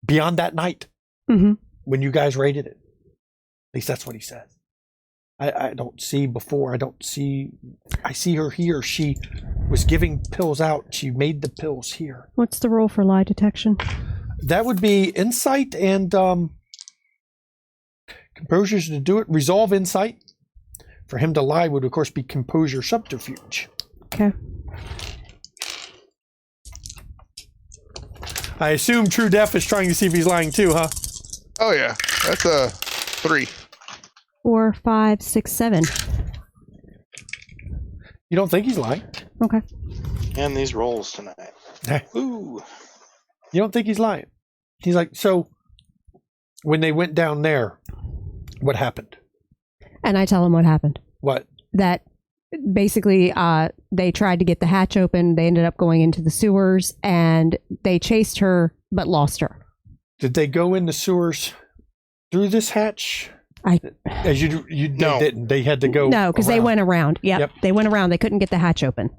beyond that night when you guys raided it. At least that's what he says. I don't see before. I see her here. She was giving pills out. She made the pills here. What's the rule for lie detection? That would be insight and composure to do it. Resolve insight. For him to lie would, of course, be composure subterfuge. Okay. I assume True Deaf is trying to see if he's lying too, huh? Oh yeah, that's a 3. 4, 5, 6, 7. You don't think he's lying? Okay. And these rolls tonight. Ooh. You don't think he's lying? He's like, so when they went down there, what happened? And I tell him what happened. What? That basically they tried to get the hatch open. They ended up going into the sewers and they chased her but lost her. Did they go in the sewers through this hatch? As you No. didn't. They had to go. No, because they around. went around. Yep. They went around. They couldn't get the hatch open.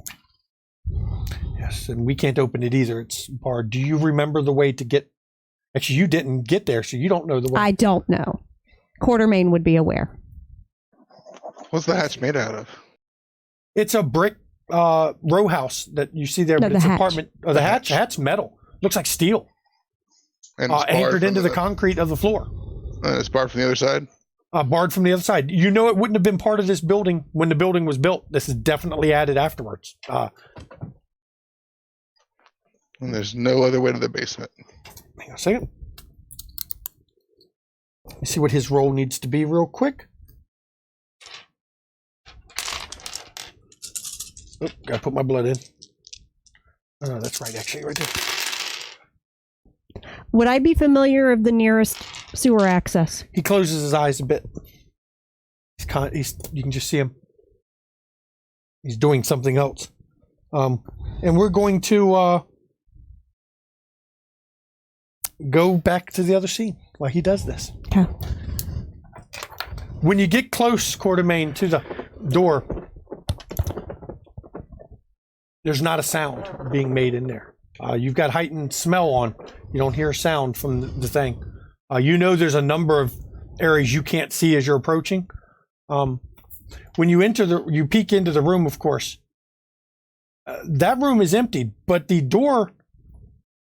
Yes, and we can't open it either. It's barred. Do you remember the way to get? Actually, you didn't get there, so you don't know the way. I don't know. Quartermain would be aware. What's the hatch made out of? It's a brick row house that you see there, No, but the it's hatch. apartment. Oh, the hatch. The hatch's metal. Looks like steel. And it's barred Anchored from into the concrete of the floor. It's barred from the other side. Barred from the other side. You know, it wouldn't have been part of this building when the building was built. This is definitely added afterwards. And there's no other way to the basement. Hang on a second. Let's see what his role needs to be real quick. Oh, gotta put my blood in. Oh, that's right, actually, right there. Would I be familiar of the nearest sewer access? He closes his eyes a bit. You can just see him. He's doing something else. And we're going to go back to the other scene while he does this. Okay. When you get close, Quartermain, to the door, there's not a sound being made in there. You've got heightened smell on. You don't hear a sound from the thing. You know there's a number of areas you can't see as you're approaching. When you you peek into the room, of course, that room is empty, but the door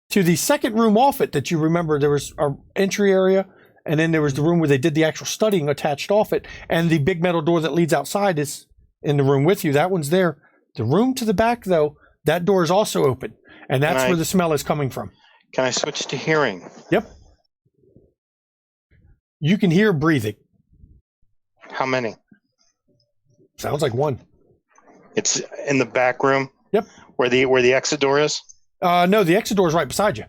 to the second room off it that you remember, there was an entry area, and then there was the room where they did the actual studying attached off it, and the big metal door that leads outside is in the room with you. That one's there. The room to the back, though, that door is also open, and that's where the smell is coming from. Can I switch to hearing? Yep. You can hear breathing. How many? Sounds like one. It's in the back room? Yep. Where the exit door is? No, the exit door is right beside you.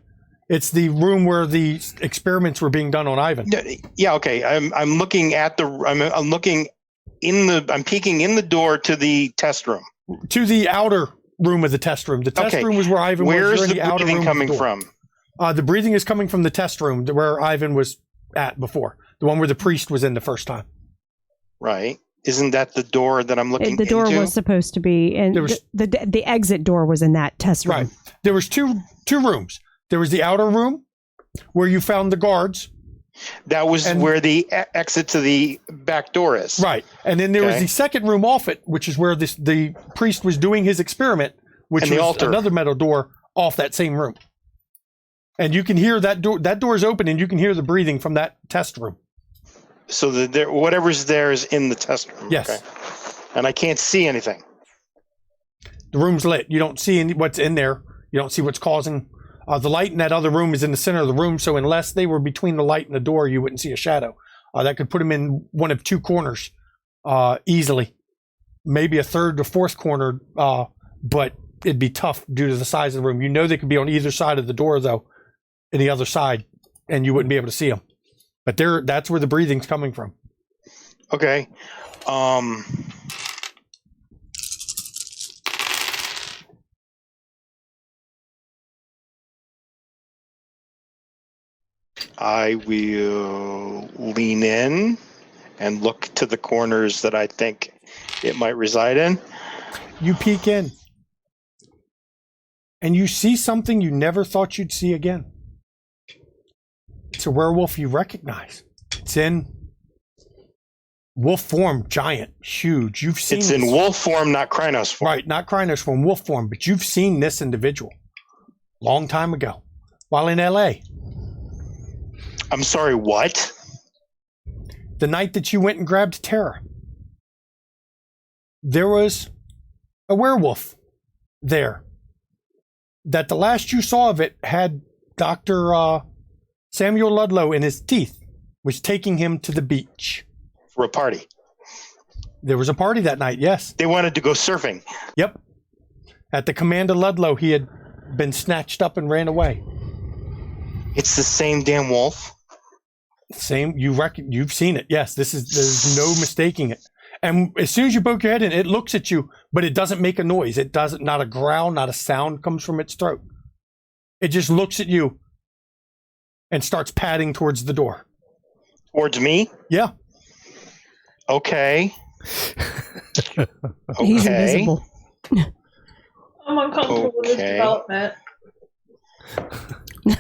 It's the room where the experiments were being done on Ivan. Yeah, okay. I'm looking at I'm looking in the I'm peeking in the door to the test room. To the outer room of the test room. The test room was where Ivan was. Where's You're in the outer breathing room coming of the door. from? The breathing is coming from the test room where Ivan was at before. The one where the priest was in the first time. Right. Isn't that the door that I'm looking The door into? was supposed to be, and the exit door was in that test room. Right. There was two rooms. There was the outer room where you found the guards. That was where the exit to the back door is. Right. And then there was the second room off it, which is where the priest was doing his experiment, which was another metal door off that same room. And you can hear that door. That door is open, and you can hear the breathing from that test room. So whatever's there is in the test room. Yes. Okay. And I can't see anything. The room's lit. You don't see what's in there. You don't see what's causing the light in that other room is in the center of the room. So unless they were between the light and the door, you wouldn't see a shadow. That could put them in one of two corners easily. Maybe a third or fourth corner, but it'd be tough due to the size of the room. You know they could be on either side of the door, though, in the other side, and you wouldn't be able to see them. But that's where the breathing's coming from. Okay. I will lean in and look to the corners that I think it might reside in. You peek in, and you see something you never thought you'd see again. It's a werewolf you recognize. It's in wolf form, giant, huge. You've seen It's in wolf form, not Krynos form. Right, not Krynos form, wolf form, but you've seen this individual long time ago while in LA. I'm sorry, what? The night that you went and grabbed Tara, there was a werewolf there that the last you saw of it had Dr. Samuel Ludlow in his teeth, was taking him to the beach. For a party. There was a party that night, yes. They wanted to go surfing. Yep. At the command of Ludlow, he had been snatched up and ran away. It's the same damn wolf? Same, you've seen it. Yes, there's no mistaking it. And as soon as you poke your head in, it looks at you, but it doesn't make a noise. It doesn't, not a growl, not a sound comes from its throat. It just looks at you and starts padding towards the door. Towards me? Yeah. Okay. He's invisible. I'm uncomfortable with this development.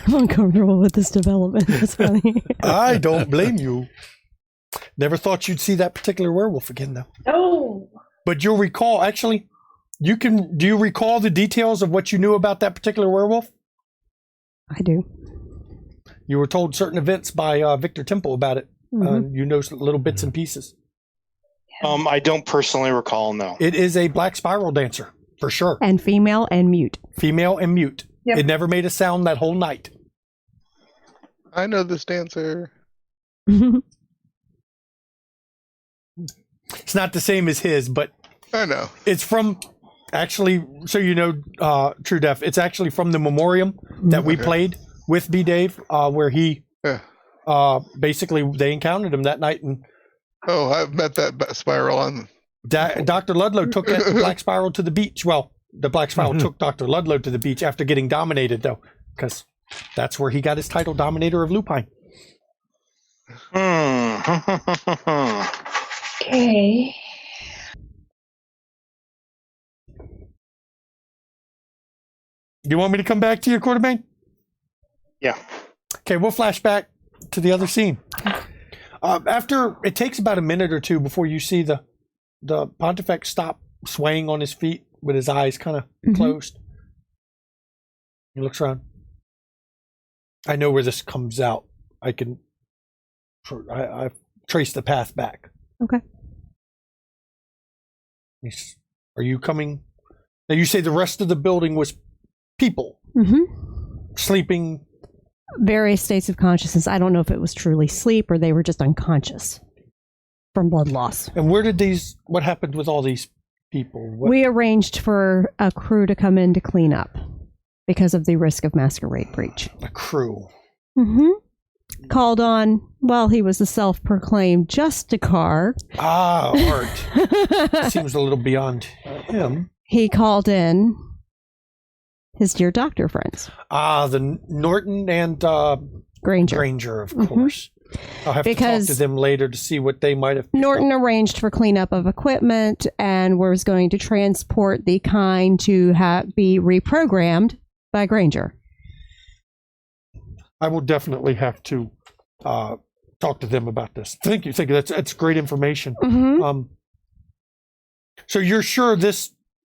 I'm uncomfortable with this development. That's funny. I don't blame you. Never thought you'd see that particular werewolf again, though. No. But you'll recall, actually, do you recall the details of what you knew about that particular werewolf? I do. You were told certain events by Victor Temple about it. Mm-hmm. You know little bits and pieces. I don't personally recall, no. It is a black spiral dancer, for sure. And female and mute. Female and mute. Yep. It never made a sound that whole night. I know this dancer. It's not the same as his, but I know. it's from, actually, so you know, True Def, it's actually from the memoriam that we played with B. Dave, where he, basically, they encountered him that night. And Oh, I've met that spiral on. Dr. Ludlow took that black spiral to the beach. Well, the black spiral took Dr. Ludlow to the beach after getting dominated, though, because that's where he got his title, Dominator of Lupine. Okay. Do you want me to come back to you, Quartermain? Yeah. Okay, we'll flash back to the other scene. After it takes about a minute or two before you see the Pontifex stop swaying on his feet with his eyes kind of closed. He looks around. I know where this comes out. I've traced the path back. Okay. Are you coming? Now you say the rest of the building was people sleeping. Various states of consciousness. I don't know if it was truly sleep or they were just unconscious from blood loss. And what happened with all these people? We arranged for a crew to come in to clean up because of the risk of Masquerade breach. A crew. Called on, he was a self-proclaimed Justicar. Art. Seems a little beyond him. He called in his dear doctor friends. The Norton and Granger, of course. I'll have to talk to them later to see what they might have. Norton arranged for cleanup of equipment and was going to transport the kind to be reprogrammed by Granger. I will definitely have to talk to them about this. Thank you. That's great information. So you're sure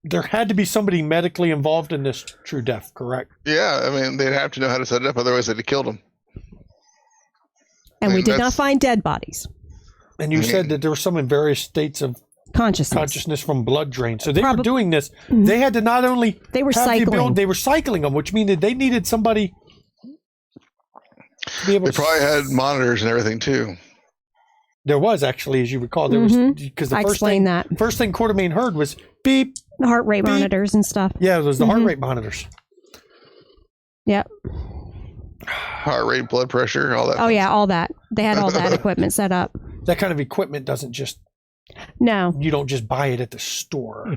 there had to be somebody medically involved in this True Death, correct? Yeah, I mean, they'd have to know how to set it up, otherwise they'd have killed him. And we did not find dead bodies. And you said that there were some in various states of consciousness from blood drain. So they were doing this. They had to not only They were have the cycling. ability, they were cycling them, which means that they needed somebody to be able They probably had monitors and everything too. There was actually, as you recall, there was because the I first explained thing that. first thing Quartermain heard was beep. The heart rate beep. monitors and stuff. Yeah, it was the heart rate monitors. Yep. Heart rate, blood pressure, all that. Oh yeah, all that. They had all that equipment set up. That kind of equipment doesn't just No. you don't just buy it at the store.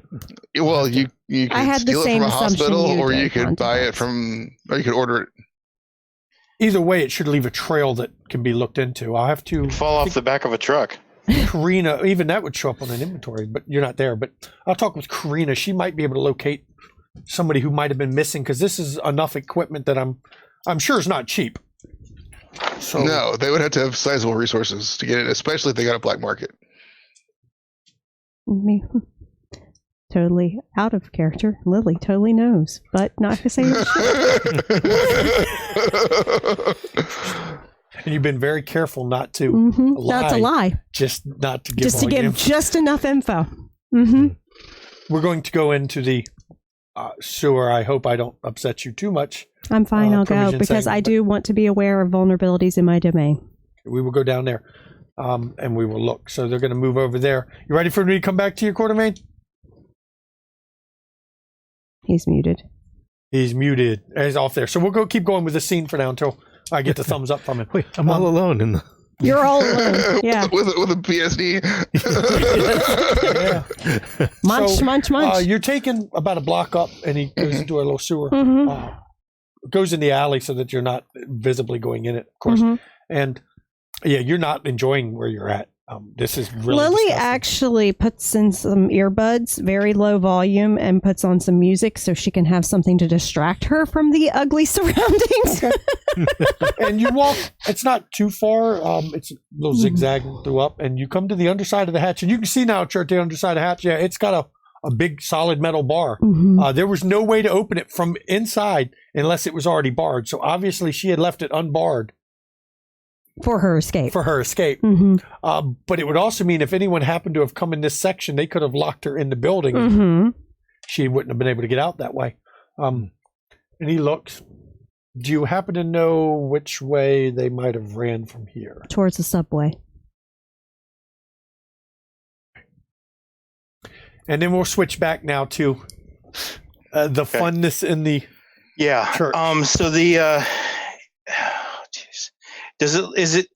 Well, you I could had the steal it same from a assumption hospital, you or did, you could buy it Pontifex. or you could order it. Either way, it should leave a trail that can be looked into. I'll have to Fall off the back of a truck. Karina, even that would show up on an inventory, but you're not there. But I'll talk with Karina. She might be able to locate somebody who might have been missing because this is enough equipment that I'm sure is not cheap. So No, they would have to have sizable resources to get it, especially if they got a black market. Me. Totally out of character. Lily totally knows, but not to say that and you've been very careful not to lie. Not to lie. Just not to give Just to all the give info. just enough info. Mm-hmm. We're going to go into the sewer. I hope I don't upset you too much. I'm fine. I'll go provision because I segment, do want to be aware of vulnerabilities in my domain. We will go down there and we will look. So they're going to move over there. You ready for me to come back to you, Quartermain? He's muted. He's muted. He's off there. So we'll keep going with the scene for now until I get the thumbs up from him. Wait, I'm all alone in the. You're all alone. Yeah. with a PSD. Yeah. Munch, So, munch, munch. You're taking about a block up, and he goes into a little sewer. Mhm. Goes in the alley so that you're not visibly going in it, of course. Mhm. And yeah, you're not enjoying where you're at. This is really Lily disgusting. actually puts in some earbuds, very low volume, and puts on some music so she can have something to distract her from the ugly surroundings. And you walk. It's not too far. It's a little zigzag through up, and you come to the underside of the hatch, and you can see now it's at the underside of the hatch. Yeah, it's got a big solid metal bar. Mhm. There was no way to open it from inside unless it was already barred. So obviously she had left it unbarred For her escape. for her escape. Mm-hmm. But it would also mean if anyone happened to have come in this section, they could have locked her in the building. Mm-hmm. She wouldn't have been able to get out that way. And he looks. Do you happen to know which way they might have ran from here? Towards the subway. And then we'll switch back now to the funness in the Yeah. church. So the jeez. Is it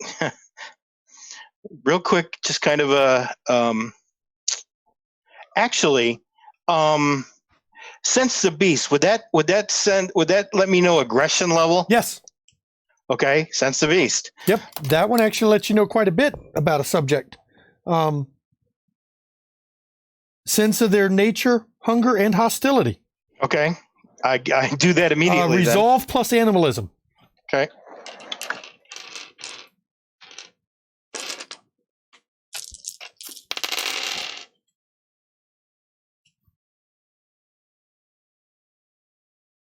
real quick, just kind of a actually sense the beast. Would that let me know aggression level? Yes. Okay, sense the beast. Yep. That one actually lets you know quite a bit about a subject. Sense of their nature, hunger, and hostility. Okay. I do that immediately. then. Resolve plus animalism. Okay.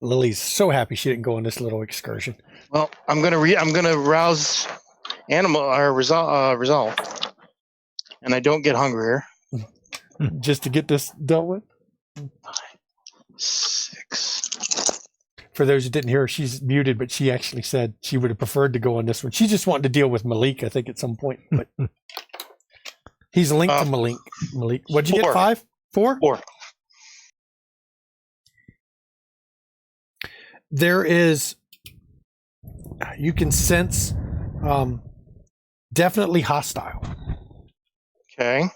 Lily's so happy she didn't go on this little excursion. Well, I'm gonna rouse animal or resolve, and I don't get hungrier. Just to get this dealt with. 6. For those who didn't hear her, she's muted, but she actually said she would have preferred to go on this one. She just wanted to deal with Malik, I think, at some point. But he's linked to Malik. What'd you get? 4. 5? 4? 4. There is, you can sense definitely hostile. Okay.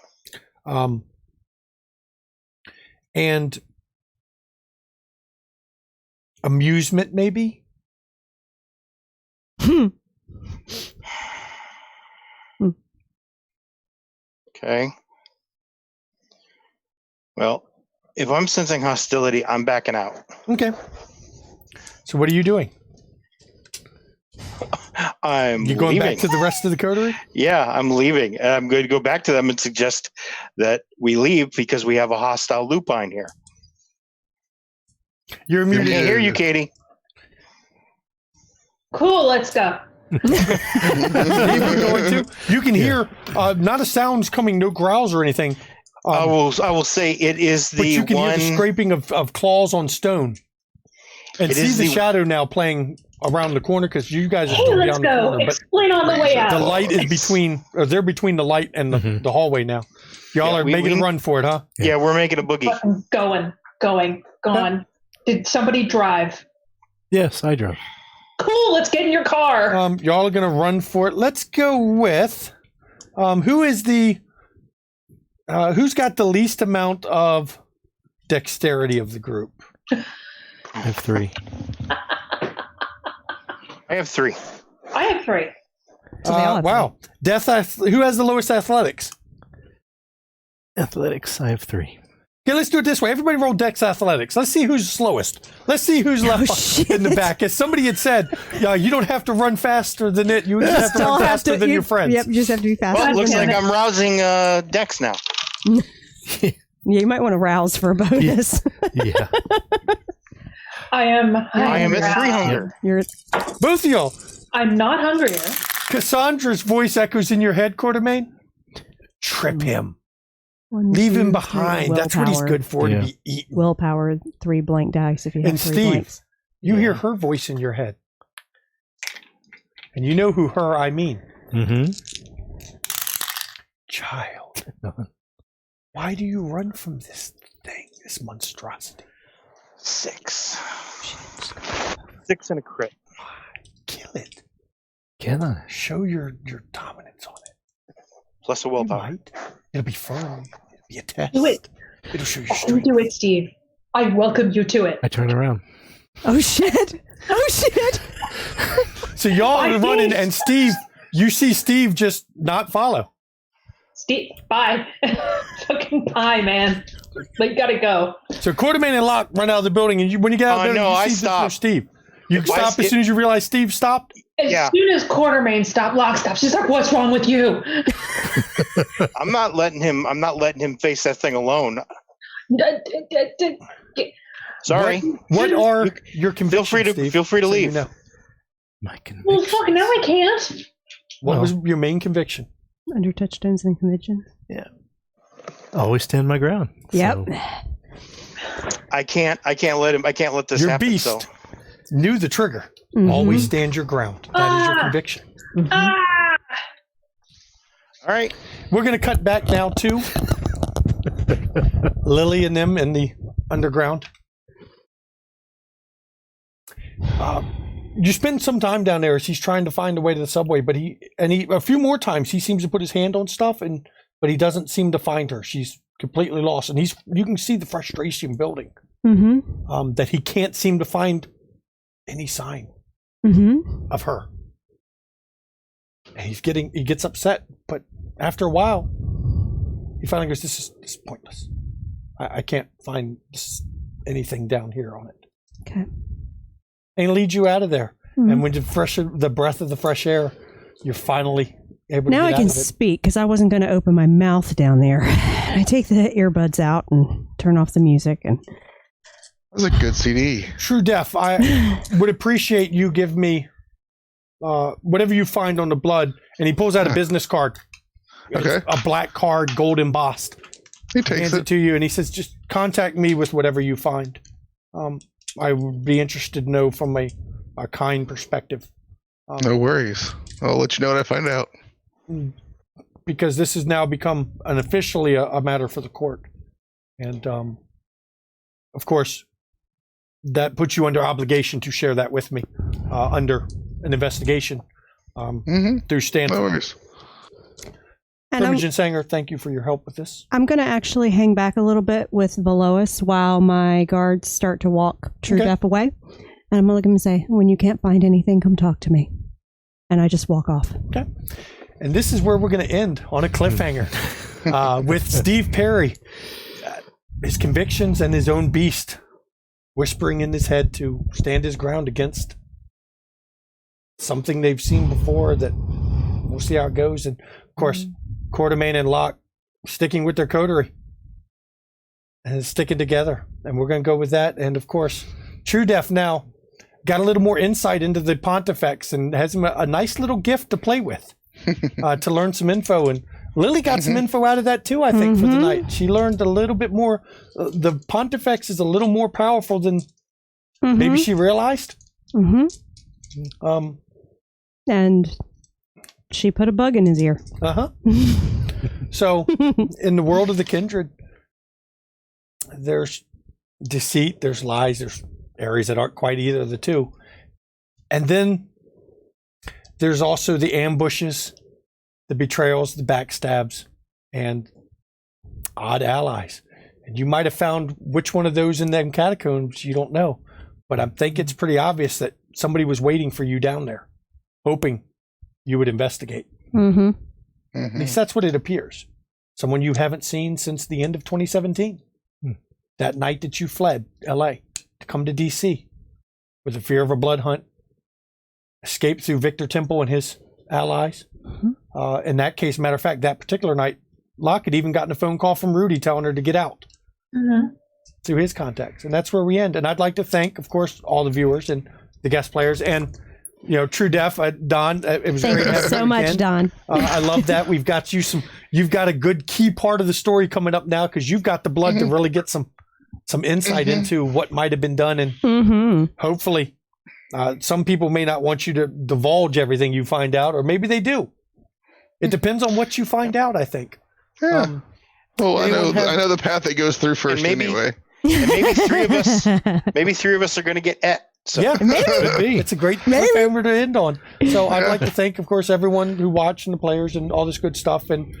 And amusement, maybe? Okay. Well, if I'm sensing hostility, I'm backing out. Okay. So what are you doing? I'm You going leaving. back to the rest of the coterie? Yeah, I'm leaving. And I'm going to go back to them and suggest that we leave because we have a hostile lupine here. You're I muted. can't hear you, Katie. Cool, let's go. You can hear not a sound's coming, no growls or anything. I will say it is But the you can one. hear the scraping of claws on stone, and It see is the the- shadow now playing around the corner because you guys are Hey, still let's down the go. corner. But Explain on the way out. the light is between, or they're between the light and the hallway now. Y'all Yeah, are making a run for it, huh? Yeah, we're making a boogie. Fucking going. Did somebody drive? Yes, I drove. Cool, let's get in your car. Y'all are gonna run for it. Let's go with who's got the least amount of dexterity of the group? I have 3. I have 3. I have 3. So they all have Wow. Who has the lowest athletics? Athletics, I have 3. Okay, let's do it this way. Everybody roll Dex Athletics. Let's see who's slowest. Let's see who's left in the back. As somebody had said, you don't have to run faster than it. You just have to run faster than your friends. Yep, you just have to be faster. Well, it than looks them. like I'm rousing Dex now. Yeah, you might want to rouse for a bonus. Yeah. I am I am at 3 hunger. You're Both of y'all. I'm not hungrier. Cassandra's voice echoes in your head, Quartermain. Trip him. 1, Leave 2, him 3 behind. That's what he's willpower. good for, Yeah. to be eaten. Willpower, 3 blank dice if you have And 3 Steve, blanks. you hear her voice in your head. And you know who her I mean. Mm-hmm. Child. Why do you run from this thing, this monstrosity? 6. 6 and a crit. Kill it. Can I? Show your dominance on it. Plus a You willpower. might. It'll be fun. It'll be a test. Do it. It'll show your You strength. do it, Steve. I welcome you to it. I turn around. Oh shit! Oh shit! So y'all I are running, think- and Steve, you see Steve just not follow. Steve, bye. Fucking bye, man. They gotta go. So Quartermain and Locke run out of the building, and when you get out there, no, you I see stop. Steve. You If I stop as soon as you realize Steve stopped. As Yeah. soon as Quartermain stopped, Locke stopped. She's like, "What's wrong with you?" I'm not letting him face that thing alone. Sorry. What are your convictions, Steve? Feel free to So you leave. know. My Well, conviction. fuck, now I can't. What Well. was your main conviction? Under touchstones and conventions. Always stand my ground. Yep. So, I can't let this Your happen. beast So knew the trigger. Mhm. Always stand your ground. That is your Ah. conviction. Ah! all right. We're going to cut back now to Lily and them in the underground. You spend some time down there as he's trying to find a way to the subway, but a few more times he seems to put his hand on stuff, but he doesn't seem to find her. She's completely lost, and you can see the frustration building Mm-hmm. that he can't seem to find any sign Mm-hmm. of her. And he gets upset, but after a while, he finally goes, "This is pointless. I can't find anything down here on it." Okay. And he leads you out of there. Mhm. And when the breath of the fresh air, you're finally able to Now get I out can of it. speak because I wasn't going to open my mouth down there. I take the earbuds out and turn off the music, and That was a good CD. True Def, I would appreciate you give me whatever you find on the blood. And he pulls out a business card. It's Okay. a black card, gold embossed. He Hands takes it it. to you, and he says, "Just contact me with whatever you find. I would be interested to know from a kind perspective, No worries. I'll let you know what I find out. because this has now become officially a matter for the court, and of course, that puts you under obligation to share that with me under an investigation Mm-hmm. through Stanford. No worries. and Imogen Sanger, thank you for your help with this. I'm going to actually hang back a little bit with Velois while my guards start to walk True Okay. Death away. And I'm going to look at him and say, "When you can't find anything, come talk to me." And I just walk off. Okay. And this is where we're going to end on a cliffhanger with Steve Perry, his convictions and his own beast whispering in his head to stand his ground against something they've seen before. That we'll see how it goes. And of course, Quartermain and Locke sticking with their coterie and sticking together. And we're going to go with that. And of course, True Death now got a little more insight into the Pontifex and has him a nice little gift to play with, to learn some info. And Lily got some info out of that too, I think, for tonight. She learned a little bit more. The Pontifex is a little more powerful than maybe she realized. And she put a bug in his ear. So, in the world of the kindred, there's deceit, there's lies, there's areas that aren't quite either of the two. And then there's also the ambushes, the betrayals, the backstabs, and odd allies. And you might have found which one of those in them catacombs, you don't know. But I think it's pretty obvious that somebody was waiting for you down there, hoping you would investigate. At least that's what it appears. Someone you haven't seen since the end of 2017. That night that you fled LA to come to DC with the fear of a blood hunt, escaped through Victor Temple and his allies. In that case, matter of fact, that particular night, Locke had even gotten a phone call from Rudy telling her to get out through his contacts. And that's where we end. And I'd like to thank, of course, all the viewers and the guest players and, True Def, Don. It was Thank great you having so you much, again. Don. I love that. We've got you've got a good key part of the story coming up now because you've got the blood to really get some insight into what might have been done. And hopefully some people may not want you to divulge everything you find out, or maybe they do. It depends on what you find out, I think. Yeah. Well, I know the path it goes through first anyway. And maybe three of us are going to get et. So. Yeah, maybe. It's a great cliffhanger to end on. So I'd like to thank, of course, everyone who watched and the players and all this good stuff. And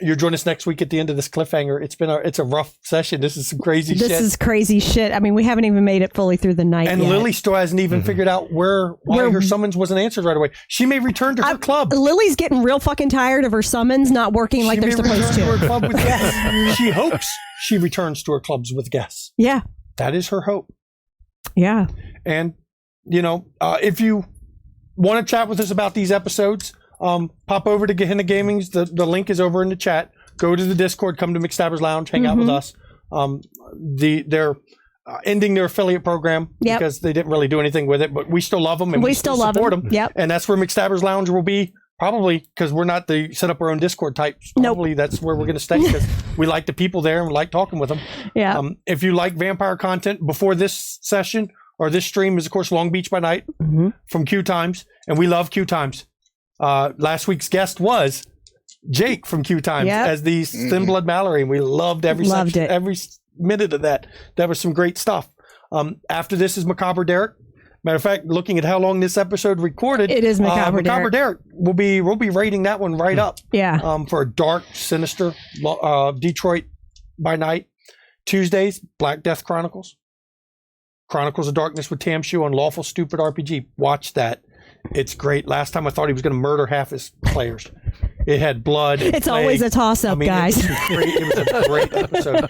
you'll join us next week at the end of this cliffhanger. It's a rough session. This is some crazy shit. This is crazy shit. I mean, we haven't even made it fully through the night and yet. Lily still hasn't even figured out why her summons wasn't answered right away. She may return to her club. Lily's getting real fucking tired of her summons not working like they're supposed to. Her club with guests. She hopes she returns to her clubs with guests. Yeah. That is her hope. Yeah. And, if you want to chat with us about these episodes, pop over to Gehenna Gaming's. The link is over in the chat. Go to the Discord, come to McStabber's Lounge, hang out with us. They're ending their affiliate program because they didn't really do anything with it, but we still love them and we still support them. Yep. And that's where McStabber's Lounge will be. Probably because we're not the set up our own Discord types. Probably that's where we're going to stay because we like the people there and we like talking with them. Yeah. If you like vampire content, before this session or this stream is, of course, Long Beach by Night from Q Times. And we love Q Times. Last week's guest was Jake from Q Times as the Thin Blood Mallory. And we loved every minute of that. That was some great stuff. After this is Macabre Derek. Matter of fact, looking at how long this episode recorded, it is Macabre Derek. We'll be rating that one right up. Yeah. For a dark, sinister Detroit by Night. Tuesdays, Black Death Chronicles. Chronicles of Darkness with Tamshu on Lawful Stupid RPG. Watch that. It's great. Last time I thought he was going to murder half his players. It had blood. It's always a toss-up, guys. It was a great episode.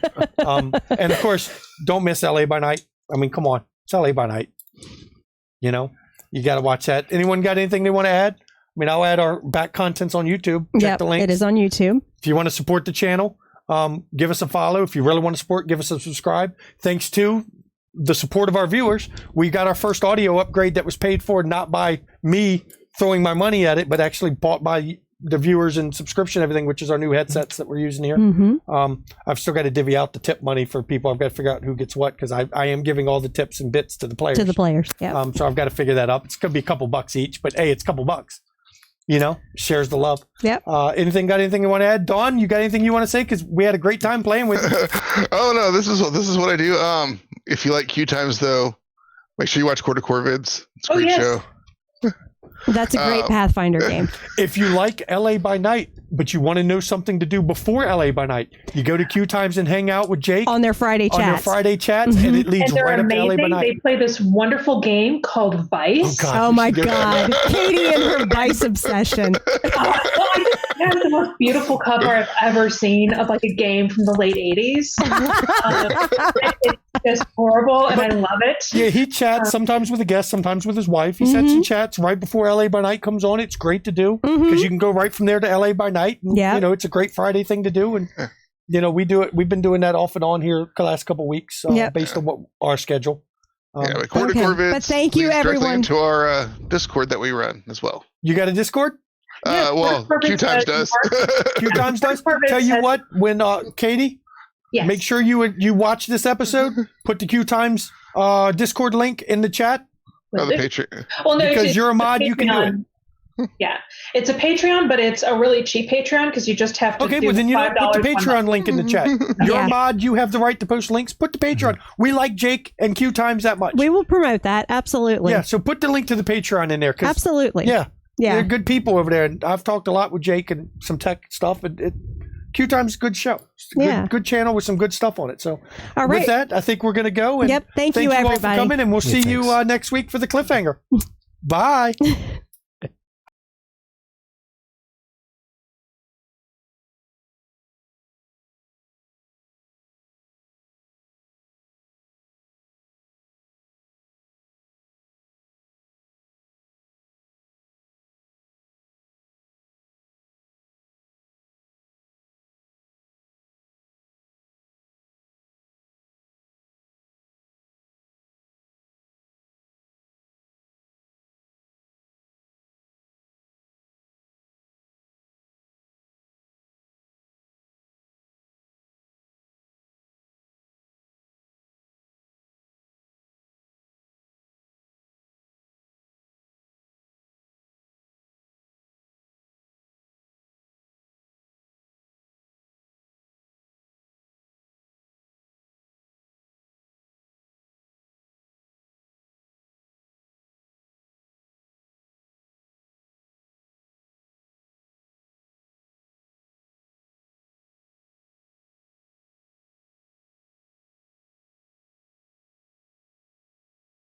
And of course, don't miss LA by Night. I mean, come on. It's LA by Night. You got to watch that. Anyone got anything they want to add? I mean, I'll add our back contents on YouTube. Check the link. It is on YouTube. If you want to support the channel, give us a follow. If you really want to support, give us a subscribe. Thanks to the support of our viewers, we got our first audio upgrade that was paid for not by me throwing my money at it, but actually bought by the viewers and subscription, everything, which is our new headsets that we're using here. I've still got to divvy out the tip money for people. I've got to figure out who gets what because I am giving all the tips and bits to the players. Yeah. So I've got to figure that out. It's going to be a couple bucks each, but hey, it's a couple bucks. Shares the love. Yep. Got anything you want to add? Dawn, you got anything you want to say? Because we had a great time playing with you. Oh no, this is what I do. If you like Q Times though, make sure you watch Quarter Core vids. It's a great show. That's a great Pathfinder game. If you like LA by Night, but you want to know something to do before LA by Night, you go to Q Times and hang out with Jake on their Friday chats. And it leads right up to LA by Night. They play this wonderful game called Vice. Oh my God. Katie and her Vice obsession. It has the most beautiful cover I've ever seen of like a game from the late 80s. It's just horrible, and I love it. Yeah, he chats sometimes with a guest, sometimes with his wife. He sets and chats right before LA by Night comes on. It's great to do because you can go right from there to LA by Night. And, it's a great Friday thing to do. And, we do it. We've been doing that off and on here the last couple of weeks based on what our schedule. Yeah, but Core to Okay. Corvids. But thank you, leads directly everyone. into our Discord that we run as well. You got a Discord? Well, Corvids Q times does. Q times does. Corvids Tell you has- what, when Katie, Yes. make sure you watch this episode. Put the Q times Discord link in the chat. Oh, the Patreon. Well, no, Because it's you're a mod, you can do it. Patreon. Yeah, it's a Patreon, but it's a really cheap Patreon because you just have to. Okay, do well then you don't put the $5 Patreon link in the chat. You're Yeah. a mod, you have the right to post links. Put the Patreon. We like Jake and Q times that much. We will promote that. Absolutely. Yeah, so put the link to the Patreon in there. 'Cause, Absolutely. Yeah, Yeah. they're good people over there. And I've talked a lot with Jake and some tech stuff. Q times a good show. It's a Yeah. good channel with some good stuff on it. So All right. with that, I think we're going to go. And Yep. Thank you, all for everybody. coming, and we'll see you thanks. next week for the cliffhanger. Bye.